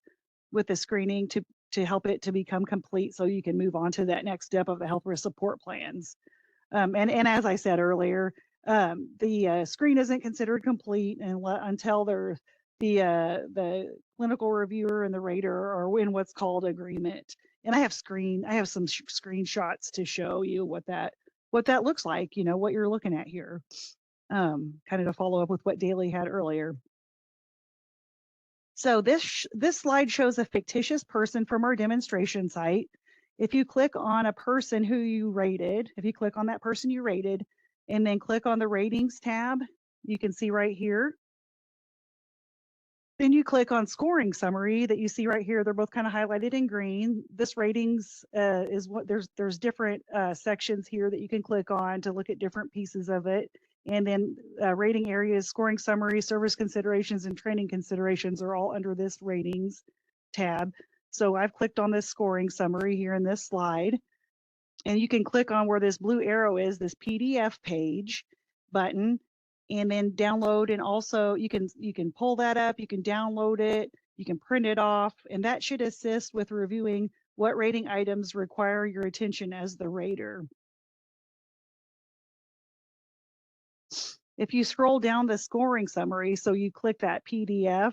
with the screening to help it to become complete so you can move on to that next step of the health risk support plans. And as I said earlier, the screen isn't considered complete until the clinical reviewer and the rater are in what's called agreement. And I have some screenshots to show you what that looks like, what you're looking at here, kind of to follow up with what Daly had earlier. So this slide shows a fictitious person from our demonstration site. If you click on a person who you rated, if you click on that person you rated, and then click on the ratings tab, you can see right here. Then you click on scoring summary that you see right here. They're both kind of highlighted in green. This ratings is what there's different sections here that you can click on to look at different pieces of it. And then rating areas, scoring summary, service considerations, and training considerations are all under this ratings tab. So I've clicked on this scoring summary here in this slide. And you can click on where this blue arrow is, this PDF page button, and then download. And also you can pull that up, you can download it, you can print it off, and that should assist with reviewing what rating items require your attention as the rater. If you scroll down the scoring summary, so you click that PDF,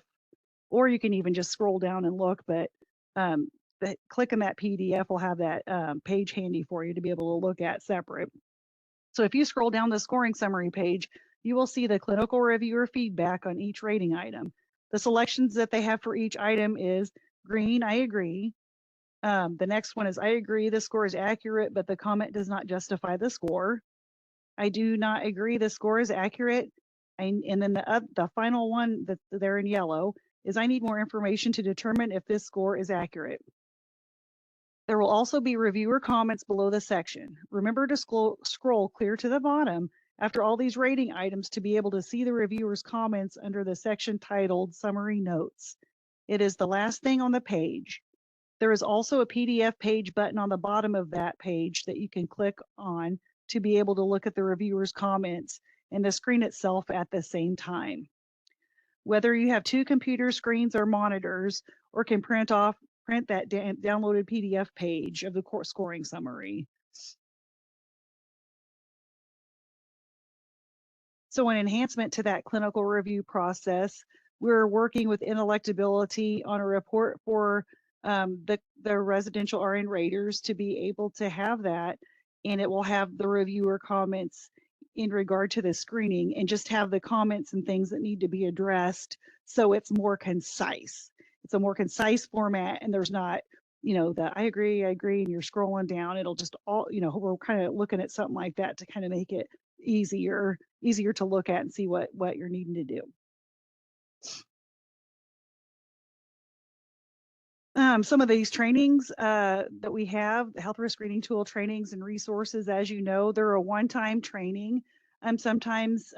or you can even just scroll down and look, but clicking that PDF will have that page handy for you to be able to look at separate. So if you scroll down the scoring summary page, you will see the clinical reviewer feedback on each rating item. The selections that they have for each item is green, I agree. The next one is I agree, the score is accurate, but the comment does not justify the score. I do not agree, the score is accurate. And then the final one that they're in yellow is I need more information to determine if this score is accurate. There will also be reviewer comments below the section. Remember to scroll clear to the bottom after all these rating items to be able to see the reviewer's comments under the section titled Summary Notes. It is the last thing on the page. There is also a PDF page button on the bottom of that page that you can click on to be able to look at the reviewer's comments and the screen itself at the same time. Whether you have two computer screens or monitors, or can print that downloaded PDF page of the scoring summary. So an enhancement to that clinical review process, we're working with inelectability on a report for the residential RN raters to be able to have that, and it will have the reviewer comments in regard to the screening and just have the comments and things that need to be addressed so it's more concise. It's a more concise format, and there's not, the I agree, and you're scrolling down. It'll just all, we're kind of looking at something like that to kind of make it easier to look at and see what you're needing to do. Some of these trainings that we have, the health risk screening tool trainings and resources, as you know, they're a one-time training. Sometimes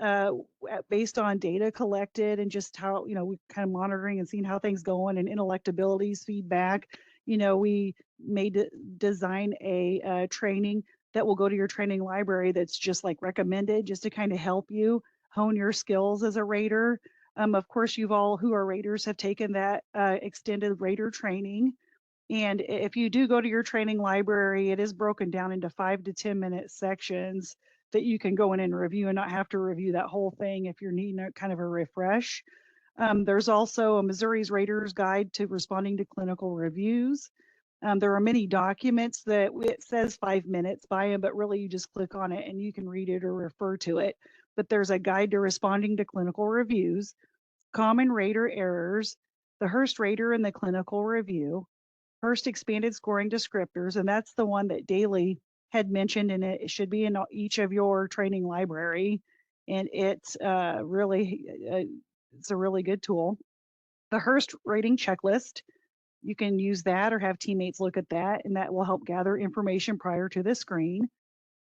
based on data collected and just how, we kind of monitoring and seeing how things going and inelectabilities feedback, we may design a training that will go to your training library that's just like recommended, just to kind of help you hone your skills as a rater. Of course, you've all who are raters have taken that extended rater training. And if you do go to your training library, it is broken down into 5 to 10 minute sections that you can go in and review and not have to review that whole thing if you're needing a kind of a refresh. There's also a Missouri's Rater's Guide to Responding to Clinical Reviews. There are many documents that it says 5 minutes by them, but really you just click on it and you can read it or refer to it. But there's a guide to responding to clinical reviews, common rater errors, the Hearst rater in the clinical review, Hearst expanded scoring descriptors, and that's the one that Daly had mentioned, and it should be in each of your training library. And it's really, it's a really good tool. The Hearst rating checklist, you can use that or have teammates look at that, and that will help gather information prior to the screen.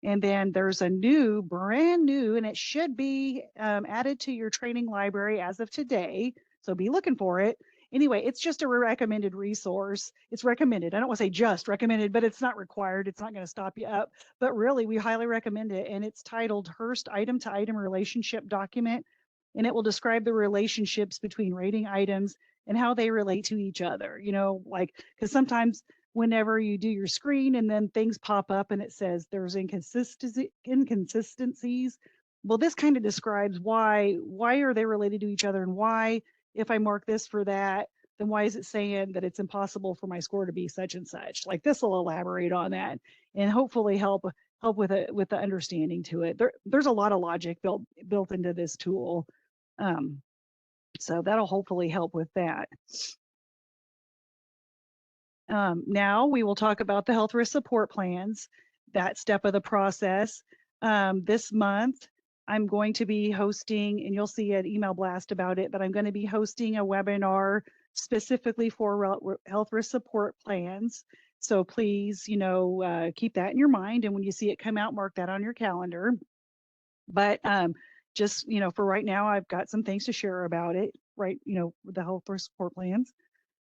And then there's a brand new, and it should be added to your training library as of today. So be looking for it. Anyway, it's just a recommended resource. It's recommended. I don't want to say just recommended, but it's not required. It's not going to stop you up. But really, we highly recommend it. And it's titled Hearst Item to Item Relationship Document. And it will describe the relationships between rating items and how they relate to each other. Because sometimes whenever you do your screen and then things pop up and it says there's inconsistencies. Well, this kind of describes why are they related to each other, and why, if I mark this for that, then why is it saying that it's impossible for my score to be such and such? Like, this will elaborate on that and hopefully help with the understanding to it. There's a lot of logic built into this tool. So that'll hopefully help with that. Now we will talk about the health risk support plans, that step of the process. This month, I'm going to be hosting, and you'll see an email blast about it, but I'm going to be hosting a webinar specifically for health risk support plans. So please, keep that in your mind. And when you see it come out, mark that on your calendar. But just, for right now, I've got some things to share about it, right? With the health risk support plans.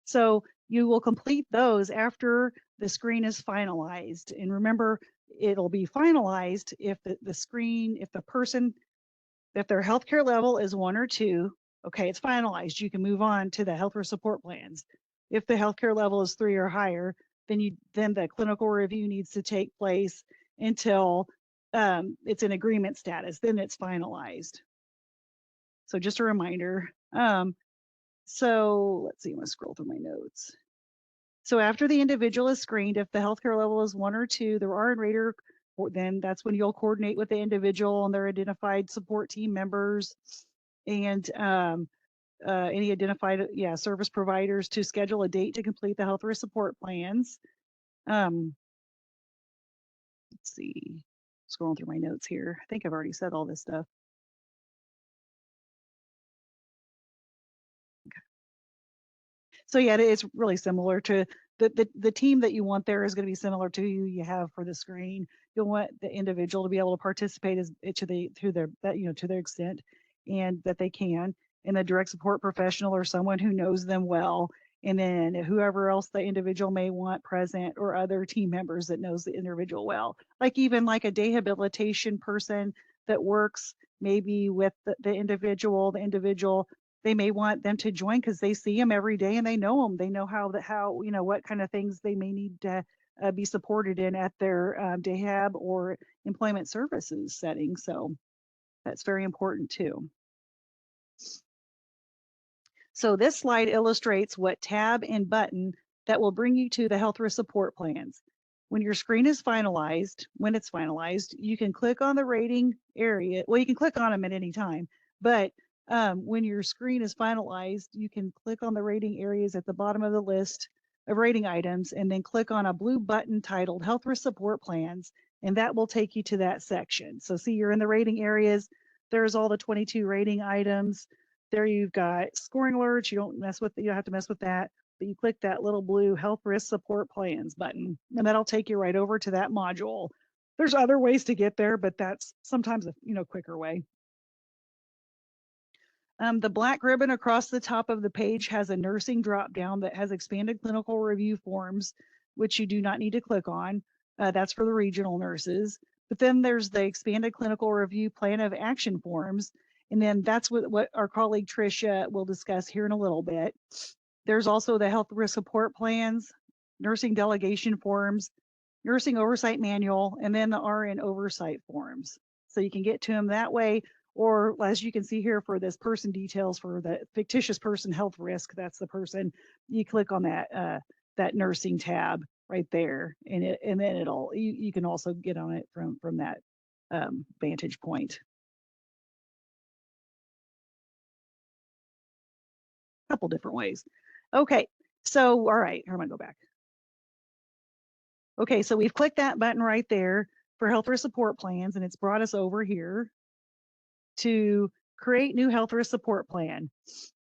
So you will complete those after the screen is finalized. And remember, it'll be finalized if the screen, if their healthcare level is 1 or 2, okay, it's finalized. You can move on to the health risk support plans. If the healthcare level is 3 or higher, then the clinical review needs to take place until it's in agreement status. Then it's finalized. So just a reminder. So let's see, I'm gonna scroll through my notes. So after the individual is screened, if the healthcare level is 1 or 2, the RN rater, then that's when you'll coordinate with the individual and their identified support team members and any identified service providers to schedule a date to complete the health risk support plans. Let's see, scrolling through my notes here. I think I've already said all this stuff. So yeah, it's really similar to the team that you want there is going to be similar to who you have for the screen. You'll want the individual to be able to participate to their extent and that they can, and the direct support professional or someone who knows them well, and then whoever else the individual may want present or other team members that knows the individual well. Like even like a dehabilitation person that works maybe with the individual, they may want them to join because they see them every day and they know them. They know how what kind of things they may need to be supported in at their dehab or employment services setting. So that's very important too. So this slide illustrates what tab and button that will bring you to the health risk support plans. When your screen is finalized, you can click on the rating area. Well, you can click on them at any time, but when your screen is finalized, you can click on the rating areas at the bottom of the list of rating items and then click on a blue button titled Health Risk Support Plans, and that will take you to that section. So see, you're in the rating areas. There's all the 22 rating items. There you've got scoring alerts. You don't have to mess with that, but you click that little blue Health Risk Support Plans button, and that'll take you right over to that module. There's other ways to get there, but that's sometimes a quicker way. The black ribbon across the top of the page has a nursing drop down that has expanded clinical review forms, which you do not need to click on. That's for the regional nurses. But then there's the expanded clinical review plan of action forms. And then that's what our colleague Tricia will discuss here in a little bit. There's also the health risk support plans, nursing delegation forms, nursing oversight manual, and then the RN oversight forms. So you can get to them that way. Or as you can see here for this person details for the fictitious person health risk, that's the person, you click on that nursing tab right there, and then you can also get on it from that vantage point. A couple different ways. Okay, so all right, here I'm gonna go back. Okay, so we've clicked that button right there for health risk support plans, and it's brought us over here to create new health risk support plan.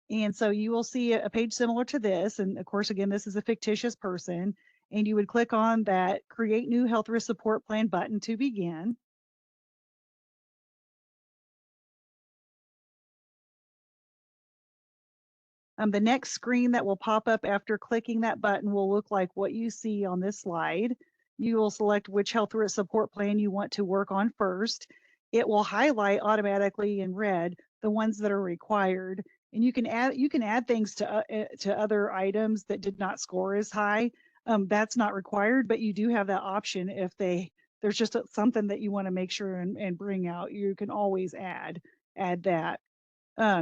And so you will see a page similar to this. And of course, again, this is a fictitious person. And you would click on that create new health risk support plan button to begin. The next screen that will pop up after clicking that button will look like what you see on this slide. You will select which health risk support plan you want to work on first. It will highlight automatically in red the ones that are required, and you can add things to other items that did not score as high. That's not required, but you do have that option if there's just something that you want to make sure and bring out. You can always add that.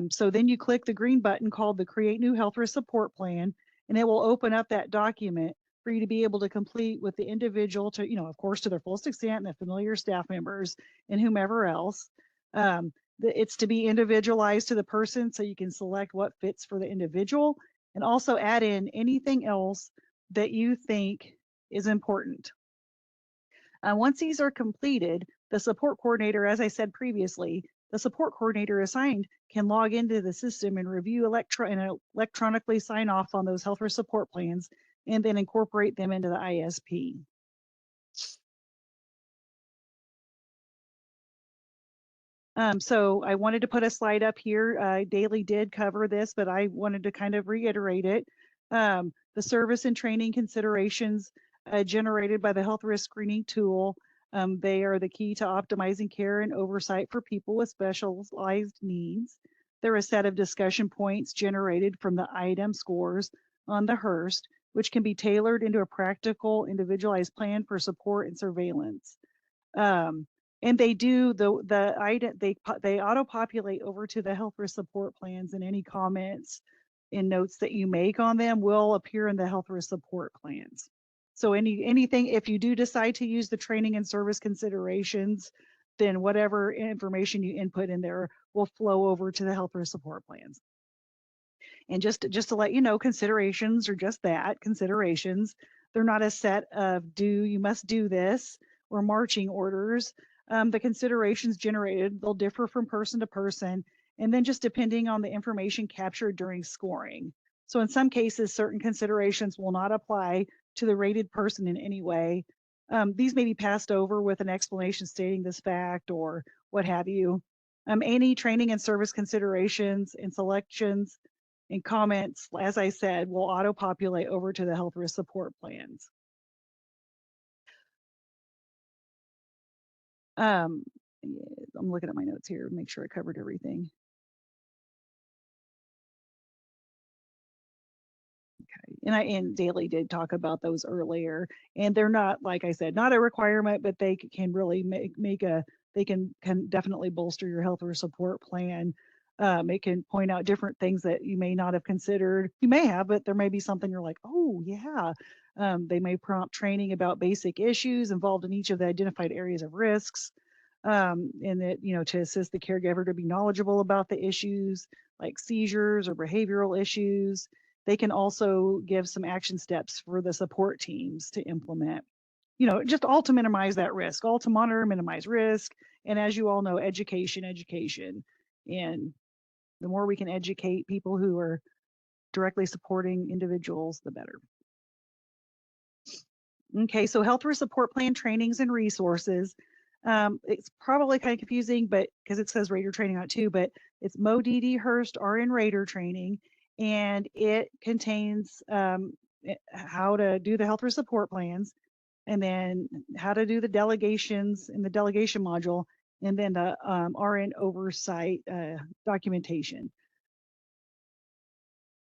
So then you click the green button called the Create New Health Risk Support Plan, and it will open up that document for you to be able to complete with the individual to, of course, to their fullest extent and the familiar staff members and whomever else. It's to be individualized to the person, so you can select what fits for the individual, and also add in anything else that you think is important. Once these are completed, the support coordinator, as I said previously, the support coordinator assigned can log into the system and review and electronically sign off on those health risk support plans, and then incorporate them into the ISP. So I wanted to put a slide up here. Daly did cover this, but I wanted to kind of reiterate it. The service and training considerations generated by the health risk screening tool, they are the key to optimizing care and oversight for people with specialized needs. They're a set of discussion points generated from the item scores on the HRST, which can be tailored into a practical, individualized plan for support and surveillance. And they do the item, they auto-populate over to the health risk support plans, and any comments and notes that you make on them will appear in the health risk support plans. So anything, if you do decide to use the training and service considerations, then whatever information you input in there will flow over to the health risk support plans. And just to let you know, considerations are just that, considerations. They're not a set of you must do this, or marching orders. The considerations generated, they'll differ from person to person, and then just depending on the information captured during scoring. So in some cases, certain considerations will not apply to the rated person in any way. These may be passed over with an explanation stating this fact or what have you. Any training and service considerations and selections and comments, as I said, will auto-populate over to the health risk support plans. I'm looking at my notes here to make sure I covered everything. Okay, and Daly did talk about those earlier, and they're not, like I said, not a requirement, but they can really they can definitely bolster your health risk support plan. It can point out different things that you may not have considered. You may have, but there may be something you're like, oh yeah. They may prompt training about basic issues involved in each of the identified areas of risks. And that, to assist the caregiver to be knowledgeable about the issues like seizures or behavioral issues. They can also give some action steps for the support teams to implement, just all to minimize that risk, all to monitor, minimize risk. And as you all know, education. And the more we can educate people who are directly supporting individuals, the better. Okay, so health risk support plan trainings and resources. It's probably kind of confusing, but because it says Rater training on it too, but it's MoDD HRST RN Rater training, and it contains how to do the health risk support plans, and then how to do the delegations in the delegation module, and then the RN oversight documentation.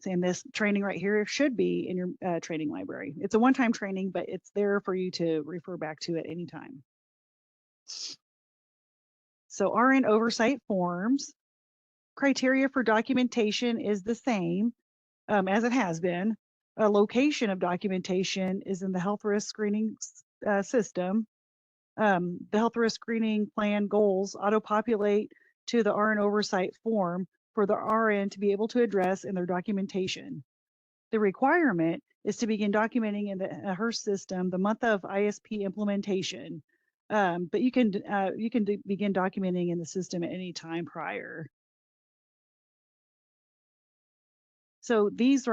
And this training right here should be in your training library. It's a one-time training, but it's there for you to refer back to at any time. So RN oversight forms. Criteria for documentation is the same as it has been. A location of documentation is in the health risk screening system. The health risk screening plan goals auto-populate to the RN oversight form for the RN to be able to address in their documentation. The requirement is to begin documenting in the HRST system the month of ISP implementation, but you can begin documenting in the system at any time prior. So these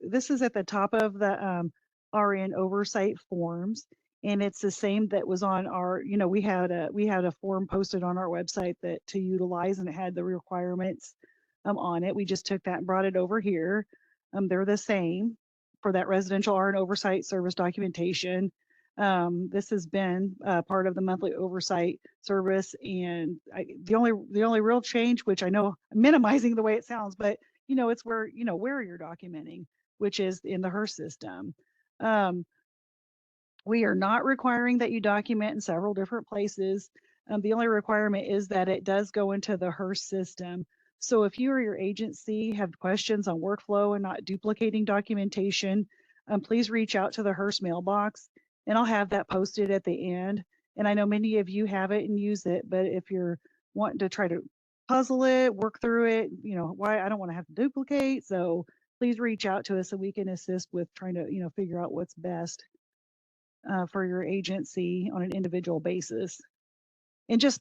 this is at the top of the RN oversight forms, and it's the same that was on our, we had a form posted on our website that to utilize, and it had the requirements on it. We just took that and brought it over here. They're the same for that residential RN oversight service documentation. This has been part of the monthly oversight service, and the only real change, which I know I'm minimizing the way it sounds, but it's where you're documenting, which is in the HRST system. We are not requiring that you document in several different places. The only requirement is that it does go into the HRST system. So if you or your agency have questions on workflow and not duplicating documentation, please reach out to the HRST mailbox, and I'll have that posted at the end. And I know many of you have it and use it, but if you're wanting to try to puzzle it, work through it, you know, why I don't want to have to duplicate. So please reach out to us so we can assist with trying to, you know, figure out what's best for your agency on an individual basis. And just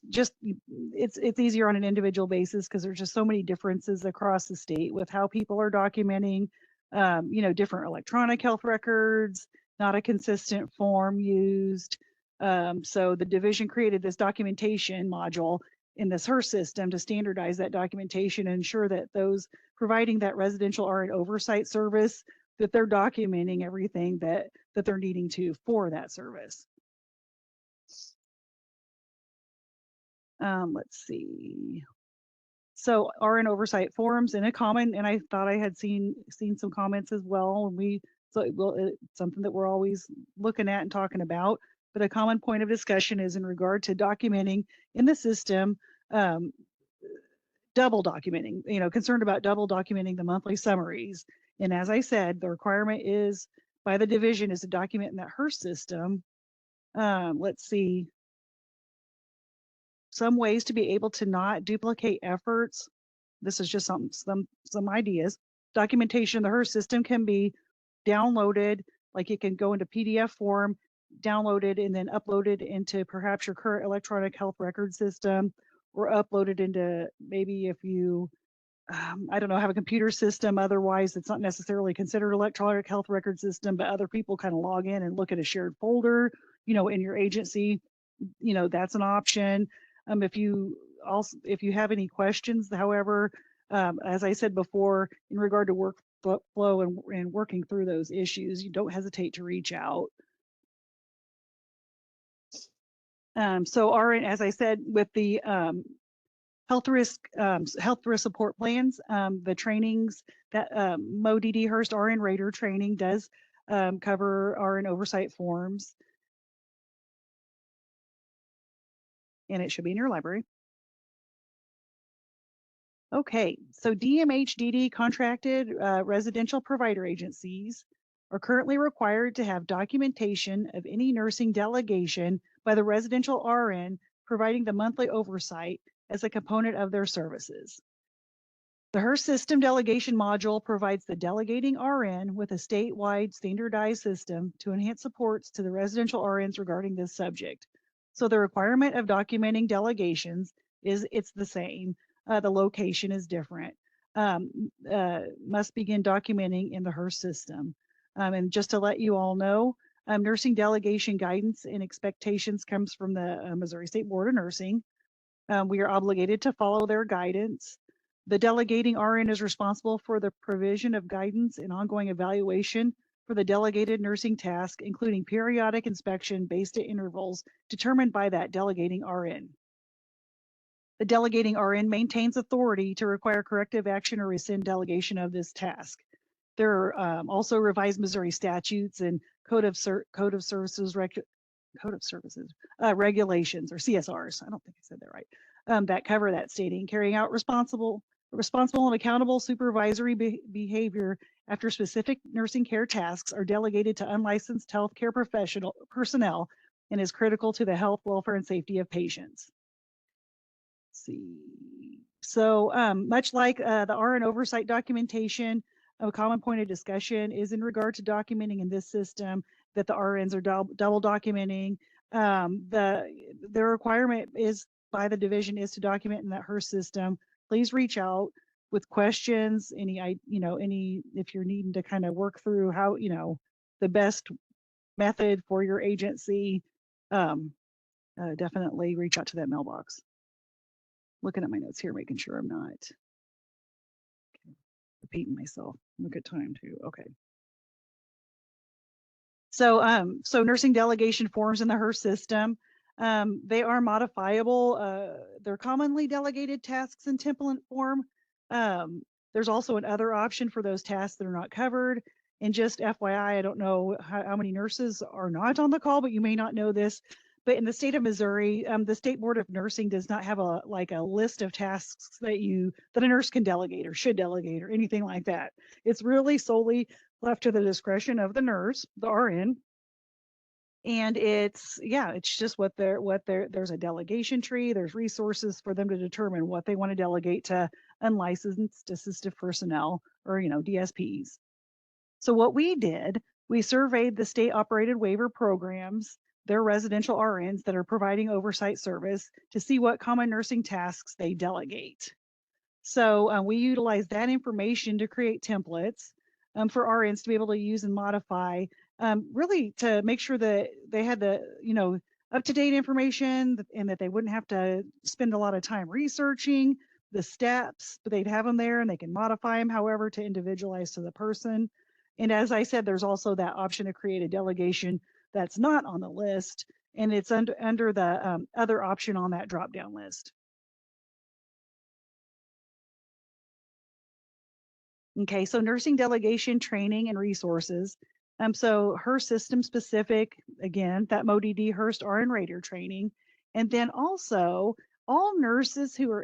it's easier on an individual basis because there's just so many differences across the state with how people are documenting, you know, different electronic health records, not a consistent form used. So the division created this documentation module in this HER system to standardize that documentation and ensure that those providing that residential RN oversight service, that they're documenting everything that they're needing to for that service. Let's see. So RN oversight forums in a common, and I thought I had seen some comments as well. And it's something that we're always looking at and talking about. But a common point of discussion is in regard to documenting in the system, double documenting. You know, concerned about double documenting the monthly summaries. And as I said, the requirement is by the division is to document in that HER system. Let's see. Some ways to be able to not duplicate efforts. This is just some ideas. Documentation in the HER system can be downloaded, like it can go into PDF form, downloaded and then uploaded into perhaps your current electronic health record system, or uploaded into maybe if you I don't know, have a computer system otherwise it's not necessarily considered electronic health record system, but other people kind of log in and look at a shared folder, you know, in your agency, you know, that's an option. If you have any questions, however, as I said before, in regard to workflow and working through those issues, you don't hesitate to reach out. So as I said, with the health risk support plans, the trainings that MODD Hearst RN Rater training does cover RN oversight forms, and it should be in your library. Okay, so DMHDD contracted residential provider agencies are currently required to have documentation of any nursing delegation by the residential RN providing the monthly oversight as a component of their services. The HER system delegation module provides the delegating RN with a statewide standardized system to enhance supports to the residential RNs regarding this subject. So the requirement of documenting delegations it's the same. The location is different. Must begin documenting in the HER system. And just to let you all know, nursing delegation guidance and expectations comes from the Missouri State Board of Nursing. We are obligated to follow their guidance. The delegating RN is responsible for the provision of guidance and ongoing evaluation for the delegated nursing task, including periodic inspection based at intervals determined by that delegating RN. The delegating RN maintains authority to require corrective action or rescind delegation of this task. There are also revised Missouri statutes and Code of Services regulations, or CSRs. I don't think I said that right. That cover that, stating carrying out responsible and accountable supervisory behavior after specific nursing care tasks are delegated to unlicensed healthcare personnel and is critical to the health, welfare, and safety of patients. Let's see. So much like the RN oversight documentation, a common point of discussion is in regard to documenting in this system that the RNs are double documenting. The requirement is by the division is to document in that HER system. Please reach out with questions, any if you're needing to kind of work through how, you know, the best method for your agency, definitely reach out to that mailbox. Looking at my notes here, making sure I'm not repeating myself. Look at time too. Okay. So, so nursing delegation forms in the HER system, they are modifiable. They're commonly delegated tasks in template form. There's also another option for those tasks that are not covered. And just FYI, I don't know how many nurses are not on the call, but you may not know this. But in the state of Missouri, the State Board of Nursing does not have a list of tasks that a nurse can delegate or should delegate or anything like that. It's really solely left to the discretion of the nurse, the RN, And it's just there's a delegation tree, there's resources for them to determine what they want to delegate to unlicensed assistive personnel, or DSPs. So what we did, we surveyed the state operated waiver programs, their residential RNs that are providing oversight service, to see what common nursing tasks they delegate. So we utilize that information to create templates for RNs to be able to use and modify, really to make sure that they had the up-to-date information, and that they wouldn't have to spend a lot of time researching the steps, but they'd have them there and they can modify them however to individualize to the person. And as I said, there's also that option to create a delegation that's not on the list, and it's under the other option on that drop-down list. Okay, so nursing delegation training and resources. So her system specific, again, that MODD HRST RN Rater training. And then also all nurses who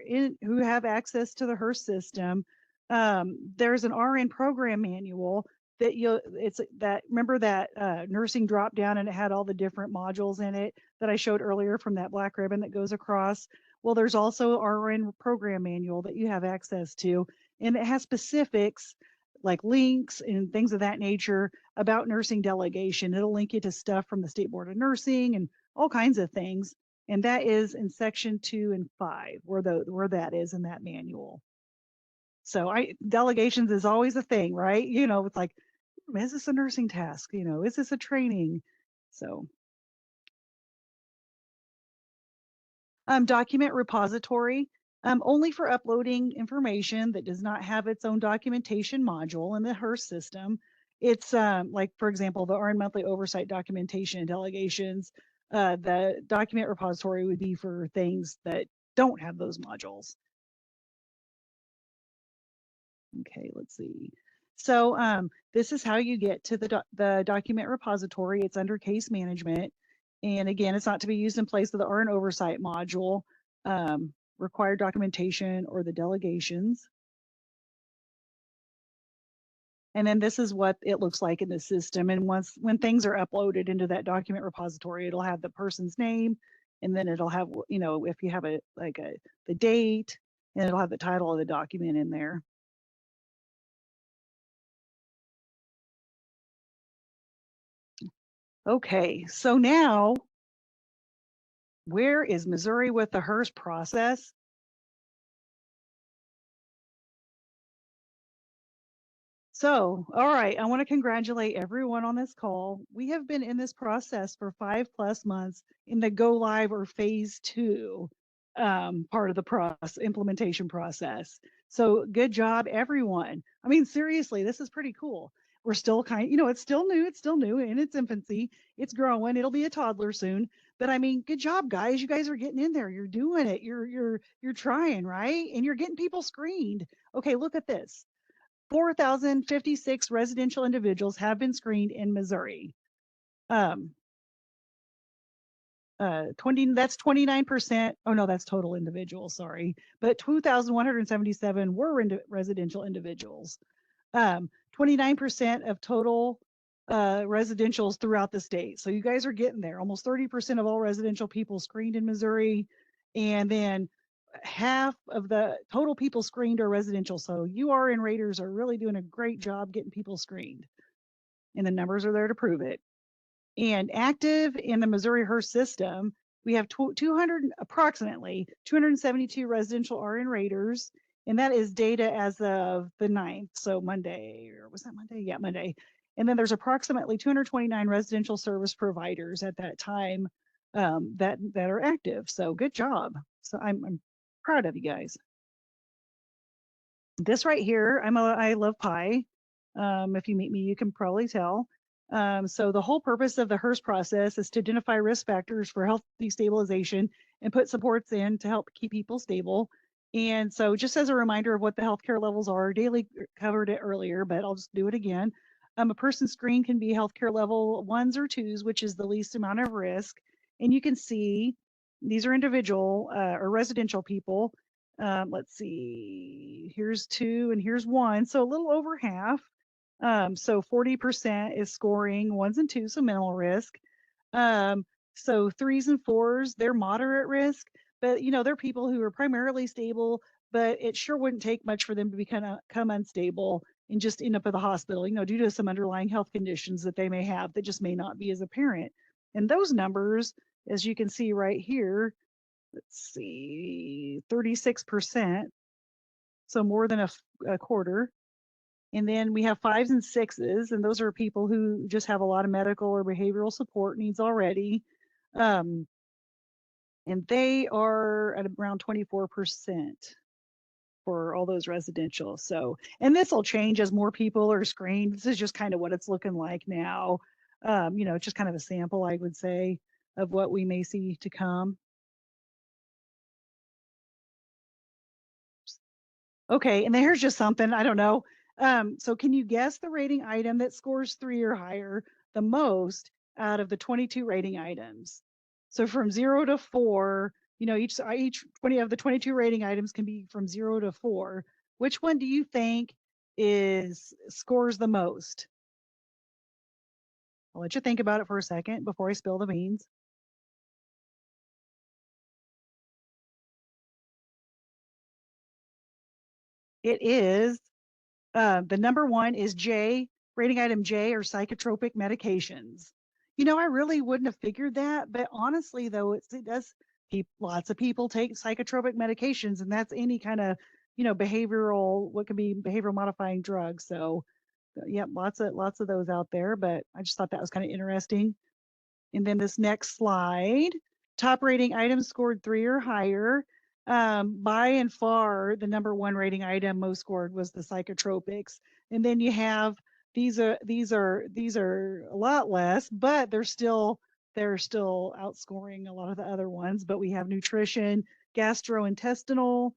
have access to the HRST system, there's an RN program manual that remember that nursing drop down, and it had all the different modules in it that I showed earlier from that black ribbon that goes across. Well, there's also RN program manual that you have access to, and it has specifics like links and things of that nature about nursing delegation. It'll link you to stuff from the State Board of Nursing and all kinds of things. And that is in section 2 and 5, where that is in that manual. So delegations is always a thing, right? It's like, is this a nursing task? Is this a training? So document repository, only for uploading information that does not have its own documentation module in the HRST system. It's like, for example, the RN monthly oversight documentation and delegations. The document repository would be for things that don't have those modules. Okay, let's see. So this is how you get to the document repository. It's under case management. And again, it's not to be used in place of the RN oversight module, required documentation, or the delegations. And then this is what it looks like in the system. And when things are uploaded into that document repository, it'll have the person's name, and then it'll have, if you have the date, and it'll have the title of the document in there. Okay, so now, where is Missouri with the HRST process? So, all right, I want to congratulate everyone on this call. We have been in this process for 5+ months in the go live or phase 2 part of the implementation process. So good job, everyone. I mean, seriously, this is pretty cool. We're still it's still new in its infancy. It's growing. It'll be a toddler soon. But I mean, good job, guys. You guys are getting in there. You're doing it. You're trying, right? And you're getting people screened. Okay, look at this. 4,056 residential individuals have been screened in Missouri. that's 29%. Oh no, that's total individuals, sorry. But 2,177 were residential individuals. 29% of total residentials throughout the state. So you guys are getting there. Almost 30% of all residential people screened in Missouri. And then half of the total people screened are residential. So you RN raters are really doing a great job getting people screened. And the numbers are there to prove it. And active in the Missouri HRST system, we have approximately 272 residential RN raters, and that is data as of the 9th, so Monday, or was that Monday? Yeah, Monday. And then there's approximately 229 residential service providers at that time that are active. So good job. So I'm proud of you guys. This right here, I love pie. If you meet me, you can probably tell. So the whole purpose of the HRST process is to identify risk factors for healthy stabilization and put supports in to help keep people stable. And so just as a reminder of what the healthcare levels are, Daily covered it earlier, but I'll just do it again. A person's screen can be healthcare level 1s or 2s, which is the least amount of risk. And you can see these are individual or residential people. Let's see, here's 2 and here's 1. So a little over half. So 40% is scoring 1s and 2s, so minimal risk. So 3s and 4s, they're moderate risk, but they're people who are primarily stable, but it sure wouldn't take much for them to become unstable and just end up at the hospital, due to some underlying health conditions that they may have that just may not be as apparent. And those numbers, as you can see right here, let's see, 36%, so more than a quarter. And then we have 5s and 6s, and those are people who just have a lot of medical or behavioral support needs already. And they are at around 24% for all those residential. So, and this will change as more people are screened. This is just kind of what it's looking like now. Just kind of a sample, I would say, of what we may see to come. Okay, and then here's just something, I don't know. So can you guess the rating item that scores 3 or higher the most out of the 22 rating items? So from 0 to 4, each 20 of the 22 rating items can be from 0 to 4. Which one do you think scores the most? I'll let you think about it for a second before I spill the beans. It is the number one is J, rating item J, or psychotropic medications. I really wouldn't have figured that, but honestly, though, it does. Lots of people take psychotropic medications, and that's any kind of, what can be behavioral modifying drugs. So, yeah, lots of those out there. But I just thought that was kind of interesting. And then this next slide, top rating items scored 3 or higher. By and far, the number 1 rating item most scored was the psychotropics. And then you have these are a lot less, but they're still outscoring a lot of the other ones. But we have nutrition, gastrointestinal,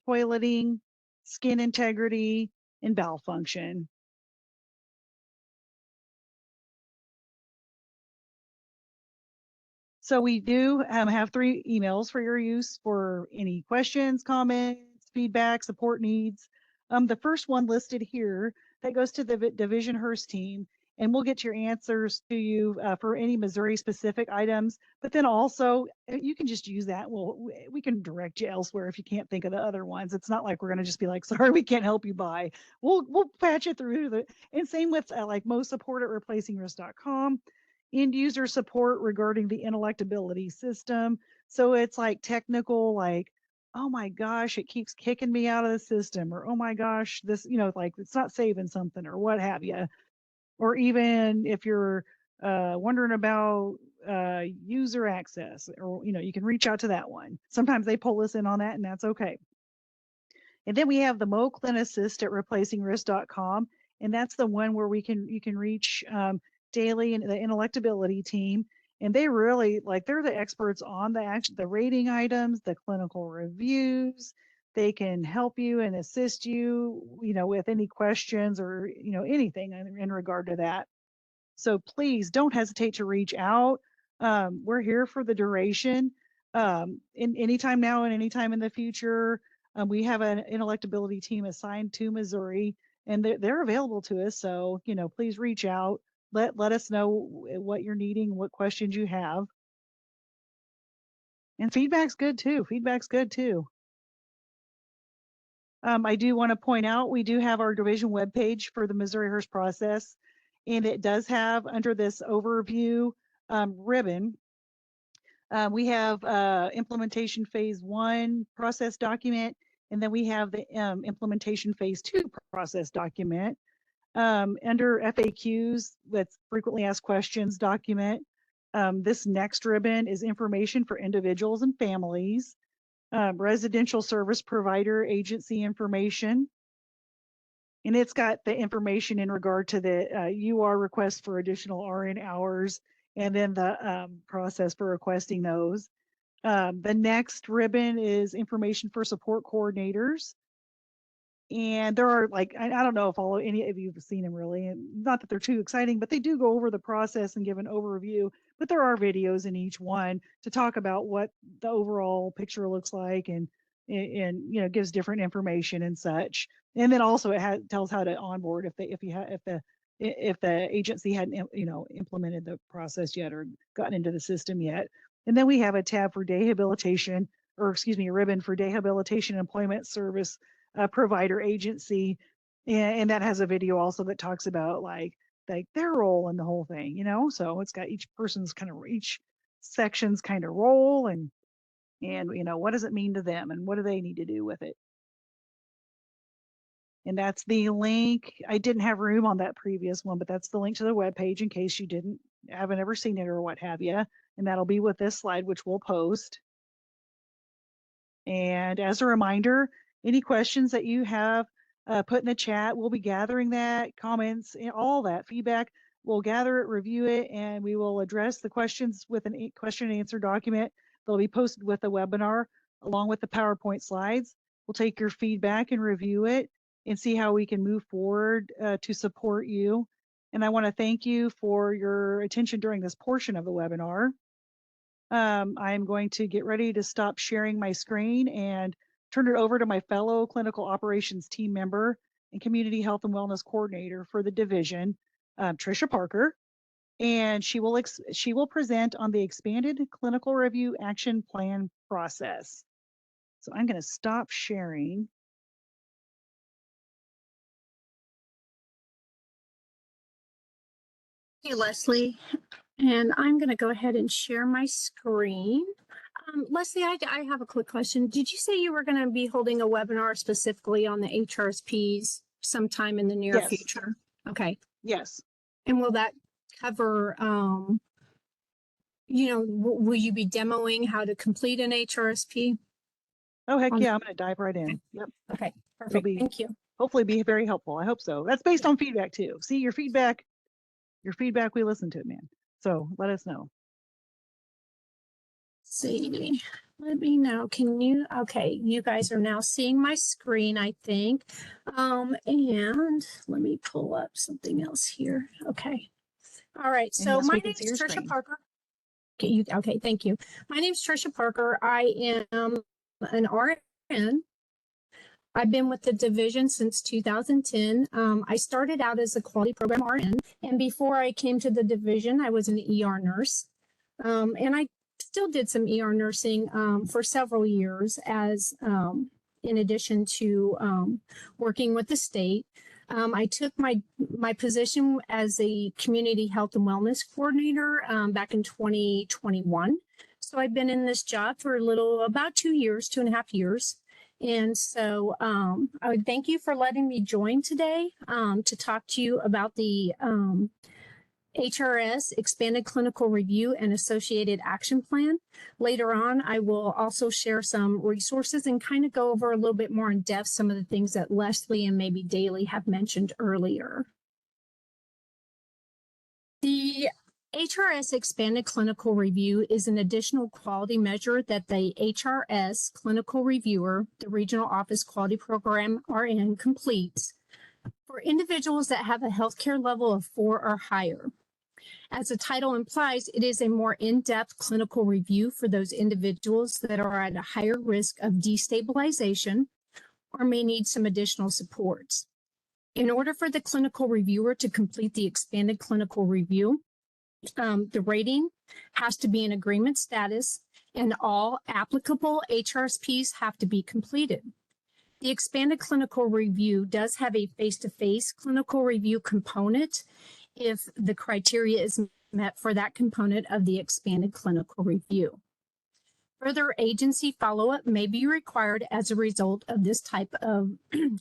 toileting, skin integrity, and bowel function. So we do have 3 emails for your use for any questions, comments, feedback, support needs. The first one listed here, that goes to the Division Hearst team, and we'll get your answers to you for any Missouri specific items, but then also you can just use that. We can direct you elsewhere if you can't think of the other ones. It's not like we're going to just be like, sorry, we can't help you by. We'll patch it through. And same with like most support at replacingrisk.com. End user support regarding the intellectability system. So it's like technical, like, oh my gosh, it keeps kicking me out of the system, or oh my gosh, this, like it's not saving something, or what have you. Or even if you're wondering about user access, or you can reach out to that one. Sometimes they pull us in on that, and that's okay. And then we have the MoCliniCist at replacingrisk.com, and that's the one where you can reach daily and the intellectability team, and they really they're the experts on the rating items, the clinical reviews. They can help you and assist you, with any questions or anything in regard to that. So please don't hesitate to reach out. We're here for the duration. In anytime now and anytime in the future. We have an intellectability team assigned to Missouri, and they're available to us. So, please reach out. Let us know what you're needing, what questions you have. And feedback's good too. I do want to point out, we do have our division webpage for the Missouri Hearst process, and it does have, under this overview ribbon, we have implementation phase 1 process document, and then we have the implementation phase 2 process document. Under FAQs, that's frequently asked questions document. This next ribbon is information for individuals and families. Residential service provider agency information. And it's got the information in regard to the UR request for additional RN hours, and then the process for requesting those. The next ribbon is information for support coordinators. And there are I don't know if any of you have seen them really, and not that they're too exciting, but they do go over the process and give an overview, but there are videos in each one to talk about what the overall picture looks like, and gives different information and such. And then also it tells how to onboard if the if the agency hadn't, implemented the process yet or gotten into the system yet. And then we have a tab for rehabilitation, or excuse me, a ribbon for rehabilitation employment service provider agency. And that has a video also that talks about like their role in the whole thing, so it's got each section's kind of role and what does it mean to them and what do they need to do with it. And that's the link. I didn't have room on that previous one, but that's the link to the webpage in case you haven't ever seen it or what have you. And that'll be with this slide, which we'll post. And as a reminder, any questions that you have, put in the chat. We'll be gathering that, comments, all that feedback. We'll gather it, review it, and we will address the questions with a question and answer document. They'll be posted with the webinar along with the PowerPoint slides. We'll take your feedback and review it and see how we can move forward to support you. And I want to thank you for your attention during this portion of the webinar. I'm going to get ready to stop sharing my screen and turn it over to my fellow clinical operations team member and community health and wellness coordinator for the division, Tricia Parker. And she will present on the expanded clinical review action plan process. So I'm going to stop sharing. Hey, Leslie, and I'm going to go ahead and share my screen. Leslie, I have a quick question. Did you say you were going to be holding a webinar specifically on the HRSPs sometime in the near future? Okay. Yes. And will that cover, will you be demoing how to complete an HRSP? Oh, heck yeah. I'm going to dive right in. Yep. Okay. Perfect. Thank you. Hopefully be very helpful. I hope so. That's based on feedback too. See, your feedback, we listen to it, man. So let us know. See, let me know. Can you, okay, you guys are now seeing my screen, I think. And let me pull up something else here. Okay. All right. So my name is Tricia Parker. Okay, thank you. My name is Tricia Parker. I am an RN. I've been with the division since 2010. I started out as a quality program RN, and before I came to the division, I was an ER nurse. And I still did some ER nursing for several years as in addition to working with the state. I took my position as a community health and wellness coordinator back in 2021. So I've been in this job for about 2.5 years. And so I would thank you for letting me join today to talk to you about the HRS Expanded Clinical Review and Associated Action Plan. Later on, I will also share some resources and kind of go over a little bit more in depth some of the things that Leslie and maybe Daly have mentioned earlier. The HRS Expanded Clinical Review is an additional quality measure that the HRS Clinical Reviewer, the Regional Office Quality Program RN, completes for individuals that have a healthcare level of 4 or higher. As the title implies, it is a more in-depth clinical review for those individuals that are at a higher risk of destabilization or may need some additional supports. In order for the clinical reviewer to complete the expanded clinical review, the rating has to be in agreement status and all applicable HRSPs have to be completed. The expanded clinical review does have a face-to-face clinical review component if the criteria is met for that component of the expanded clinical review. Further agency follow-up may be required as a result of this type of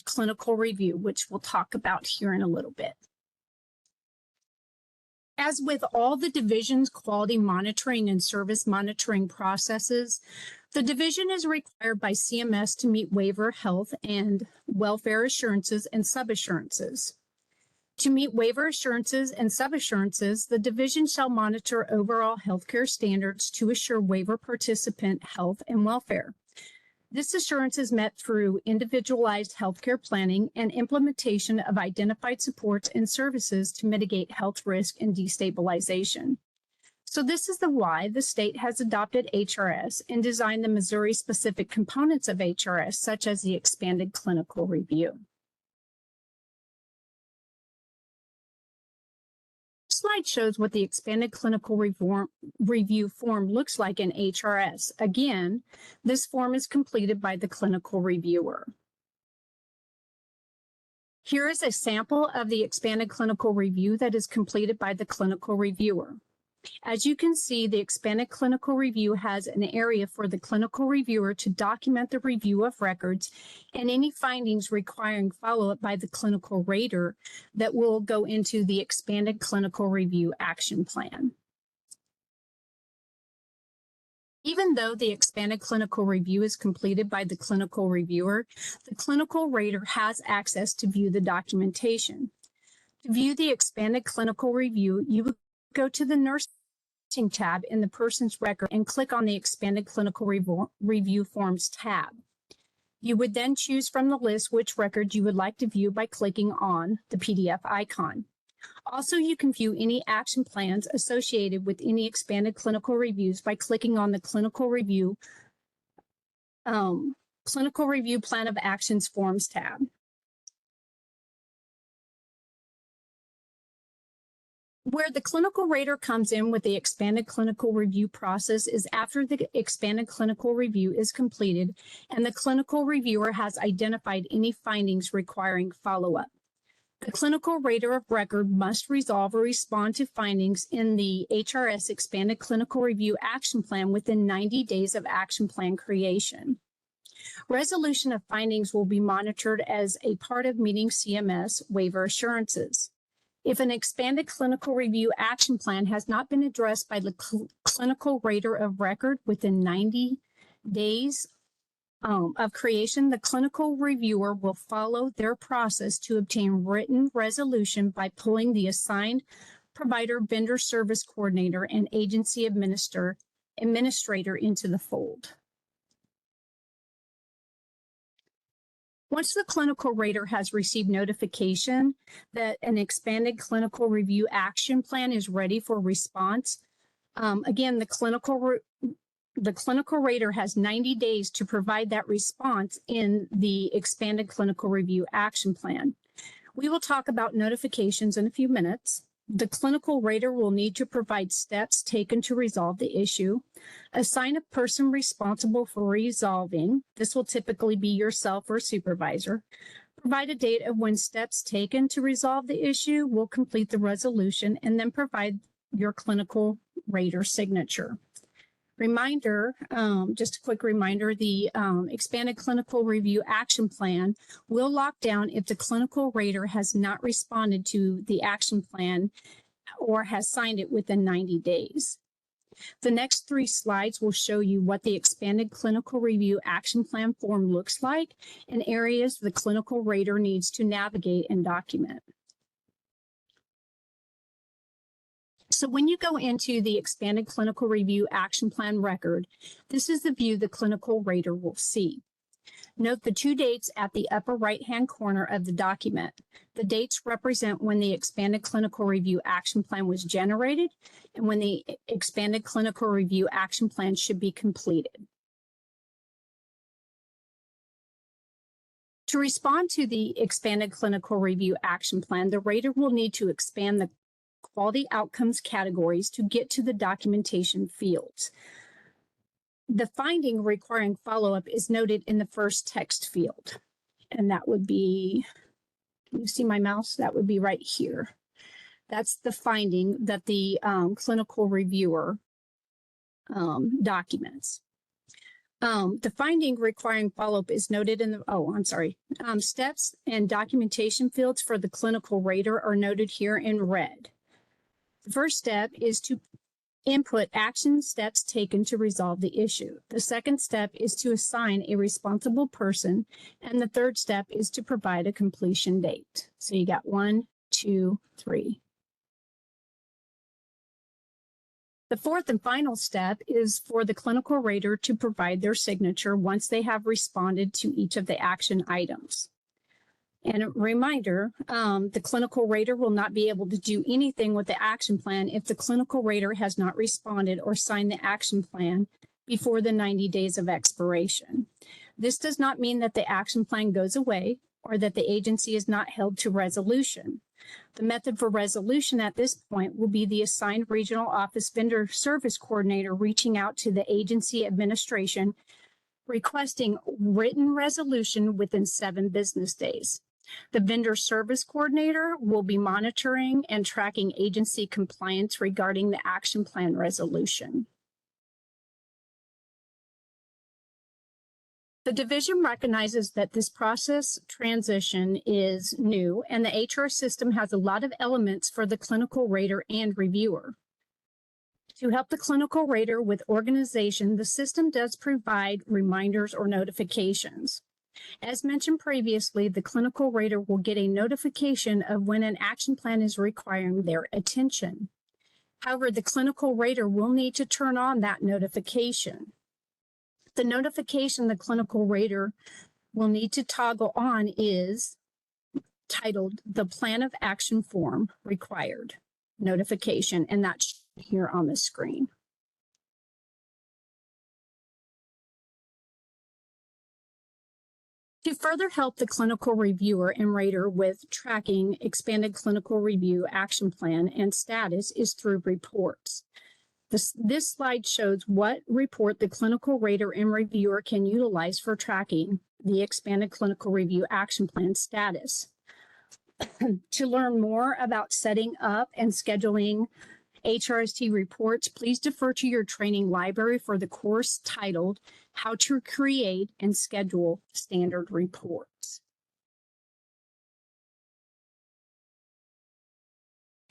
clinical review, which we'll talk about here in a little bit. As with all the division's quality monitoring and service monitoring processes, the division is required by CMS to meet waiver health and welfare assurances and sub-assurances. To meet waiver assurances and sub-assurances, the division shall monitor overall healthcare standards to assure waiver participant health and welfare. This assurance is met through individualized healthcare planning and implementation of identified supports and services to mitigate health risk and destabilization. So this is why the state has adopted HRS and designed the Missouri-specific components of HRS, such as the expanded clinical review. slide shows what the expanded clinical review form looks like in HRS. Again, this form is completed by the clinical reviewer. Here is a sample of the expanded clinical review that is completed by the clinical reviewer. As you can see, the expanded clinical review has an area for the clinical reviewer to document the review of records and any findings requiring follow-up by the clinical rater that will go into the expanded clinical review action plan. Even though the expanded clinical review is completed by the clinical reviewer, the clinical rater has access to view the documentation. To view the expanded clinical review, you would go to the nursing tab in the person's record and click on the expanded clinical review forms tab. You would then choose from the list which records you would like to view by clicking on the PDF icon. Also, you can view any action plans associated with any expanded clinical reviews by clicking on the clinical review plan of actions forms tab. Where the clinical rater comes in with the expanded clinical review process is after the expanded clinical review is completed and the clinical reviewer has identified any findings requiring follow-up. The clinical rater of record must resolve or respond to findings in the HRS expanded clinical review action plan within 90 days of action plan creation. Resolution of findings will be monitored as a part of meeting CMS waiver assurances. If an expanded clinical review action plan has not been addressed by the clinical rater of record within 90 days of creation, the clinical reviewer will follow their process to obtain written resolution by pulling the assigned provider, vendor service coordinator, and agency administrator into the fold. Once the clinical rater has received notification that an expanded clinical review action plan is ready for response, again, the clinical rater has 90 days to provide that response in the expanded clinical review action plan. We will talk about notifications in a few minutes. The clinical rater will need to provide steps taken to resolve the issue, assign a person responsible for resolving. This will typically be yourself or supervisor. Provide a date of when steps taken to resolve the issue will complete the resolution, and then provide your clinical rater signature. Reminder, just a quick reminder, the expanded clinical review action plan will lock down if the clinical rater has not responded to the action plan or has signed it within 90 days. The next 3 slides will show you what the expanded clinical review action plan form looks like and areas the clinical rater needs to navigate and document. So when you go into the expanded clinical review action plan record, this is the view the clinical rater will see. Note the 2 dates at the upper right-hand corner of the document. The dates represent when the expanded clinical review action plan was generated and when the expanded clinical review action plan should be completed. To respond to the expanded clinical review action plan, the rater will need to expand the quality outcomes categories to get to the documentation fields. The finding requiring follow-up is noted in the first text field. And that would be, can you see my mouse? That would be right here. That's the finding that the clinical reviewer documents. The finding requiring follow-up is noted in the, steps and documentation fields for the clinical rater are noted here in red. The first step is to input action steps taken to resolve the issue. The second step is to assign a responsible person. And the third step is to provide a completion date. So you got 1, 2, 3. The fourth and final step is for the clinical rater to provide their signature once they have responded to each of the action items. And a reminder, the clinical rater will not be able to do anything with the action plan if the clinical rater has not responded or signed the action plan before the 90 days of expiration. This does not mean that the action plan goes away or that the agency is not held to resolution. The method for resolution at this point will be the assigned regional office vendor service coordinator reaching out to the agency administration requesting written resolution within 7 business days. The vendor service coordinator will be monitoring and tracking agency compliance regarding the action plan resolution. The division recognizes that this process transition is new and the HR system has a lot of elements for the clinical rater and reviewer. To help the clinical rater with organization, the system does provide reminders or notifications. As mentioned previously, the clinical rater will get a notification of when an action plan is requiring their attention. However, the clinical rater will need to turn on that notification. The notification the clinical rater will need to toggle on is titled the Plan of Action Form Required Notification, and that's here on the screen. To further help the clinical reviewer and rater with tracking expanded clinical review action plan and status is through reports. This slide shows what report the clinical rater and reviewer can utilize for tracking the expanded clinical review action plan status. To learn more about setting up and scheduling HRST reports, please defer to your training library for the course titled How to Create and Schedule Standard Reports.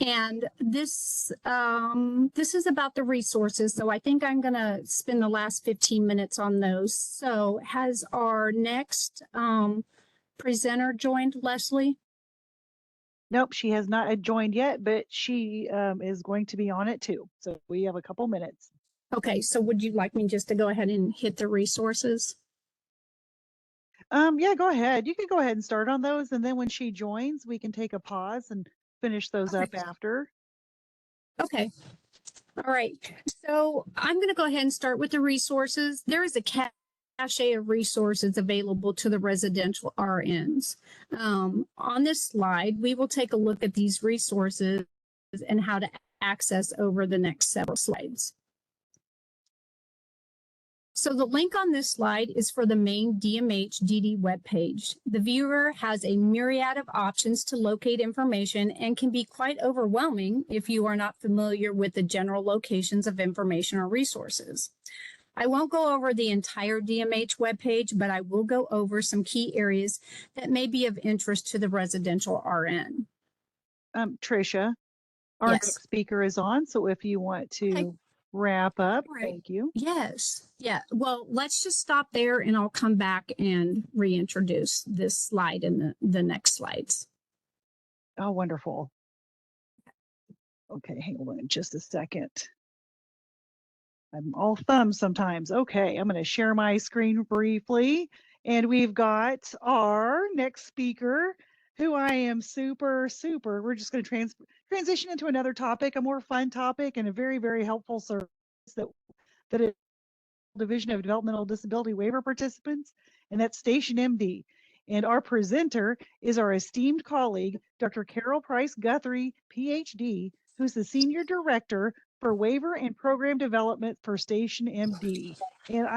And this is about the resources. So I think I'm going to spend the last 15 minutes on those. So has our next presenter joined, Leslie? Nope, she has not joined yet, but she is going to be on it too. So we have a couple minutes. Okay, so would you like me just to go ahead and hit the resources? Yeah, go ahead. You can go ahead and start on those. And then when she joins, we can take a pause and finish those up after. Okay. All right. So I'm going to go ahead and start with the resources. There is a cache of resources available to the residential RNs. On this slide, we will take a look at these resources and how to access over the next several slides. So the link on this slide is for the main DMH DD webpage. The viewer has a myriad of options to locate information and can be quite overwhelming if you are not familiar with the general locations of information or resources. I won't go over the entire DMH webpage, but I will go over some key areas that may be of interest to the residential RN. Tricia, our Yes. next speaker is on. So if you want to wrap up, Right. thank you. Yes. Yeah. Well, let's just stop there and I'll come back and reintroduce this slide and the next slides. Oh, wonderful. Okay, hang on just a second. I'm all thumbs sometimes. Okay, I'm going to share my screen briefly. And we've got our next speaker, who I am super, we're just going to transition into another topic, a more fun topic, and a very, very helpful service that is Division of Developmental Disability Waiver participants, and that's Station MD. And our presenter is our esteemed colleague, Dr. Carol Price Guthrie, PhD, who's the Senior Director for Waiver and Program Development for Station MD. And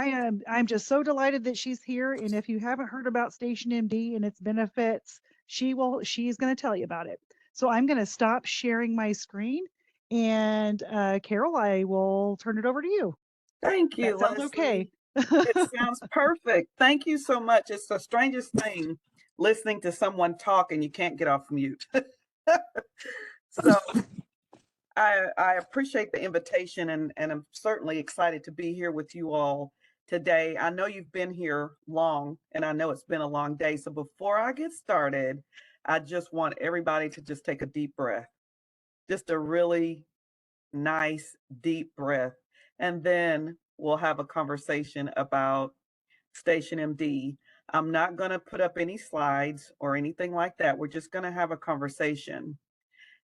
I'm just so delighted that she's here. And if you haven't heard about Station MD and its benefits, she's going to tell you about it. So I'm going to stop sharing my screen. And Carol, I will turn it over to you. Thank you, That sounds Leslie. okay. It sounds perfect. Thank you so much. It's the strangest thing listening to someone talk and you can't get off mute. So I appreciate the invitation and I'm certainly excited to be here with you all today. I know you've been here long and I know it's been a long day. So before I get started, I just want everybody to just take a deep breath, just a really nice deep breath. And then we'll have a conversation about Station MD. I'm not going to put up any slides or anything like that. We're just going to have a conversation.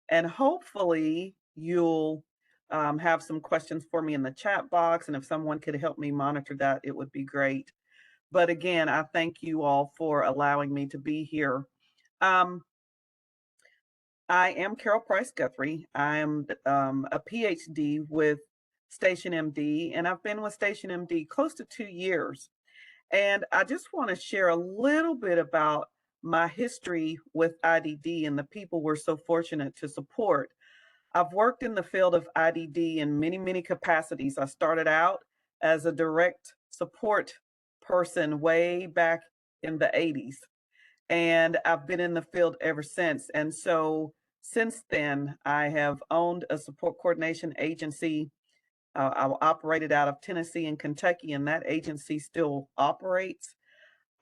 And hopefully you'll have some questions for me in the chat box. And if someone could help me monitor that, it would be great. But again, I thank you all for allowing me to be here. I am Carol Price Guthrie. I am a PhD with Station MD, and I've been with Station MD close to 2 years. And I just want to share a little bit about my history with IDD and the people we're so fortunate to support. I've worked in the field of IDD in many, many capacities. I started out as a direct support person way back in the 80s, and I've been in the field ever since. And so since then, I have owned a support coordination agency. I operated out of Tennessee and Kentucky, and that agency still operates.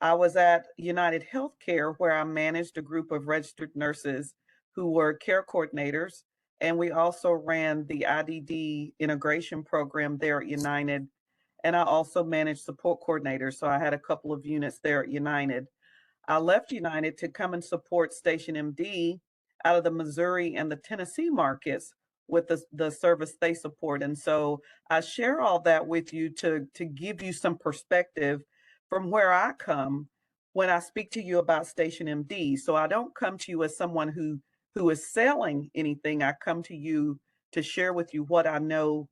I was at United Healthcare, where I managed a group of registered nurses who were care coordinators. And we also ran the IDD integration program there at United. And I also managed support coordinators. So I had a couple of units there at United. I left United to come and support Station MD out of the Missouri and the Tennessee markets with the service they support. And so I share all that with you to give you some perspective from where I come when I speak to you about Station MD. So I don't come to you as someone who is selling anything. I come to you to share with you what I know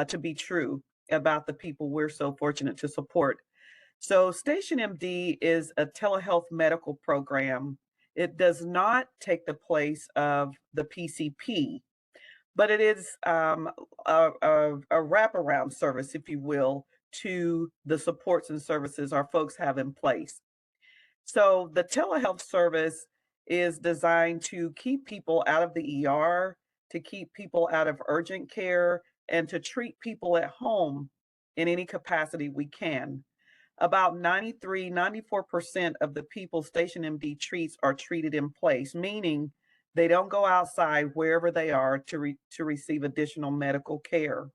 to be true about the people we're so fortunate to support. So Station MD is a telehealth medical program. It does not take the place of the PCP, but it is a wraparound service, if you will, to the supports and services our folks have in place. So the telehealth service is designed to keep people out of the ER, to keep people out of urgent care, and to treat people at home in any capacity we can. About 93, 94% of the people Station MD treats are treated in place, meaning they don't go outside wherever they are to receive additional medical care.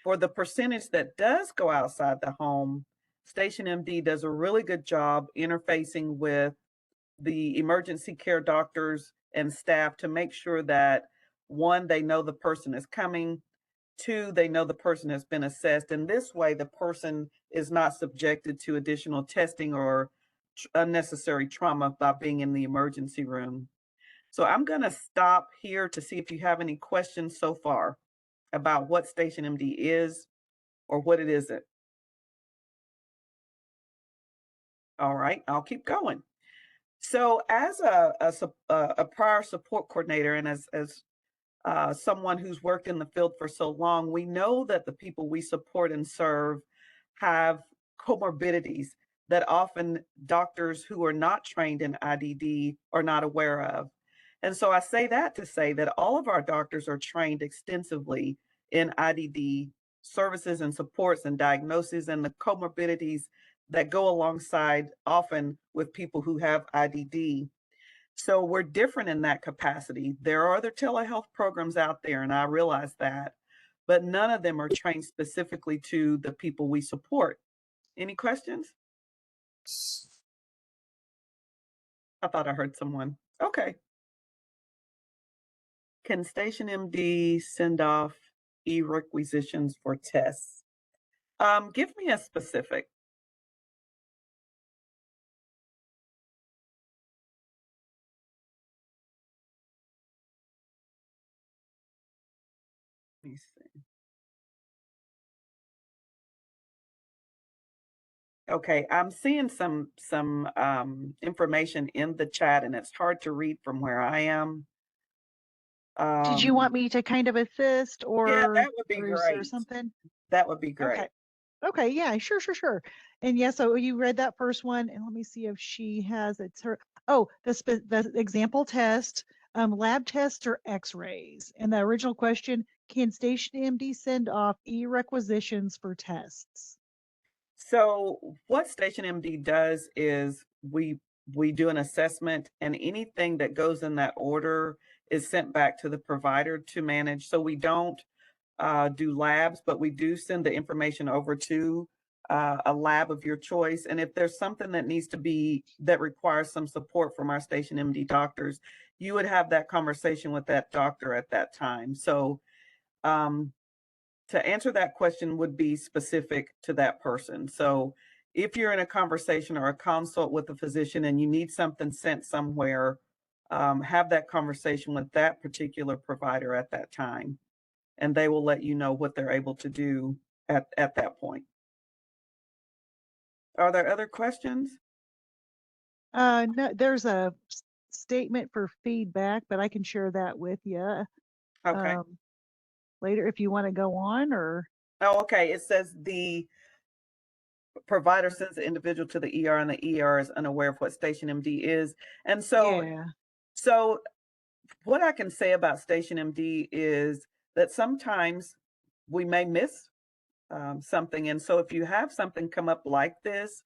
For the percentage that does go outside the home, Station MD does a really good job interfacing with the emergency care doctors and staff to make sure that, one, they know the person is coming, two, they know the person has been assessed, and this way the person is not subjected to additional testing or unnecessary trauma by being in the emergency room. So I'm going to stop here to see if you have any questions so far about what Station MD is or what it isn't. All right, I'll keep going. So as a prior support coordinator and as someone who's worked in the field for so long, we know that the people we support and serve have comorbidities that often doctors who are not trained in IDD are not aware of. And so I say that to say that all of our doctors are trained extensively in IDD services and supports and diagnoses and the comorbidities that go alongside often with people who have IDD. So we're different in that capacity. There are other telehealth programs out there, and I realize that, but none of them are trained specifically to the people we support. Any questions? I thought I heard someone. Okay. Can Station MD send off e-requisitions for tests? Give me a specific. Let me see. Okay, I'm seeing some information in the chat, and it's hard to read from where I am. Did you want me to kind of assist Yeah, or, that would be or is there great. something? That would be great. Okay. Okay, yeah, sure. And yeah, so you read that first one, and let me see if she has it's her. Oh, the example test, lab tests or X-rays. And the original question: can Station MD send off e-requisitions for tests? So what Station MD does is we do an assessment, and anything that goes in that order is sent back to the provider to manage. So we don't do labs, but we do send the information over to a lab of your choice. And if there's something that needs to be, that requires some support from our Station MD doctors, you would have that conversation with that doctor at that time. So to answer that question would be specific to that person. So if you're in a conversation or a consult with a physician and you need something sent somewhere, have that conversation with that particular provider at that time, and they will let you know what they're able to do at that point. Are there other questions? No, there's a statement for feedback, but I can share that with you Okay. later if you want to go on, or. Oh, okay. It says the provider sends the individual to the ER and the ER is unaware of what Station MD is. And so, Yeah. so what I can say about Station MD is that sometimes we may miss something. And so if you have something come up like this,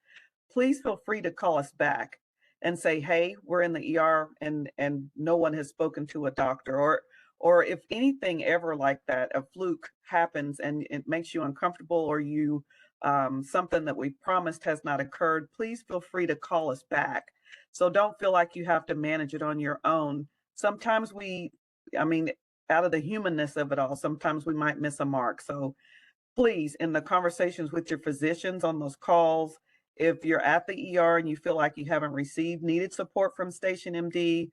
please feel free to call us back and say, hey, we're in the ER and no one has spoken to a doctor, or if anything ever like that, a fluke happens and it makes you uncomfortable, or you something that we promised has not occurred, please feel free to call us back. So don't feel like you have to manage it on your own. Sometimes I mean, out of the humanness of it all, sometimes we might miss a mark. So please, in the conversations with your physicians on those calls, if you're at the ER and you feel like you haven't received needed support from Station MD,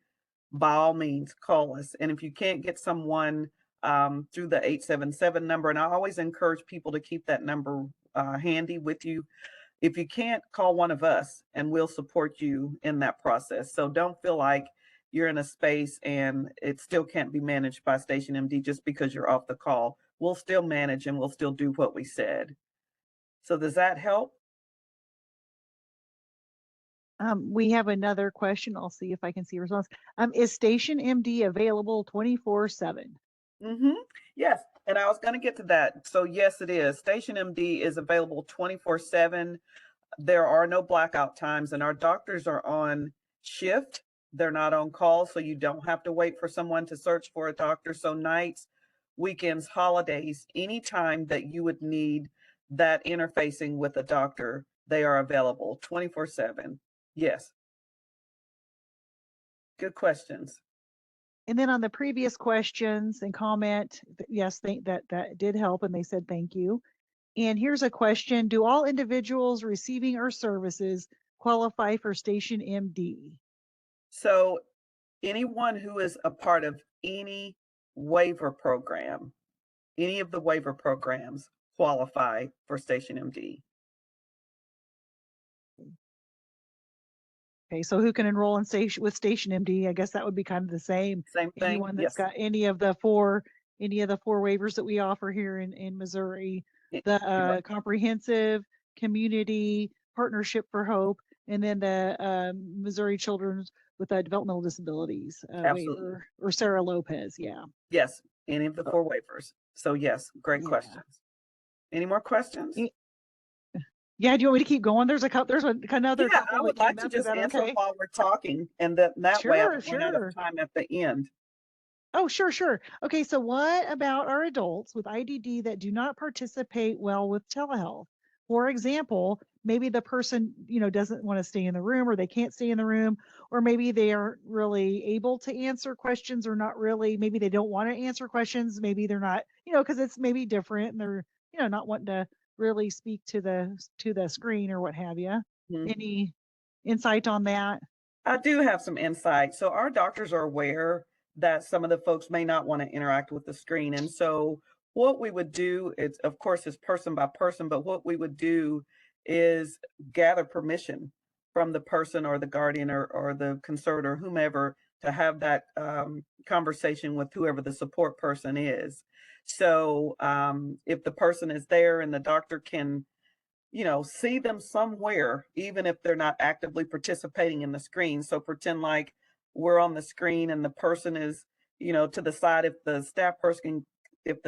by all means, call us. And if you can't get someone through the 877 number, and I always encourage people to keep that number handy with you. If you can't, call one of us and we'll support you in that process. So don't feel like you're in a space and it still can't be managed by Station MD just because you're off the call. We'll still manage and we'll still do what we said. So does that help? We have another question. I'll see if I can see a response. Is Station MD available 24/7? Yes, and I was going to get to that. So yes, it is. Station MD is available 24/7. There are no blackout times, and our doctors are on shift. They're not on call, so you don't have to wait for someone to search for a doctor. So nights, weekends, holidays, anytime that you would need that interfacing with a doctor, they are available 24/7. Yes. Good questions. And then on the previous questions and comment, yes, that did help, and they said thank you. And here's a question: do all individuals receiving our services qualify for Station MD? So anyone who is a part of any waiver program, any of the waiver programs qualify for Station MD. Okay, so who can enroll in with Station MD? I guess that would be kind of the same. Same thing. Anyone that's Yes. got any of the four waivers that we offer here in Missouri, the comprehensive, community, partnership for hope, and then the Missouri Children's with Developmental Disabilities waiver, or Sarah Lopez. Yeah. Yes, any of the four waivers. So yes, great questions. Any more questions? Yeah, do you want me to keep going? There's another Yeah, couple I would that came like to up. just Is that answer okay? while we're talking, and that way I Sure, don't run out sure. of time at the end. Oh, sure. Okay, so what about our adults with IDD that do not participate well with telehealth? For example, maybe the person, doesn't want to stay in the room, or they can't stay in the room, or maybe they aren't really able to answer questions, or not really, maybe they don't want to answer questions. Maybe they're not, because it's maybe different and they're, not wanting to really speak to the screen or what have you. Any insight on that? I do have some insight. So our doctors are aware that some of the folks may not want to interact with the screen. And so what we would do is, of course, is person by person, but what we would do is gather permission from the person or the guardian or the conservator, whomever, to have that conversation with whoever the support person is. So if the person is there and the doctor can see them somewhere, even if they're not actively participating in the screen. So pretend like we're on the screen and the person is, to the side. If the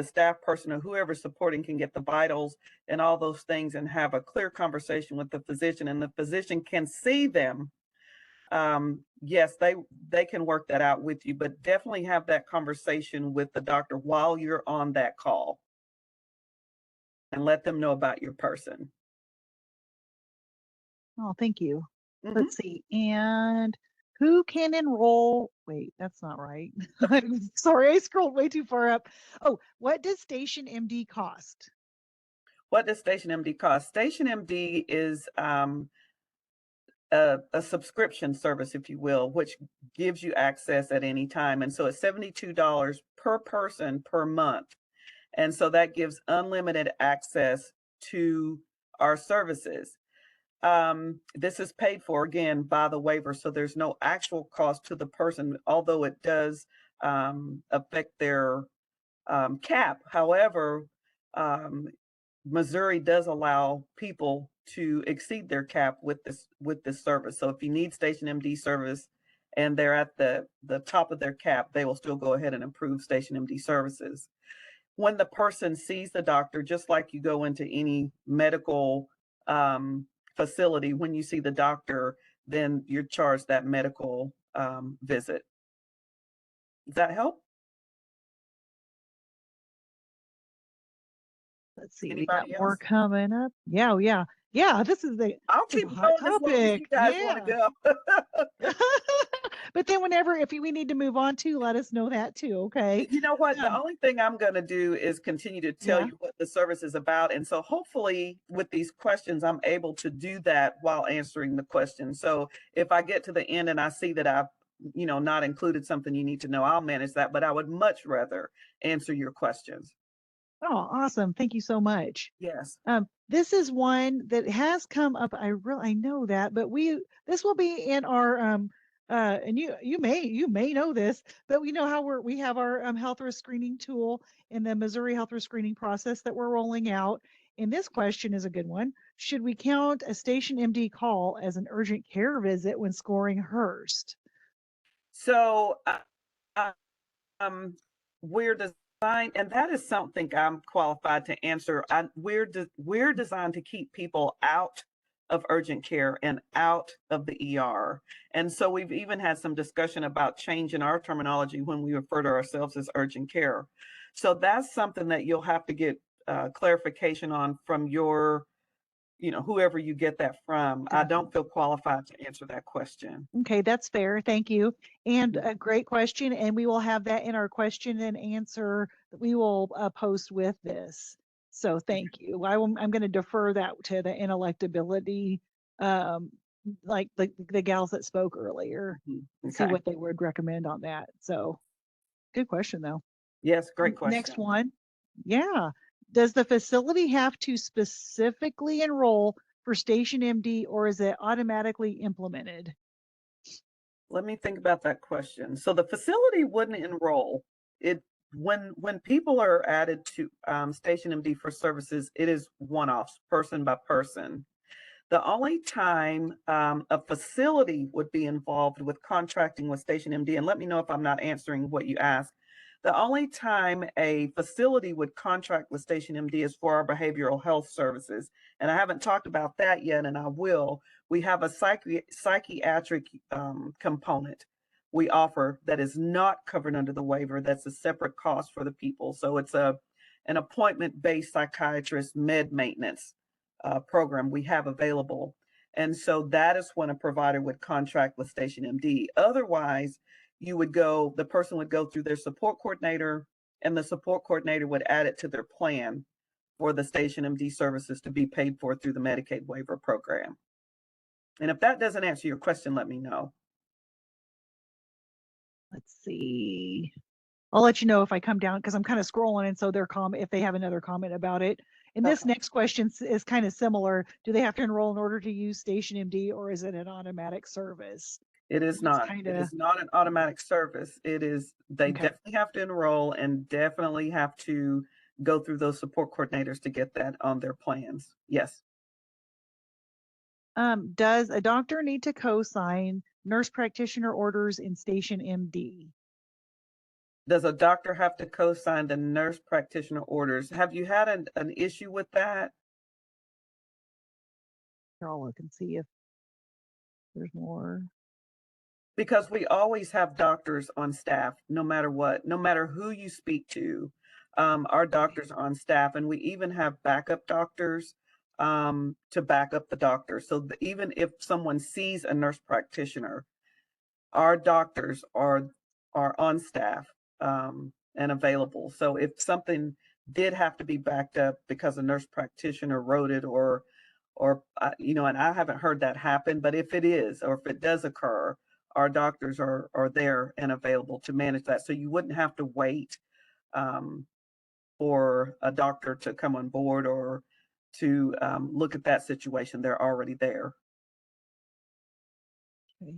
staff person or whoever's supporting can get the vitals and all those things and have a clear conversation with the physician, and the physician can see them, yes, they can work that out with you, but definitely have that conversation with the doctor while you're on that call and let them know about your person. Oh, thank you. Let's see. And who can enroll? Wait, that's not right. I'm sorry, I scrolled way too far up. Oh, what does Station MD cost? What does Station MD cost? Station MD is a subscription service, if you will, which gives you access at any time. And so it's $72 per person per month. And so that gives unlimited access to our services. This is paid for, again, by the waiver, so there's no actual cost to the person, although it does affect their cap. However, Missouri does allow people to exceed their cap with this service. So if you need Station MD service and they're at the top of their cap, they will still go ahead and approve Station MD services. When the person sees the doctor, just like you go into any medical facility, when you see the doctor, then you're charged that medical visit. Does that help? Let's see, we Anybody got more else? coming up. Yeah, yeah, yeah. This is the I'll this is keep a hot going as long as you topic. guys want to go. But then whenever, if we need to move on to, let us know that too. Okay. You know what? The Um, only thing I'm going to do is continue to tell Yeah. you what the service is about. And so hopefully with these questions, I'm able to do that while answering the question. So if I get to the end and I see that I've, not included something you need to know, I'll manage that. But I would much rather answer your questions. Oh, awesome. Thank you so much. Yes. This is one that has come up. I know that, but this will be in our and you may know this, but we know how we have our health risk screening tool in the Missouri health risk screening process that we're rolling out. And this question is a good one. Should we count a Station MD call as an urgent care visit when scoring HRST? So we're designed, and that is something I'm qualified to answer. We're designed to keep people out of urgent care and out of the ER. And so we've even had some discussion about changing our terminology when we refer to ourselves as urgent care. So that's something that you'll have to get clarification on from your, whoever you get that from. I don't feel qualified to answer that question. Okay, that's fair. Thank you. And Mhm. a great question. And we will have that in our question and answer that we will post with this. So thank you. I'm going to defer that to the inelectability, um, like the gals that spoke earlier, see Okay. what they would recommend on that. So good question though. Yes, great question. Next one. Yeah. Does the facility have to specifically enroll for Station MD or is it automatically implemented? Let me think about that question. So the facility wouldn't enroll. It when people are added to Station MD for services, it is one-offs, person by person. The only time a facility would be involved with contracting with Station MD, and let me know if I'm not answering what you asked. The only time a facility would contract with Station MD is for our behavioral health services. And I haven't talked about that yet, and I will. We have a psychiatric component we offer that is not covered under the waiver. That's a separate cost for the people. So it's an appointment-based psychiatrist med maintenance program we have available. And so that is when a provider would contract with Station MD. Otherwise, the person would go through their support coordinator, and the support coordinator would add it to their plan for the Station MD services to be paid for through the Medicaid waiver program. And if that doesn't answer your question, let me know. Let's see. I'll let you know if I come down because I'm kind of scrolling, and so if they have another comment about it. And this next question is kind of similar. Do they have to enroll in order to use Station MD, or is it an automatic service? It is not. It is not an automatic service. They definitely have to enroll and definitely have to go through those support coordinators to get that on their plans. Yes. Does a doctor need to co-sign nurse practitioner orders in Station MD? Does a doctor have to co-sign the nurse practitioner orders? Have you had an issue with that? Here, I'll look and see if there's more. Because we always have doctors on staff, no matter what, no matter who you speak to, our doctors are on staff, and we even have backup doctors to back up the doctor. So even if someone sees a nurse practitioner, our doctors are on staff and available. So if something did have to be backed up because a nurse practitioner wrote it or you know, and I haven't heard that happen, but if it is, or if it does occur, our doctors are there and available to manage that. So you wouldn't have to wait for a doctor to come on board or to look at that situation. They're already there. Okay.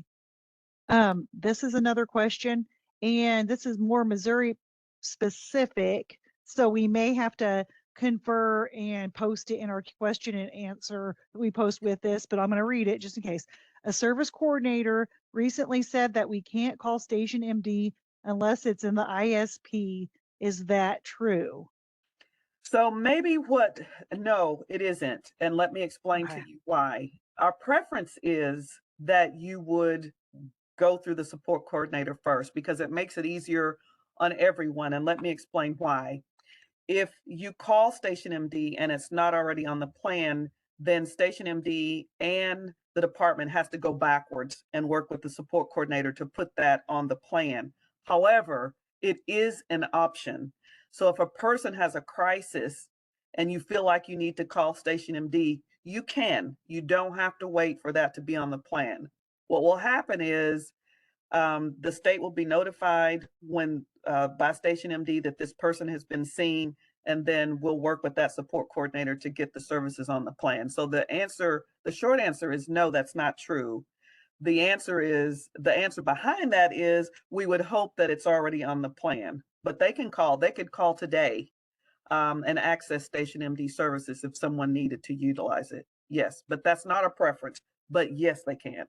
This is another question, and this is more Missouri specific, so we may have to confer and post it in our question and answer that we post with this, but I'm going to read it just in case. A service coordinator recently said that we can't call Station MD unless it's in the ISP. Is that true? So maybe no, it isn't. And let me explain to Okay. you why. Our preference is that you would go through the support coordinator first because it makes it easier on everyone. And let me explain why. If you call Station MD and it's not already on the plan, then Station MD and the department has to go backwards and work with the support coordinator to put that on the plan. However, it is an option. So if a person has a crisis and you feel like you need to call Station MD, you can. You don't have to wait for that to be on the plan. What will happen is the state will be notified when by Station MD that this person has been seen, and then we'll work with that support coordinator to get the services on the plan. So the short answer is no, that's not true. The answer behind that is we would hope that it's already on the plan, but they could call today and access Station MD services if someone needed to utilize it. Yes, but that's not a preference, but yes, they can.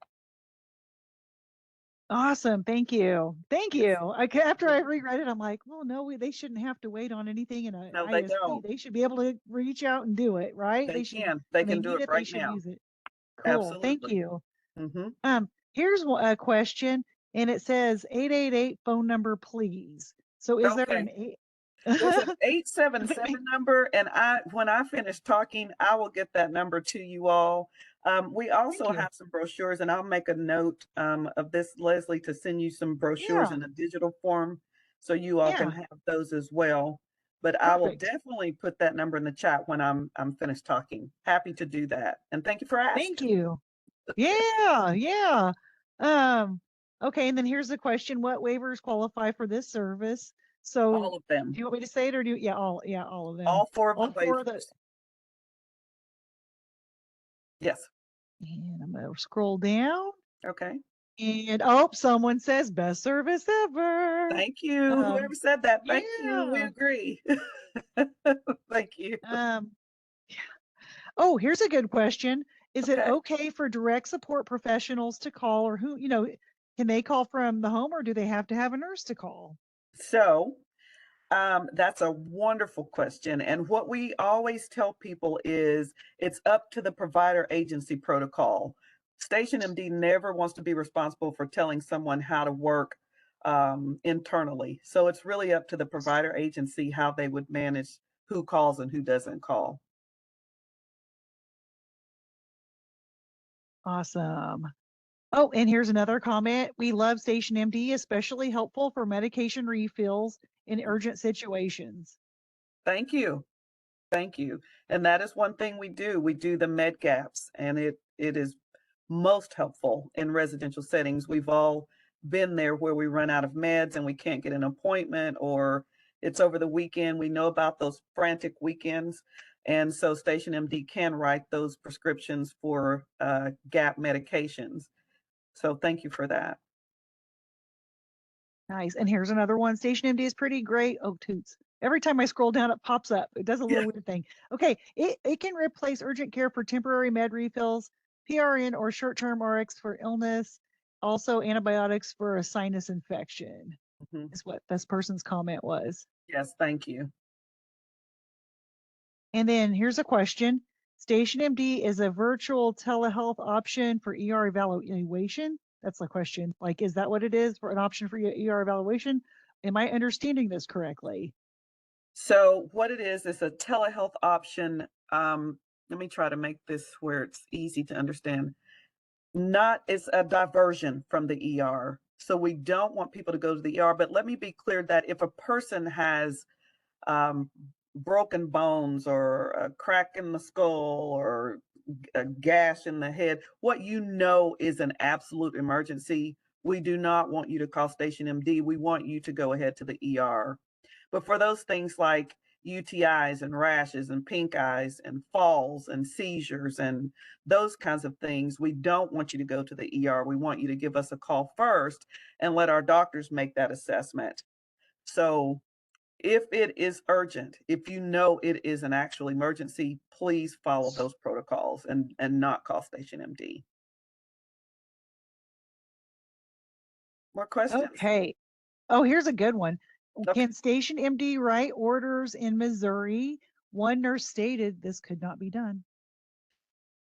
Awesome. Thank you. Thank you. After I Mhm. reread it, I'm like, well, no, they shouldn't have to wait on anything in a No, they ISP. don't. They should be able to reach out and do it, right? They They should, can. They when they can do need it it, they right should now. use it. Cool. Thank Absolutely. you. Hmm. Here's a question, and it says 888 phone number, please. So is there an Okay. eight? There's an Does it 877 make- number, and when I finish talking, I will get that number to you all. We Thank also you. have some brochures, and I'll make a note of this, Leslie, to send you some brochures Yeah. in a digital form so you all can Yeah. have those as well. But I will Perfect. definitely put that number in the chat when I'm finished talking. Happy to do that. And thank you for Thank asking. you. Yeah. Yeah. Um, okay. And then here's the question: what waivers qualify for this service? So All of them. do you want me to say it or yeah, all of them. All four of the All four of the, waivers. Yes. and I'm gonna scroll down. Okay. And someone says best service ever. Thank you. Um, Whoever said that, thank you. We yeah. agree. Thank you. Um, oh, here's a good question. Is it Okay. okay for direct support professionals to call, or who, can they call from the home, or do they have to have a nurse to call? So that's a wonderful question. And what we always tell people is it's up to the provider agency protocol. Station MD never wants to be responsible for telling someone how to work internally. So it's really up to the provider agency how they would manage who calls and who doesn't call. Awesome. Oh, and here's another comment. We love Station MD, especially helpful for medication refills in urgent situations. Thank you. Thank you. And that is one thing we do. We do the med gaps, and it is most helpful in residential settings. We've all been there where we run out of meds and we can't get an appointment, or it's over the weekend. We know about those frantic weekends. And so Station MD can write those prescriptions for gap medications. So thank you for that. Nice. And here's another one. Station MD is pretty great. Oh, toots. Every time I scroll down, it pops up. It does a little Yeah. weird thing. Okay. It can replace urgent care for temporary med refills, PRN or short-term RX for illness, also antibiotics for a sinus infection, Mhm. is what this person's comment was. Yes, thank you. And then here's a question. Station MD is a virtual telehealth option for ER evaluation. That's the question. Like, is that what it is for an option for ER evaluation? Am I understanding this correctly? So what it is a telehealth option. Let me try to make this where it's easy to understand. It's a diversion from the ER. So we don't want people to go to the ER, but let me be clear that if a person has broken bones or a crack in the skull or a gash in the head, what you know is an absolute emergency, we do not want you to call Station MD. We want you to go ahead to the ER. But for those things like UTIs and rashes and pink eyes and falls and seizures and those kinds of things, we don't want you to go to the ER. We want you to give us a call first and let our doctors make that assessment. So if it is urgent, if you know it is an actual emergency, please follow those protocols and not call Station MD. More questions? Okay. Oh, here's a good one. Okay. Can Station MD write orders in Missouri? One nurse stated this could not be done.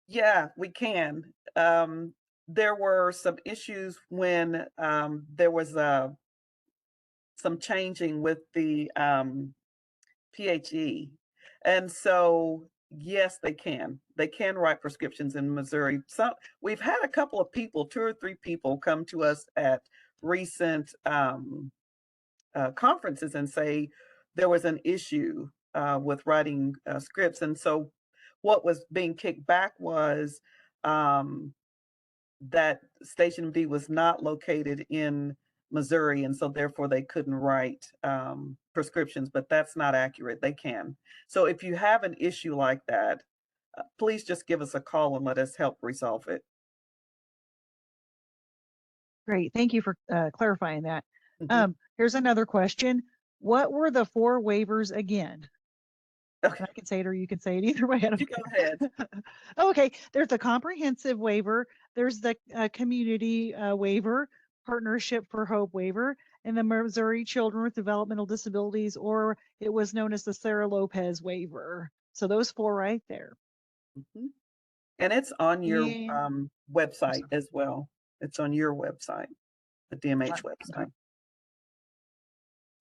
Yeah, we can. There were some issues when there was some changing with the PHE. And so, yes, they can. They can write prescriptions in Missouri. We've had a couple of people, 2 or 3 people, come to us at recent conferences and say there was an issue with writing scripts. And so, what was being kicked back was that Station B was not located in Missouri, and so therefore they couldn't write prescriptions, but that's not accurate. They can. So if you have an issue like that, please just give us a call and let us help resolve it. Great. Thank you for clarifying that. Mhm. Here's another question. What were the 4 waivers again? Okay, I can say it or you can say it either way. I don't you go care. ahead. Okay, there's the comprehensive waiver, there's the community waiver, partnership for hope waiver, and the Missouri Children with Developmental Disabilities, or it was known as the Sarah Lopez waiver. So those 4 right there. Mhm. And it's on your And website as well. It's on your website, the DMH website.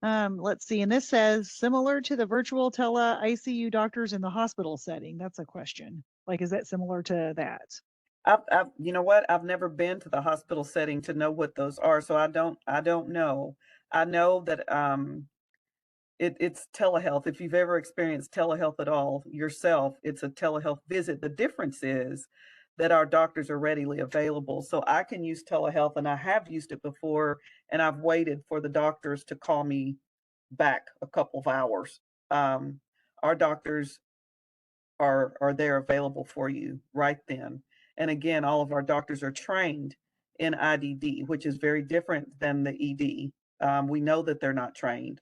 let's see, and this says similar to the virtual tele ICU doctors in the hospital setting. That's a question. Like, is that similar to that? You know what? I've never been to the hospital setting to know what those are, so I don't know. I know that it's telehealth. If you've ever experienced telehealth at all yourself, it's a telehealth visit. The difference is that our doctors are readily available. So I can use telehealth, and I have used it before, and I've waited for the doctors to call me back a couple of hours. Our doctors are there available for you right then. And again, all of our doctors are trained in IDD, which is very different than the ED. We know that they're not trained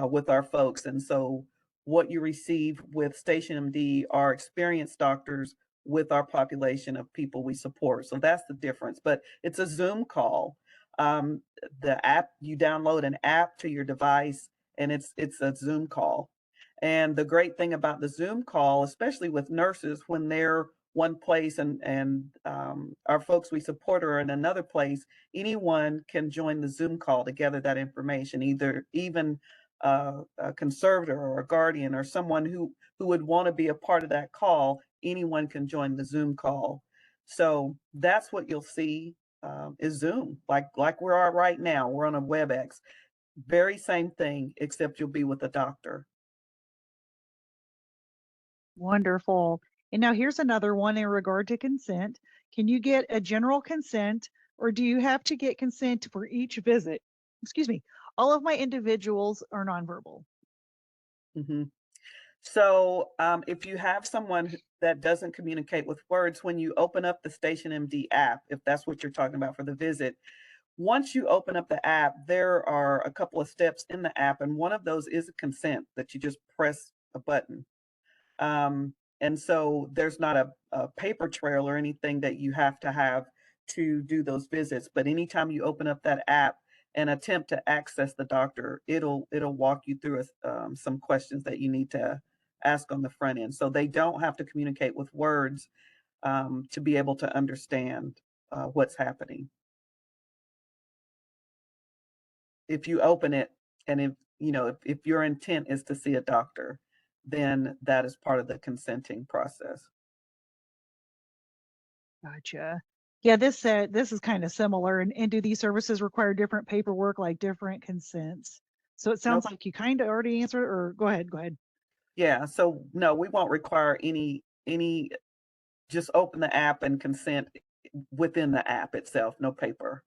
with our folks. And so what you receive with Station MD are experienced doctors with our population of people we support. So that's the difference. But it's a Zoom call. The app, you download an app to your device, and it's a Zoom call. And the great thing about the Zoom call, especially with nurses, when they're one place and our folks we support are in another place, anyone can join the Zoom call to gather that information. Even a conservator or a guardian or someone who would want to be a part of that call. Anyone can join the Zoom call. So that's what you'll see is Zoom, like we are right now. We're on a WebEx. Very same thing, except you'll be with a doctor. Wonderful. And now here's another one in regard to consent. Can you get a general consent, or do you have to get consent for each visit? Excuse me. All of my individuals are nonverbal. Mm-hmm. So if you have someone that doesn't communicate with words, when you open up the Station MD app, if that's what you're talking about for the visit, once you open up the app, there are a couple of steps in the app, and one of those is a consent that you just press a button. And so there's not a paper trail or anything that you have to do those visits. But anytime you open up that app and attempt to access the doctor, it'll walk you through some questions that you need to ask on the front end. So they don't have to communicate with words to be able to understand what's happening. If you open it, and if your intent is to see a doctor, then that is part of the consenting process. Gotcha. Yeah, this is kind of similar. And do these services require different paperwork, like different consents? So it sounds Nope. like you kind of already answered, or go ahead. Yeah, so no, we won't require any just open the app and consent within the app itself, no paper.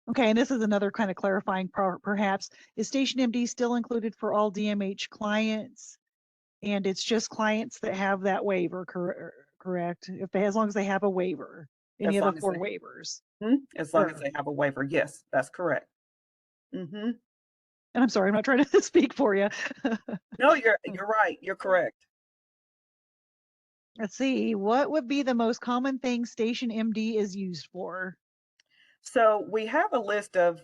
Okay, and this is another kind of clarifying perhaps. Is Station MD still included for all DMH clients? And it's just clients that have that waiver, correct? If they, as long as they have a waiver, any As of the long as 4 they- waivers. As long as Sure. they have a waiver, yes, that's correct. Mm-hmm. And I'm sorry, I'm not trying to speak for you. No, you're right. You're correct. Let's see, what would be the most common thing Station MD is used for? So we have a list of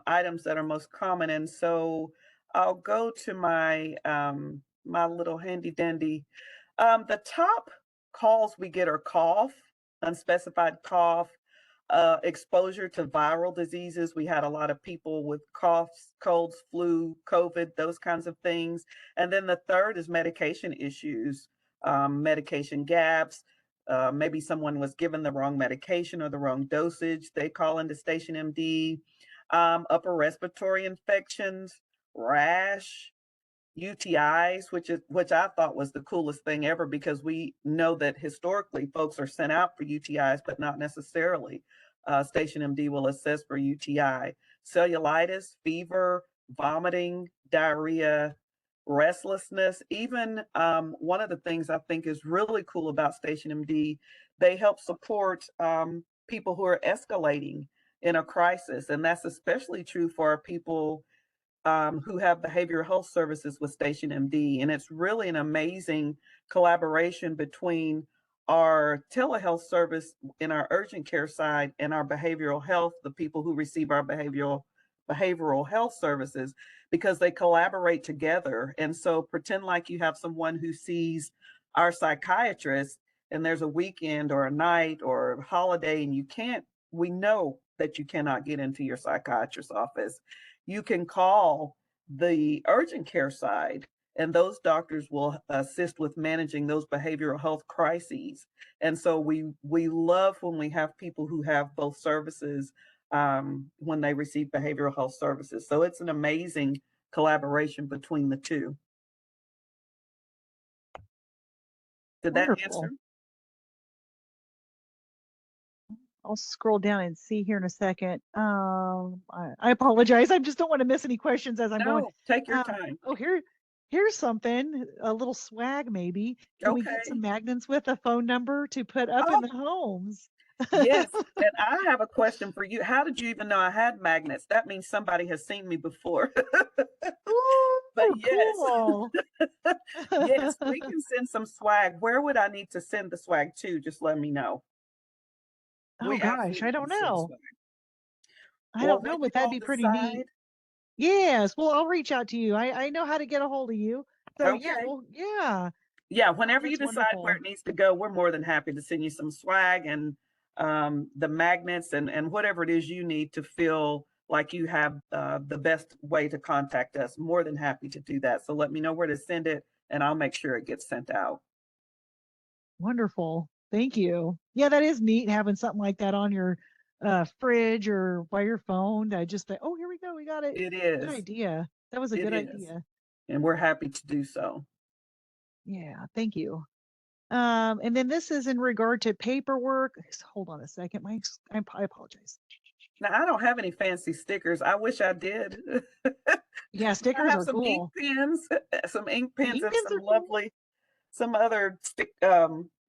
items that are most common, and so I'll go to my my little handy dandy. The top calls we get are cough, unspecified cough, exposure to viral diseases. We had a lot of people with coughs, colds, flu, COVID, those kinds of things. And then the third is medication issues, medication gaps. Maybe someone was given the wrong medication or the wrong dosage. They call into Station MD. Upper respiratory infections, rash, UTIs, which I thought was the coolest thing ever, because we know that historically folks are sent out for UTIs, but not necessarily. Station MD will assess for UTI, cellulitis, fever, vomiting, diarrhea, restlessness. Even one of the things I think is really cool about Station MD, they help support people who are escalating in a crisis, and that's especially true for our people who have behavioral health services with Station MD. And it's really an amazing collaboration between our telehealth service in our urgent care side and our behavioral health, the people who receive our behavioral health services, because they collaborate together. And so pretend like you have someone who sees our psychiatrist and there's a weekend or a night or a holiday and we know that you cannot get into your psychiatrist's office. You can call the urgent care side, and those doctors will assist with managing those behavioral health crises. And so we love when we have people who have both services when they receive behavioral health services. So it's an amazing collaboration between the two. Did that Wonderful. answer? I'll scroll down and see here in a second. I apologize. I just don't want to miss any questions as I'm going. No, take your time. Oh, here's something, a little swag maybe. Can we get some magnets with a phone number to put up in the homes? Yes, and I have a question for you. How did you even know I had magnets? That means somebody has seen me before. Ooh, But yes, cool. yes, we can send some swag. Where would I need to send the swag to? Just let me know. Oh We gosh, absolutely I don't can send know. swag. I Well, don't know, when but you that'd all be pretty neat. decide, Yes, well, I'll reach out to you. I know how to get a hold of you. So yeah, okay. well, yeah. Yeah, Oh, whenever you that's decide where wonderful. it needs to go, we're more than happy to send you some swag and the magnets and whatever it is you need to feel like you have the best way to contact us. More than happy to do that. So let me know where to send it, and I'll make sure it gets sent out. Wonderful. Thank you. Yeah, that is neat having something like that on your fridge or by your phone. I just think, oh, here we go. We got it. It Good is. idea. That was a It good is. idea. And we're happy to do so. Yeah, thank you. And then this is in regard to paperwork. Hold on a second. I apologize. Now, I don't have any fancy stickers. I wish I did. Yeah, I stickers have are some ink cool. pens, some ink pens, Ink and pens some are cool. lovely, some other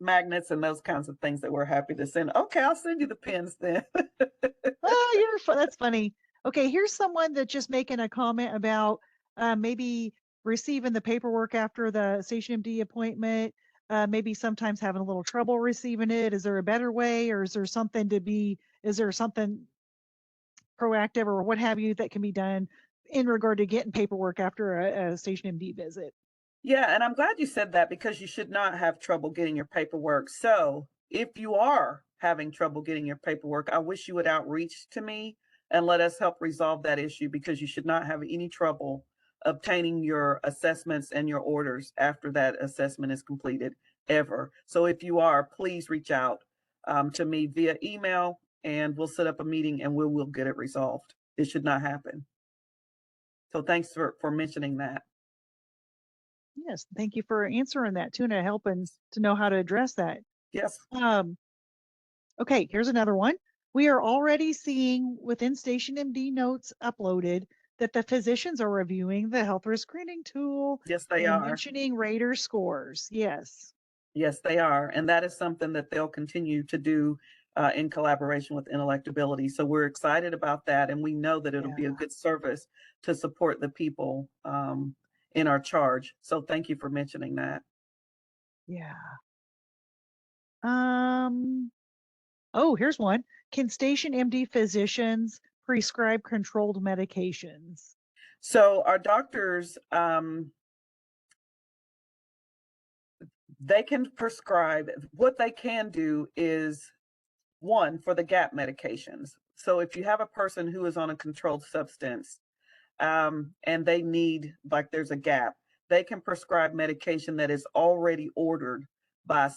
magnets and those kinds of things that we're happy to send. Okay, I'll send you the pens then. Oh, that's funny. Okay, here's someone that's just making a comment about maybe receiving the paperwork after the Station MD appointment, maybe sometimes having a little trouble receiving it. Is there a better way, or is there something proactive or what have you that can be done in regard to getting paperwork after a Station MD visit? Yeah, and I'm glad you said that, because you should not have trouble getting your paperwork. So if you are having trouble getting your paperwork, I wish you would outreach to me and let us help resolve that issue, because you should not have any trouble obtaining your assessments and your orders after that assessment is completed, ever. So if you are, please reach out to me via email, and we'll set up a meeting and we'll get it resolved. It should not happen. So thanks for mentioning that. Yes, thank you for answering that too, and helping to know how to address that. Yes. Okay, here's another one. We are already seeing within Station MD notes uploaded that the physicians are reviewing the health risk screening tool Yes, they and are. mentioning rater scores. Yes. Yes, they are. And that is something that they'll continue to do in collaboration with Inelectability. So we're excited about that. And we know that it'll be a Yeah. good service to support the people in our charge. So thank you for mentioning that. Yeah. Oh, here's one. Can Station MD physicians prescribe controlled medications? So our doctors, they can prescribe. What they can do is, one, for the gap medications. So if you have a person who is on a controlled substance and they need, like there's a gap, they can prescribe medication that is already ordered by a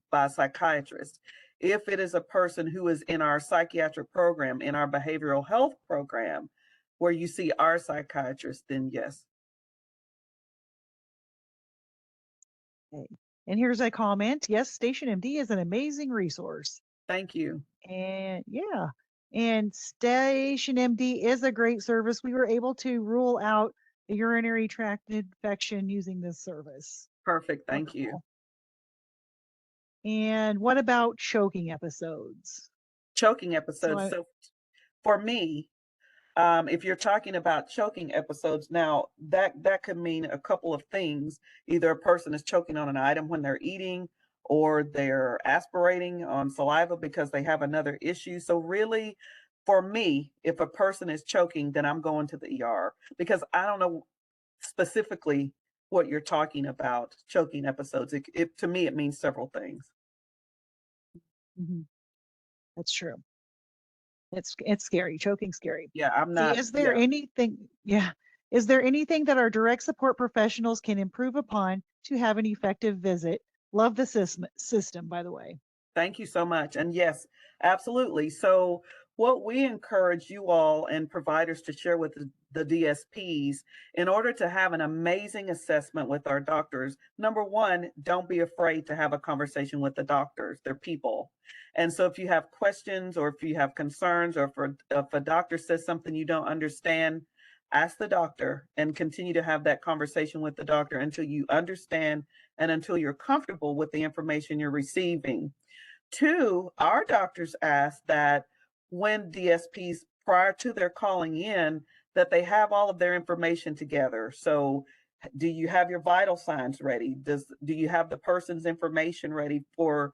by a psychiatrist. If it is a person who is in our psychiatric program, in our behavioral health program, where you see our psychiatrist, then yes. Okay. And here's a comment. Yes, Station MD is an amazing resource. Thank you. And yeah, and Station MD is a great service. We were able to rule out a urinary tract infection using this service. Perfect. Thank you. Wonderful. And what about choking episodes? Choking episodes. So So for me, if you're talking about choking episodes, now that could mean a couple of things. Either a person is choking on an item when they're eating, or they're aspirating on saliva because they have another issue. So really, for me, if a person is choking, then I'm going to the ER, because I don't know specifically what you're talking about, choking episodes. To me, it means several things. mhm, that's true. It's scary. Choking's scary. Yeah, I'm See, not. is there Yeah. anything, yeah, is there anything that our direct support professionals can improve upon to have an effective visit? Love the system, by the way. Thank you so much. And yes, absolutely. So, what we encourage you all and providers to share with the DSPs in order to have an amazing assessment with our doctors, number one, don't be afraid to have a conversation with the doctors. They're people. And so, if you have questions or if you have concerns, or if a doctor says something you don't understand, ask the doctor and continue to have that conversation with the doctor until you understand and until you're comfortable with the information you're receiving. Two, our doctors ask that when DSPs, prior to their calling in, that they have all of their information together. So do you have your vital signs ready? Do you have the person's information ready for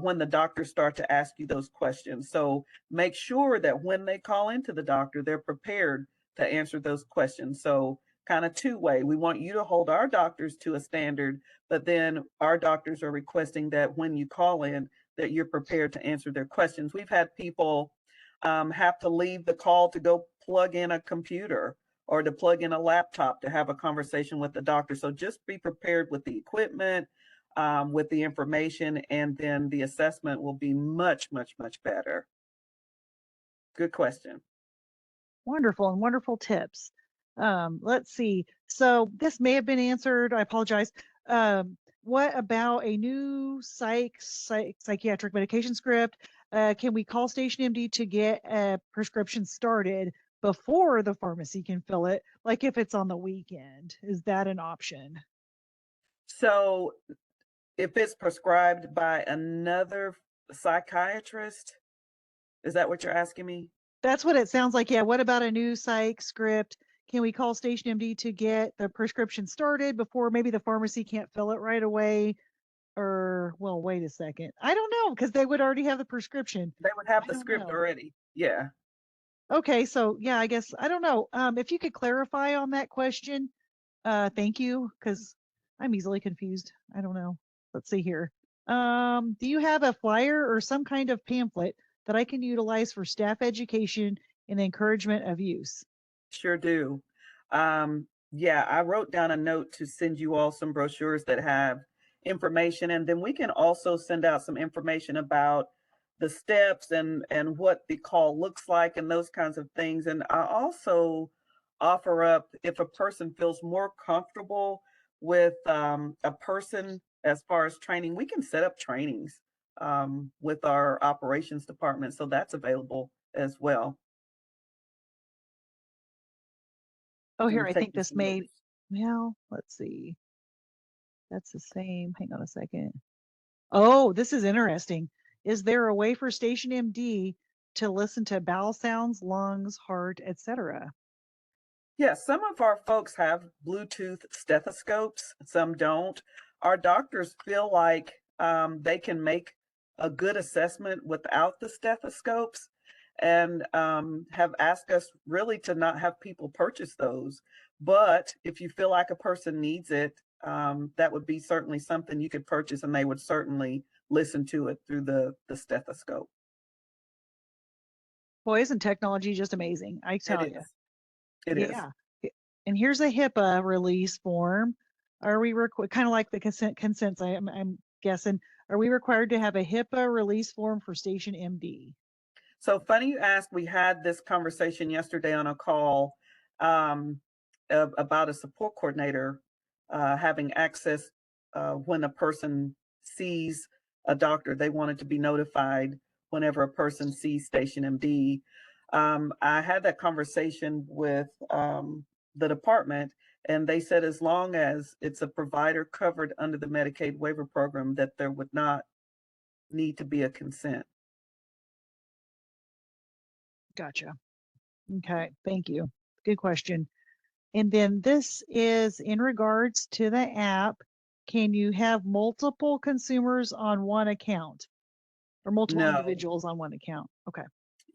when the doctors start to ask you those questions? So make sure that when they call into the doctor, they're prepared to answer those questions. So kind of two-way. We want you to hold our doctors to a standard, but then our doctors are requesting that when you call in, that you're prepared to answer their questions. We've had people have to leave the call to go plug in a computer or to plug in a laptop to have a conversation with the doctor. So just be prepared with the equipment, with the information, and then the assessment will be much, much, much better. Good question. Wonderful and wonderful tips. Let's see. So this may have been answered. I apologize. What about a new psychiatric medication script? Can we call Station MD to get a prescription started before the pharmacy can fill it? Like if it's on the weekend, is that an option? So if it's prescribed by another psychiatrist, is that what you're asking me? That's what it sounds like. Yeah. What about a new psych script? Can we call Station MD to get the prescription started before maybe the pharmacy can't fill it right away? Or, well, wait a second. I don't know because they would already have the prescription. They would have I the don't script know. already. Yeah. Okay, so yeah, I guess I don't know. If you could clarify on that question, thank you, because I'm easily confused. I don't know. Let's see here. Do you have a flyer or some kind of pamphlet that I can utilize for staff education and encouragement of use? Sure do. Yeah, I wrote down a note to send you all some brochures that have information, and then we can also send out some information about the steps and what the call looks like and those kinds of things. And I also offer up, if a person feels more comfortable with a person as far as training, we can set up trainings with our operations department. So that's available as well. Oh, here, I'm I think taking this some made, notes. well, let's see. That's the same. Hang on a second. Oh, this is interesting. Is there a way for Station MD to listen to bowel sounds, lungs, heart, etc.? Yes, some of our folks have Bluetooth stethoscopes, some don't. Our doctors feel like they can make a good assessment without the stethoscopes, and have asked us really to not have people purchase those. But if you feel like a person needs it, that would be certainly something you could purchase, and they would certainly listen to it through the stethoscope. Boy, isn't technology just amazing? I It tell you. is. It is. Yeah. And here's a HIPAA release form. Are we kind of like the consents? I'm guessing. Are we required to have a HIPAA release form for Station MD? So funny you ask. We had this conversation yesterday on a call about a support coordinator having access when a person sees a doctor. They wanted to be notified whenever a person sees Station MD. I had that conversation with the department, and they said as long as it's a provider covered under the Medicaid waiver program, that there would not need to be a consent. Gotcha. Okay, thank you. Good question. And then this is in regards to the app. Can you have multiple consumers on one account or multiple No, individuals on one account? Okay.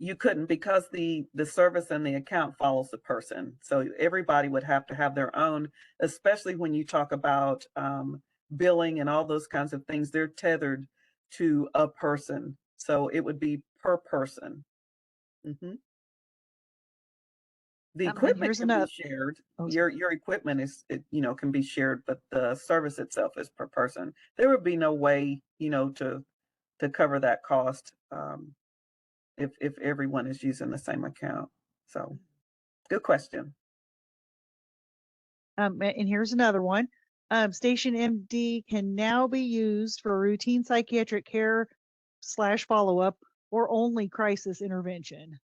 you couldn't, because the service and the account follows the person. So everybody would have to have their own, especially when you talk about billing and all those kinds of things. They're tethered to a person, so it would be per person. hmm The And equipment here's can be another. shared. Oh, Your equipment is, can be shared, but the service itself is per person. There would be no way, to cover that cost if everyone is using the same account. So, good question. and here's another one. Station MD can now be used for routine psychiatric care / follow-up or only crisis intervention.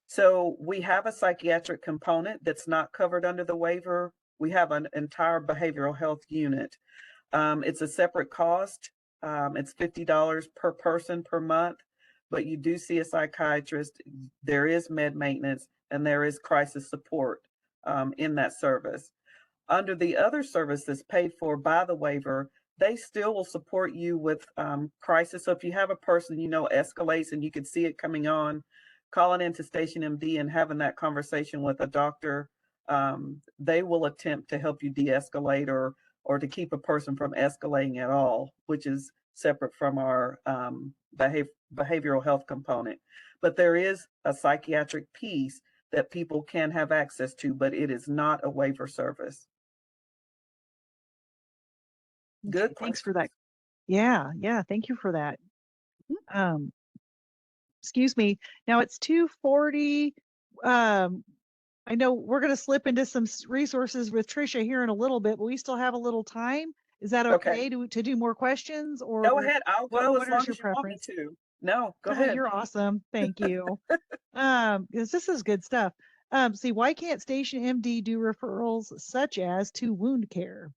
So we have a psychiatric component that's not covered under the waiver. We have an entire behavioral health unit. It's a separate cost. It's $50 per person per month, but you do see a psychiatrist. There is med maintenance, and there is crisis support in that service. Under the other service that's paid for by the waiver, they still will support you with crisis. So if you have a person escalates and you can see it coming on, calling into Station MD and having that conversation with a doctor, they will attempt to help you de-escalate or to keep a person from escalating at all, which is separate from our behavioral health component. But there is a psychiatric piece that people can have access to, but it is not a waiver service. Good Okay, thanks for question. that. Yeah, thank you for that. Um, excuse me. Now it's 2:40. I know we're going to slip into some resources with Trisha here in a little bit, but we still have a little time. Is that Okay, okay to do more questions, go or ahead. I'll go what as is long your as you want me preference? to. No, go Ah, ahead. you're awesome. Thank you. Because this is good stuff. See, why can't Station MD do referrals such as to wound care?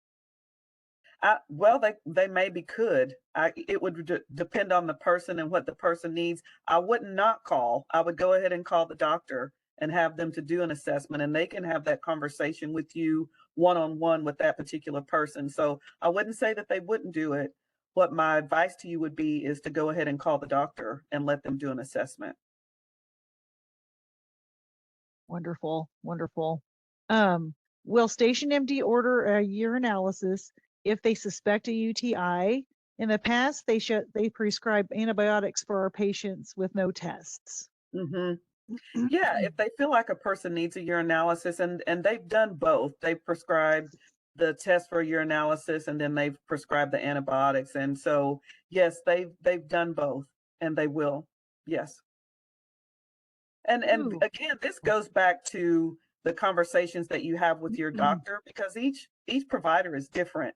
Well, they maybe could. It would depend on the person and what the person needs. I would not call. I would go ahead and call the doctor and have them to do an assessment, and they can have that conversation with you one-on-one with that particular person. So I wouldn't say that they wouldn't do it. What my advice to you would be is to go ahead and call the doctor and let them do an assessment. Wonderful, wonderful. Um, will Station MD order a urinalysis if they suspect a UTI? In the past, they prescribe antibiotics for our patients with no tests. hmm Yeah, if they feel like a person needs a urinalysis, and they've done both. They've prescribed the test for urinalysis, and then they've prescribed the antibiotics. And so, yes, they've done both, and they will. Yes. And Ooh, again, this goes back to the conversations that you have with your doctor, because each provider is different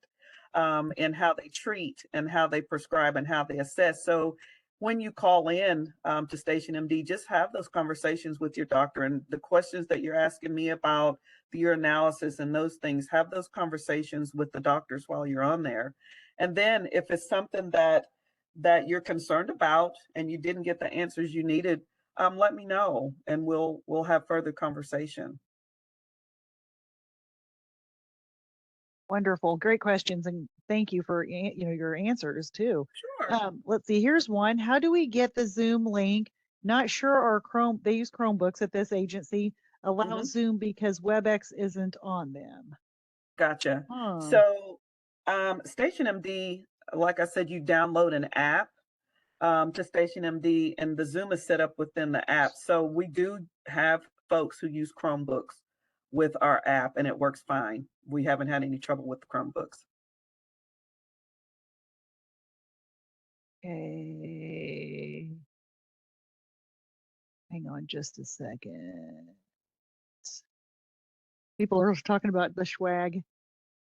in how they treat and how they prescribe and how they assess. So when you call in to Station MD, just have those conversations with your doctor, and the questions that you're asking me about the urinalysis and those things, have those conversations with the doctors while you're on there. And then if it's something that you're concerned about and you didn't get the answers you needed, let me know and we'll have further conversation. Wonderful. Great questions. And thank you for, your answers too. Sure. Let's see, here's one. How do we get the Zoom link? Not sure our they use Chromebooks at this agency, allow Zoom because WebEx isn't on them. Gotcha. Huh. So Station MD, like I said, you download an app to Station MD, and the Zoom is set up within the app. So we do have folks who use Chromebooks with our app, and it works fine. We haven't had any trouble with the Chromebooks. Okay. Hang on just a second. People are talking about the swag.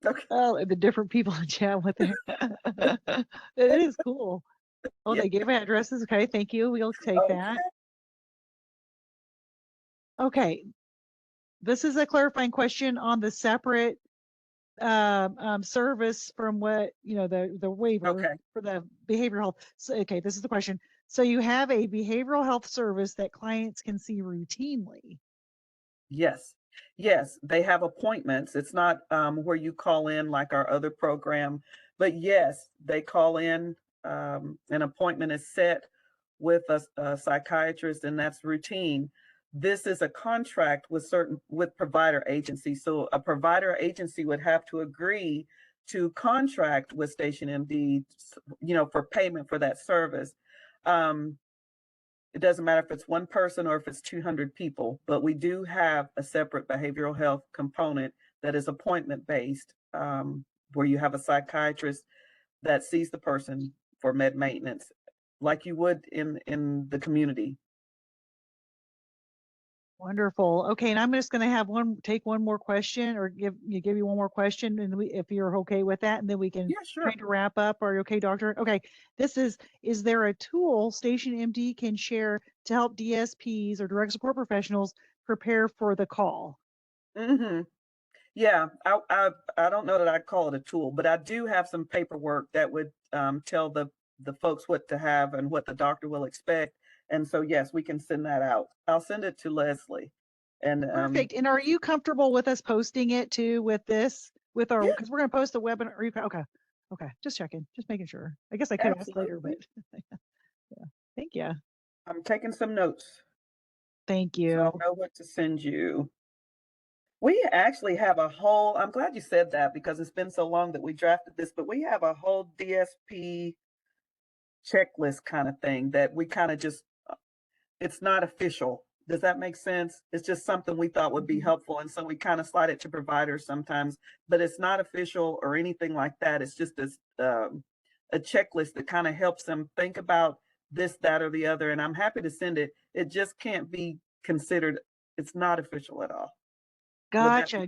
Okay. Oh, the different people in chat with it. It is cool. Oh, Yeah. they gave addresses. Okay, thank you. We'll take that. Okay. This is a clarifying question on the separate service from what, the waiver for the behavioral health. So, okay, this is the question. So you have a behavioral health service that clients can see routinely. Yes. Yes, they have appointments. It's not where you call in like our other program, but yes, they call in. An appointment is set with a psychiatrist, and that's routine. This is a contract with provider agencies. So a provider agency would have to agree to contract with Station MD, for payment for that service. It doesn't matter if it's one person or if it's 200 people, but we do have a separate behavioral health component that is appointment based, where you have a psychiatrist that sees the person for med maintenance, like you would in the community. Wonderful. Okay, and I'm just going to take one more question, or give you one more question, and if you're okay with that, and then we can sure. try to wrap up. Are you okay, doctor? Okay, this is there a tool Station MD can share to help DSPs or direct support professionals prepare for the call? Yeah, I don't know that I'd call it a tool, but I do have some paperwork that would tell the folks what to have and what the doctor will expect. And so, yes, we can send that out. I'll send it to Leslie. And perfect. And are you comfortable with us posting it too with our, yeah, because we're going to post the webinar. Okay, just checking, just making sure. I guess I could ask later, but yeah, thank you. I'm taking some notes. Thank you. So I know what to send you. We actually have a whole, I'm glad you said that because it's been so long that we drafted this, but we have a whole DSP checklist kind of thing that we kind of just, it's not official. Does that make sense? It's just something we thought would be helpful. And so we kind of slide it to providers sometimes, but it's not official or anything like that. It's just a checklist that kind of helps them think about this, that, or the other. And I'm happy to send it. It just can't be considered, it's not official at all. Gotcha.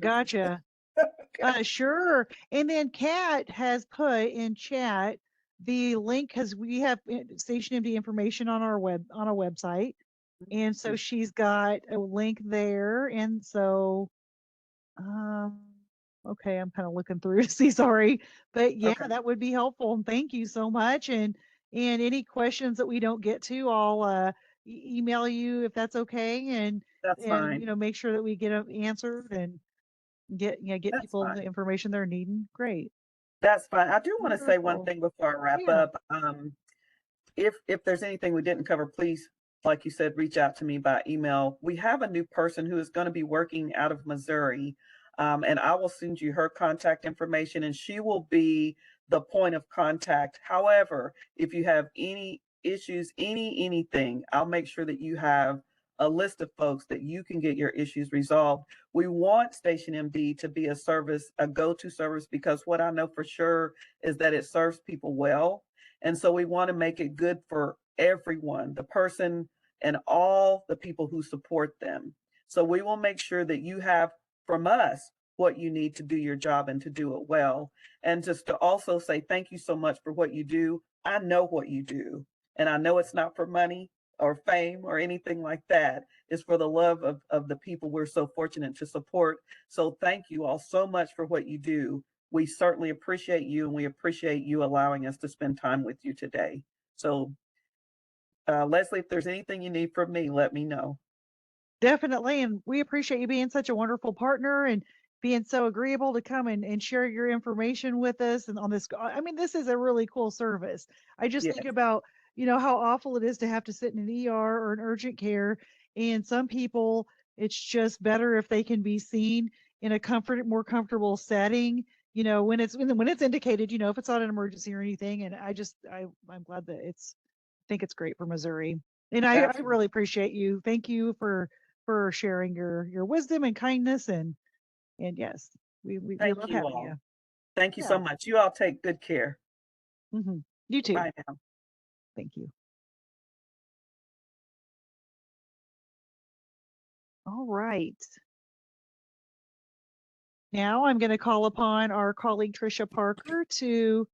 Okay. Sure. And then Kat has put in chat the link, because we have Station MD information on our website. And so she's got a link there. And so, okay, I'm kind of looking through to see, sorry, but yeah, Okay. that would be helpful. And thank you so much. And any questions that we don't get to, I'll email you if that's okay. And that's fine. make sure that we get them answered and get That's people fine. the information they're needing. Great. That's fine. I do want to say one Wonderful. thing before I wrap Yeah. up. If there's anything we didn't cover, please, like you said, reach out to me by email. We have a new person who is going to be working out of Missouri, and I will send you her contact information, and she will be the point of contact. However, if you have any issues, anything, I'll make sure that you have a list of folks that you can get your issues resolved. We want Station MD to be a service, a go-to service, because what I know for sure is that it serves people well. And so we want to make it good for everyone, the person and all the people who support them. So we will make sure that you have from us what you need to do your job and to do it well. And just to also say thank you so much for what you do. I know what you do, and I know it's not for money or fame or anything like that. It's for the love of the people we're so fortunate to support. So thank you all so much for what you do. We certainly appreciate you, and we appreciate you allowing us to spend time with you today. So Leslie, if there's anything you need from me, let me know. Definitely. And we appreciate you being such a wonderful partner and being so agreeable to come and share your information with us. And on this, I mean, this is a really cool service. I just Yes, think about, how awful it is to have to sit in an ER or an urgent care. And some people, it's just better if they can be seen in a more comfortable setting, when it's indicated, if it's not an emergency or anything. And I'm glad that I think it's great for Missouri. And I absolutely. really appreciate you. Thank you for sharing your wisdom and kindness and yes, we Thank love you having all. you. Thank you Yeah. so much. You all take good care. You too. Bye now. Thank you. All right. Now I'm going to call upon our colleague Tricia Parker to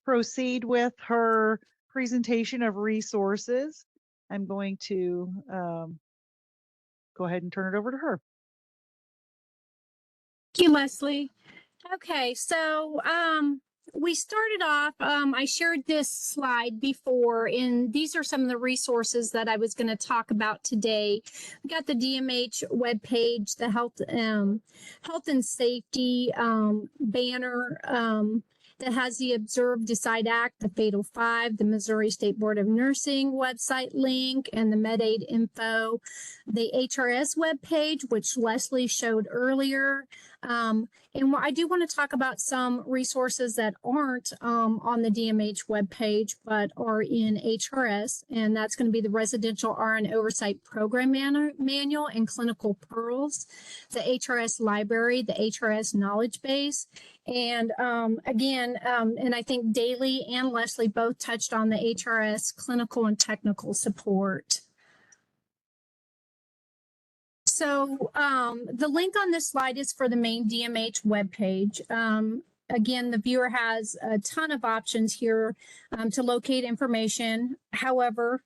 proceed with her presentation of resources. I'm going to go ahead and turn it over to her. Thank you, Leslie. Okay, so we started off, I shared this slide before, and these are some of the resources that I was going to talk about today. We got the DMH webpage, the health and safety banner that has the Observe, Decide, Act, the Fatal Five, the Missouri State Board of Nursing website link, and the MedAid info, the HRS webpage, which Leslie showed earlier. And I do want to talk about some resources that aren't on the DMH webpage, but are in HRS, and that's going to be the Residential RN Oversight Program Manual and Clinical Pearls, the HRS Library, the HRS Knowledge Base, and and I think Daly and Leslie both touched on the HRS Clinical and Technical Support. So the link on this slide is for the main DMH webpage. Again, the viewer has a ton of options here to locate information. However,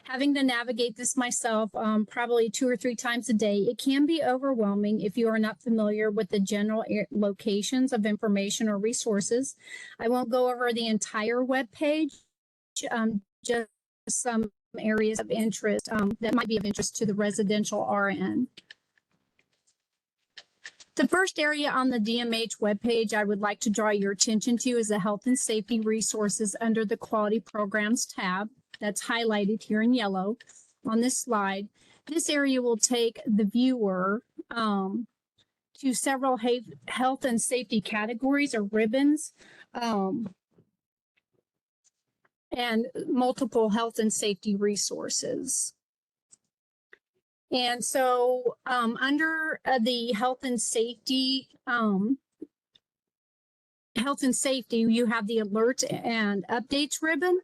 having to navigate this myself probably 2 or 3 times a day, it can be overwhelming if you are not familiar with the general locations of information or resources. I won't go over the entire webpage, just some areas of interest that might be of interest to the residential RN. The first area on the DMH webpage I would like to draw your attention to is the health and safety resources under the quality programs tab that's highlighted here in yellow on this slide. This area will take the viewer to several health and safety categories or ribbons and multiple health and safety resources. And so under the health and safety, you have the alert and updates ribbon.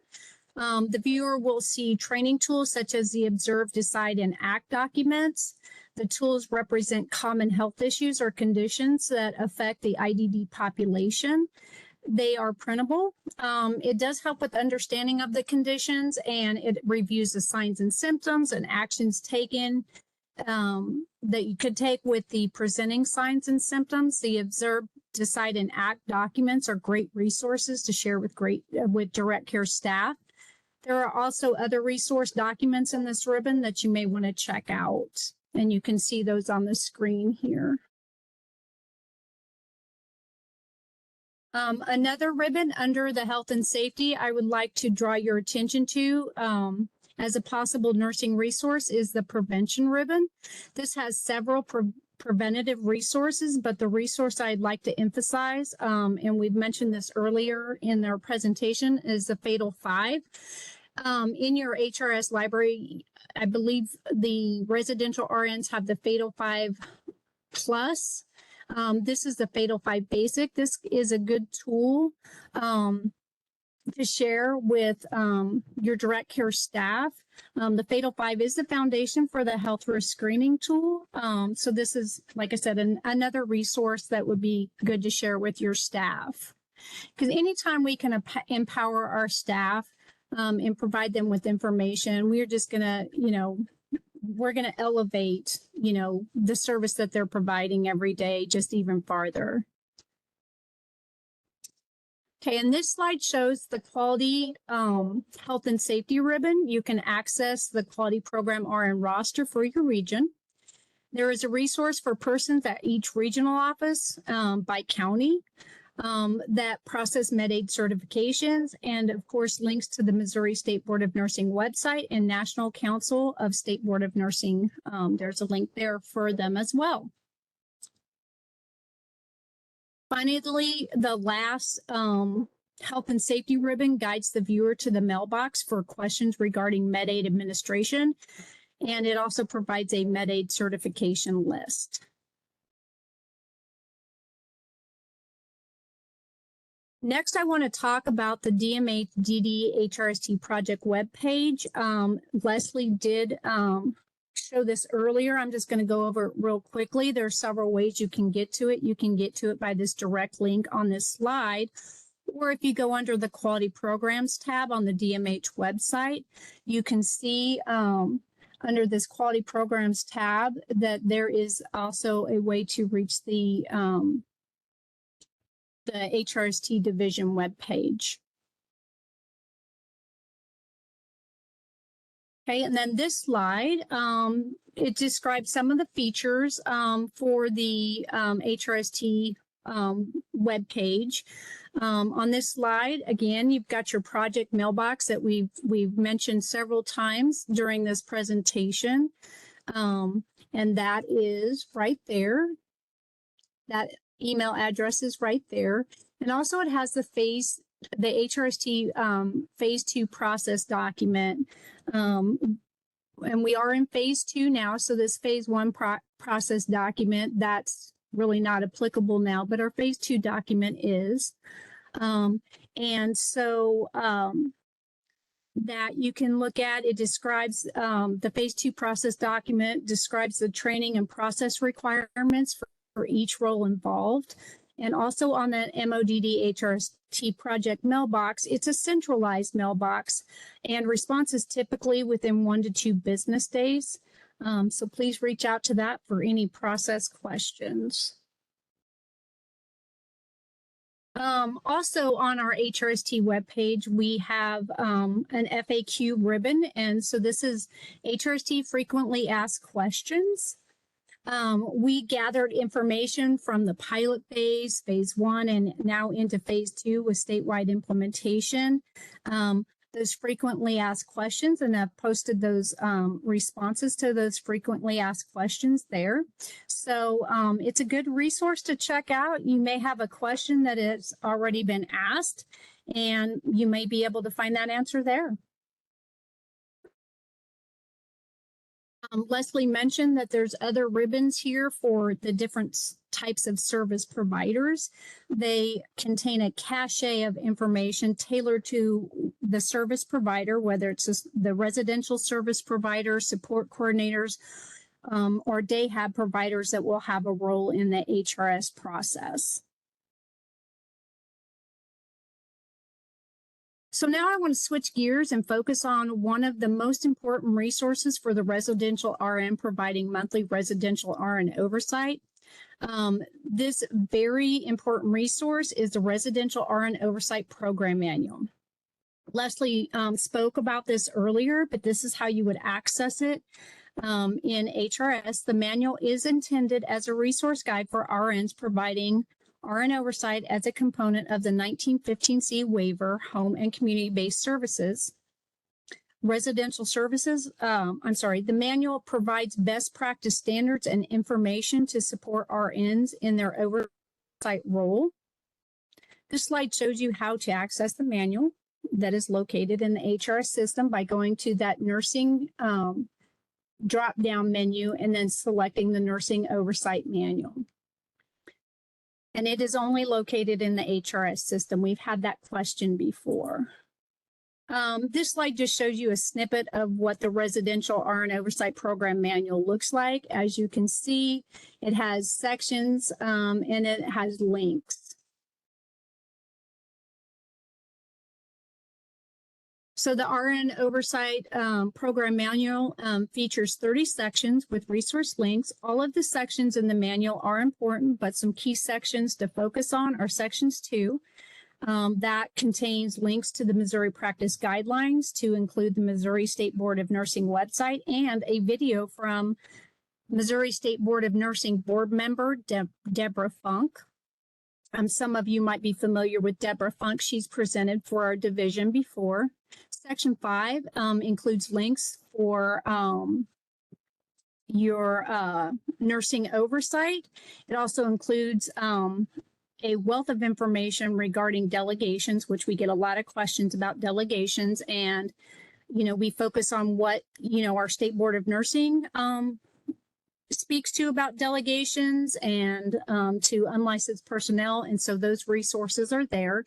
The viewer will see training tools such as the Observe, Decide, and Act documents. The tools represent common health issues or conditions that affect the IDD population. They are printable. It does help with understanding of the conditions, and it reviews the signs and symptoms and actions taken that you could take with the presenting signs and symptoms. The Observe, Decide, and Act documents are great resources to share with direct care staff. There are also other resource documents in this ribbon that you may want to check out, and you can see those on the screen here. Another ribbon under the health and safety I would like to draw your attention to as a possible nursing resource is the prevention ribbon. This has several preventative resources, but the resource I'd like to emphasize, and we've mentioned this earlier in our presentation, is the Fatal Five. In your HRS library, I believe the residential RNs have the Fatal Five Plus. This is the Fatal Five Basic. This is a good tool to share with your direct care staff. The Fatal 5 is the foundation for the health risk screening tool. So this is, like I said, another resource that would be good to share with your staff. Because anytime we can empower our staff and provide them with information, we're just going to, we're going to elevate, the service that they're providing every day just even farther. Okay, and this slide shows the quality health and safety ribbon. You can access the quality program RN roster for your region. There is a resource for persons at each regional office by county that process Med-Aid certifications, and of course links to the Missouri State Board of Nursing website and National Council of State Board of Nursing. There's a link there for them as well. Finally, the last health and safety ribbon guides the viewer to the mailbox for questions regarding Med-Aid administration, and it also provides a Med-Aid certification list. Next, I want to talk about the DMH-DD HRST project webpage. Leslie did show this earlier. I'm just going to go over it real quickly. There are several ways you can get to it. You can get to it by this direct link on this slide, or if you go under the Quality Programs tab on the DMH website, you can see under this Quality Programs tab that there is also a way to reach the HRST division webpage. Okay, and then this slide, it describes some of the features for the HRST webpage. On this slide, again, you've got your project mailbox that we've mentioned several times during this presentation, and that is right there. That email address is right there, and also it has the HRST phase 2 process document. And we are in phase 2 now, so this phase 1 process document, that's really not applicable now, but our phase 2 document is. And so that you can look at, it describes the phase 2 process document, describes the training and process requirements for each role involved. And also on the MODD HRST project mailbox, it's a centralized mailbox, and response is typically within 1 to 2 business days. So please reach out to that for any process questions. Also on our HRST webpage, we have an FAQ ribbon. And so this is HRST frequently asked questions. We gathered information from the pilot phase, phase 1, and now into phase 2 with statewide implementation. Those frequently asked questions, and I've posted those responses to those frequently asked questions there. So it's a good resource to check out. You may have a question that has already been asked, and you may be able to find that answer there. Leslie mentioned that there's other ribbons here for the different types of service providers. They contain a cache of information tailored to the service provider, whether it's the residential service provider, support coordinators, or day hab providers that will have a role in the HRS process. So now I want to switch gears and focus on one of the most important resources for the residential RN providing monthly residential RN oversight. This very important resource is the Residential RN Oversight Program Manual. Leslie spoke about this earlier, but this is how you would access it in HRS. The manual is intended as a resource guide for RNs providing RN oversight as a component of the 1915C waiver, home and community-based services. Residential services, the manual provides best practice standards and information to support RNs in their oversight role. This slide shows you how to access the manual that is located in the HRS system by going to that nursing drop-down menu and then selecting the nursing oversight manual. and it is only located in the HRS system. We've had that question before. This slide just shows you a snippet of what the residential RN oversight program manual looks like. As you can see, it has sections and it has links. So the RN Oversight Program Manual features 30 sections with resource links. All of the sections in the manual are important, but some key sections to focus on are sections 2. That contains links to the Missouri Practice Guidelines, to include the Missouri State Board of Nursing website, and a video from Missouri State Board of Nursing board member Deborah Funk. Some of you might be familiar with Deborah Funk. She's presented for our division before. Section 5 includes links for your nursing oversight. It also includes a wealth of information regarding delegations, which we get a lot of questions about delegations. And, we focus on what, our State Board of Nursing speaks to about delegations and to unlicensed personnel. And so those resources are there.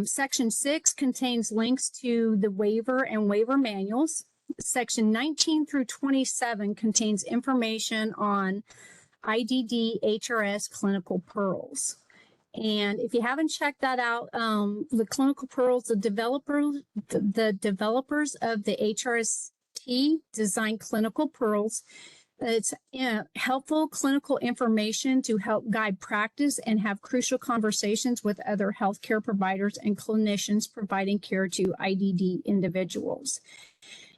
Section 6 contains links to the waiver and waiver manuals. Section 19 through 27 contains information on IDD HRS clinical pearls. And if you haven't checked that out, the clinical pearls, the developers of the HRST designed clinical pearls. It's helpful clinical information to help guide practice and have crucial conversations with other healthcare providers and clinicians providing care to IDD individuals.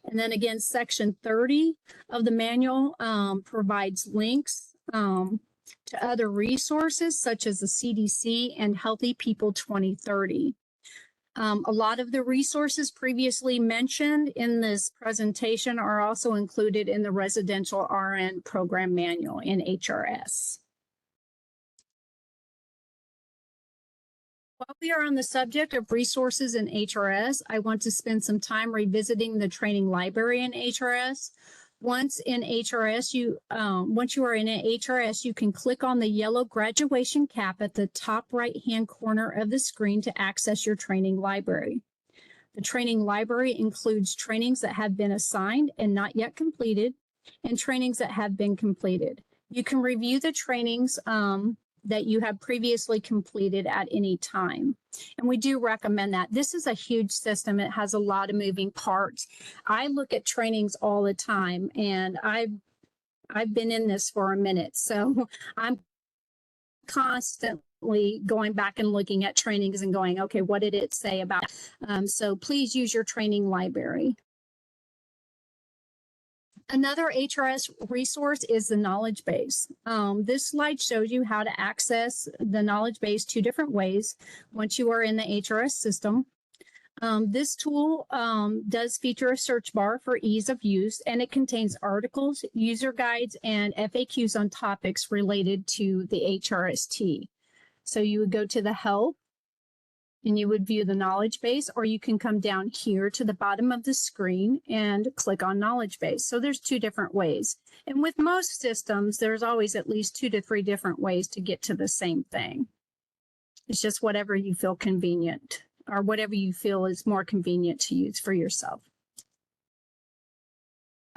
And then again, section 30 of the manual provides links to other resources such as the CDC and Healthy People 2030. A lot of the resources previously mentioned in this presentation are also included in the Residential RN Program Manual in HRS. While we are on the subject of resources in HRS, I want to spend some time revisiting the training library in HRS. Once you are in HRS, you can click on the yellow graduation cap at the top right-hand corner of the screen to access your training library. The training library includes trainings that have been assigned and not yet completed, and trainings that have been completed. You can review the trainings that you have previously completed at any time. And we do recommend that. This is a huge system. It has a lot of moving parts. I look at trainings all the time, and I've been in this for a minute. So I'm constantly going back and looking at trainings and going, okay, what did it say about? So please use your training library. Another HRS resource is the knowledge base. This slide shows you how to access the knowledge base 2 different ways once you are in the HRS system. This tool does feature a search bar for ease of use, and it contains articles, user guides, and FAQs on topics related to the HRST. So you would go to the help, and you would view the knowledge base, or you can come down here to the bottom of the screen and click on knowledge base. So there's 2 different ways. And with most systems, there's always at least 2 to 3 different ways to get to the same thing. It's just whatever you feel convenient, or whatever you feel is more convenient to use for yourself.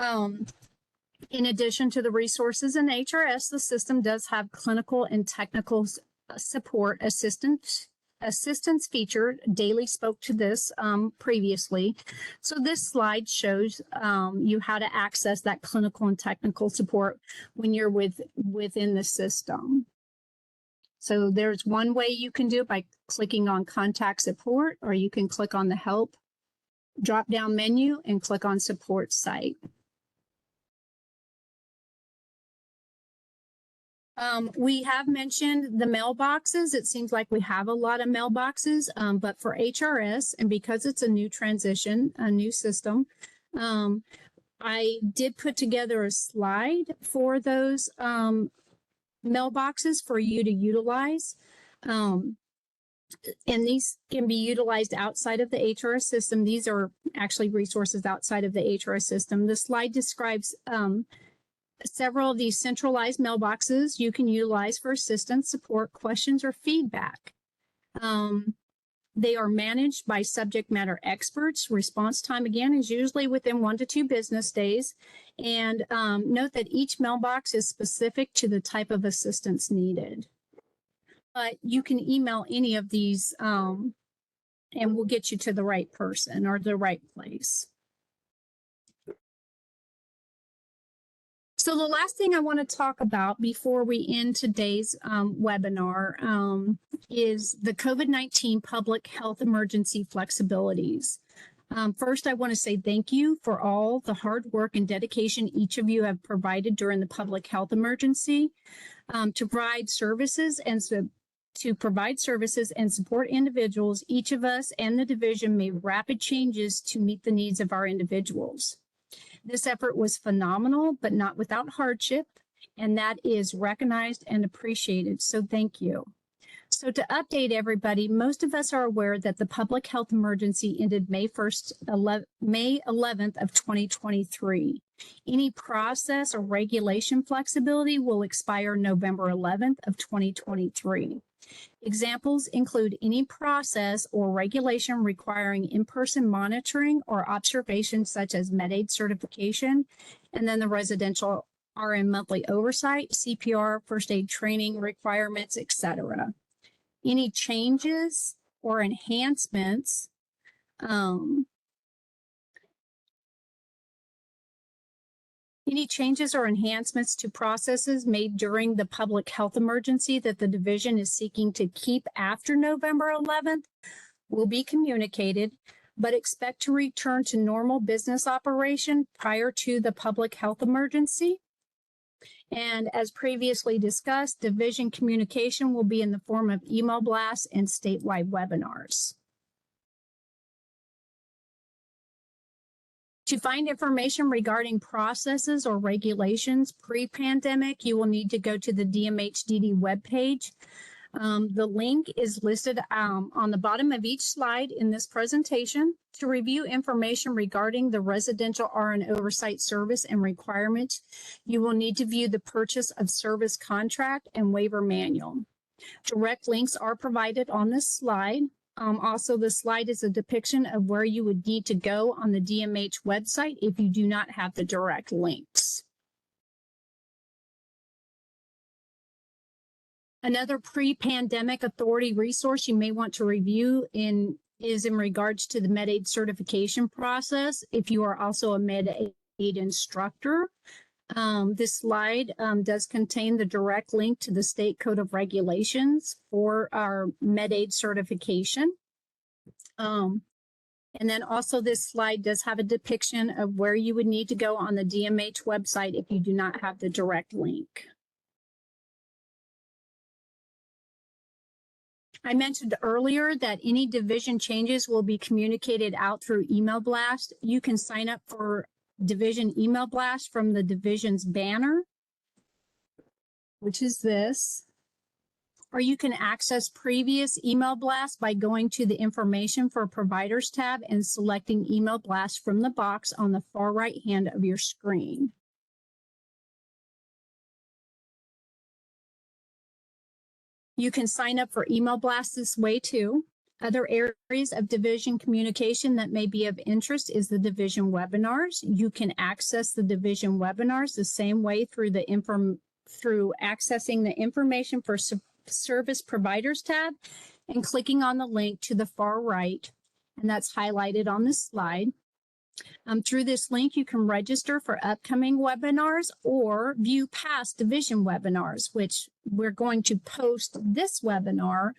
In addition to the resources in HRS, the system does have clinical and technical support assistance feature. Daily spoke to this previously. So this slide shows you how to access that clinical and technical support when you're within the system. So there's one way you can do it by clicking on contact support, or you can click on the help drop-down menu and click on support site. We have mentioned the mailboxes. It seems like we have a lot of mailboxes, but for HRS, and because it's a new transition, a new system, I did put together a slide for those mailboxes for you to utilize. And these can be utilized outside of the HRS system. These are actually resources outside of the HRS system. The slide describes Several of these centralized mailboxes you can utilize for assistance, support, questions, or feedback. They are managed by subject matter experts. Response time, again, is usually within 1 to 2 business days. And note that each mailbox is specific to the type of assistance needed. But you can email any of these and we'll get you to the right person or the right place. So the last thing I want to talk about before we end today's webinar is the COVID-19 public health emergency flexibilities. First, I want to say thank you for all the hard work and dedication each of you have provided during the public health emergency to provide services and support individuals. Each of us and the division made rapid changes to meet the needs of our individuals. This effort was phenomenal, but not without hardship, and that is recognized and appreciated. So thank you. So to update everybody, most of us are aware that the public health emergency ended May 11th of 2023. Any process or regulation flexibility will expire November 11th of 2023. Examples include any process or regulation requiring in-person monitoring or observation, such as Med-Aid certification, and then the residential RN monthly oversight, CPR, first aid training requirements, etc. Any changes or enhancements to processes made during the public health emergency that the division is seeking to keep after November 11th will be communicated, but expect to return to normal business operation prior to the public health emergency. And as previously discussed, division communication will be in the form of email blasts and statewide webinars. To find information regarding processes or regulations pre-pandemic, you will need to go to the DMHDD webpage. The link is listed on the bottom of each slide in this presentation. To review information regarding the residential RN oversight service and requirements, you will need to view the purchase of service contract and waiver manual. Direct links are provided on this slide. Also, the slide is a depiction of where you would need to go on the DMH website if you do not have the direct links. Another pre-pandemic authority resource you may want to review is in regards to the Med-Aid certification process. If you are also a Med-Aid instructor, this slide does contain the direct link to the state code of regulations for our Med-Aid certification. And then also this slide does have a depiction of where you would need to go on the DMH website if you do not have the direct link. I mentioned earlier that any division changes will be communicated out through email blast. You can sign up for division email blast from the division's banner, which is this, or you can access previous email blasts by going to the information for providers tab and selecting email blast from the box on the far right hand of your screen. You can sign up for email blasts this way too. Other areas of division communication that may be of interest is the division webinars. You can access the division webinars the same way through accessing the information for service providers tab and clicking on the link to the far right, and that's highlighted on this slide. Through this link, you can register for upcoming webinars or view past division webinars, which we're going to post this webinar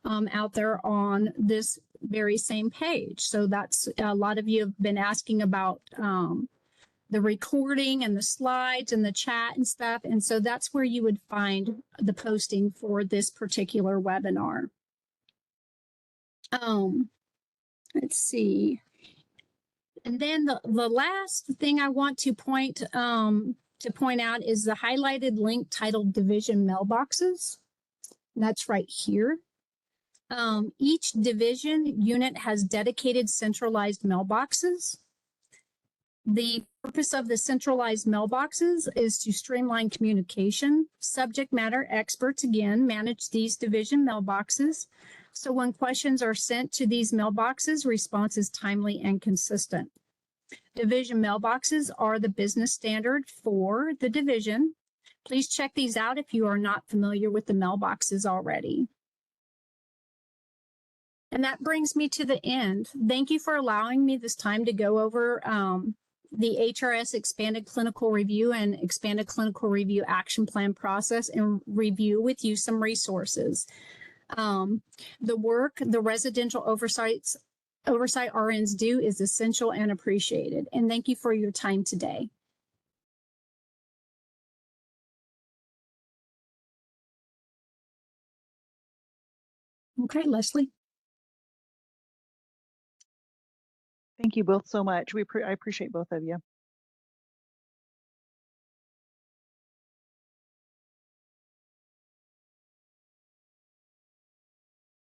out there on this very same page. So that's a lot of you have been asking about the recording and the slides and the chat and stuff. And so that's where you would find the posting for this particular webinar. Let's see. And then the last thing I want to point out is the highlighted link titled Division Mailboxes. And that's right here. Each division unit has dedicated centralized mailboxes. The purpose of the centralized mailboxes is to streamline communication. Subject matter experts, again, manage these division mailboxes. So when questions are sent to these mailboxes, response is timely and consistent. Division mailboxes are the business standard for the division. Please check these out if you are not familiar with the mailboxes already. And that brings me to the end. Thank you for allowing me this time to go over the HRS Expanded Clinical Review and Expanded Clinical Review Action Plan process and review with you some resources. The work the residential oversight RNs do is essential and appreciated. And thank you for your time today. Okay, Leslie. Thank you both so much. I appreciate both of you.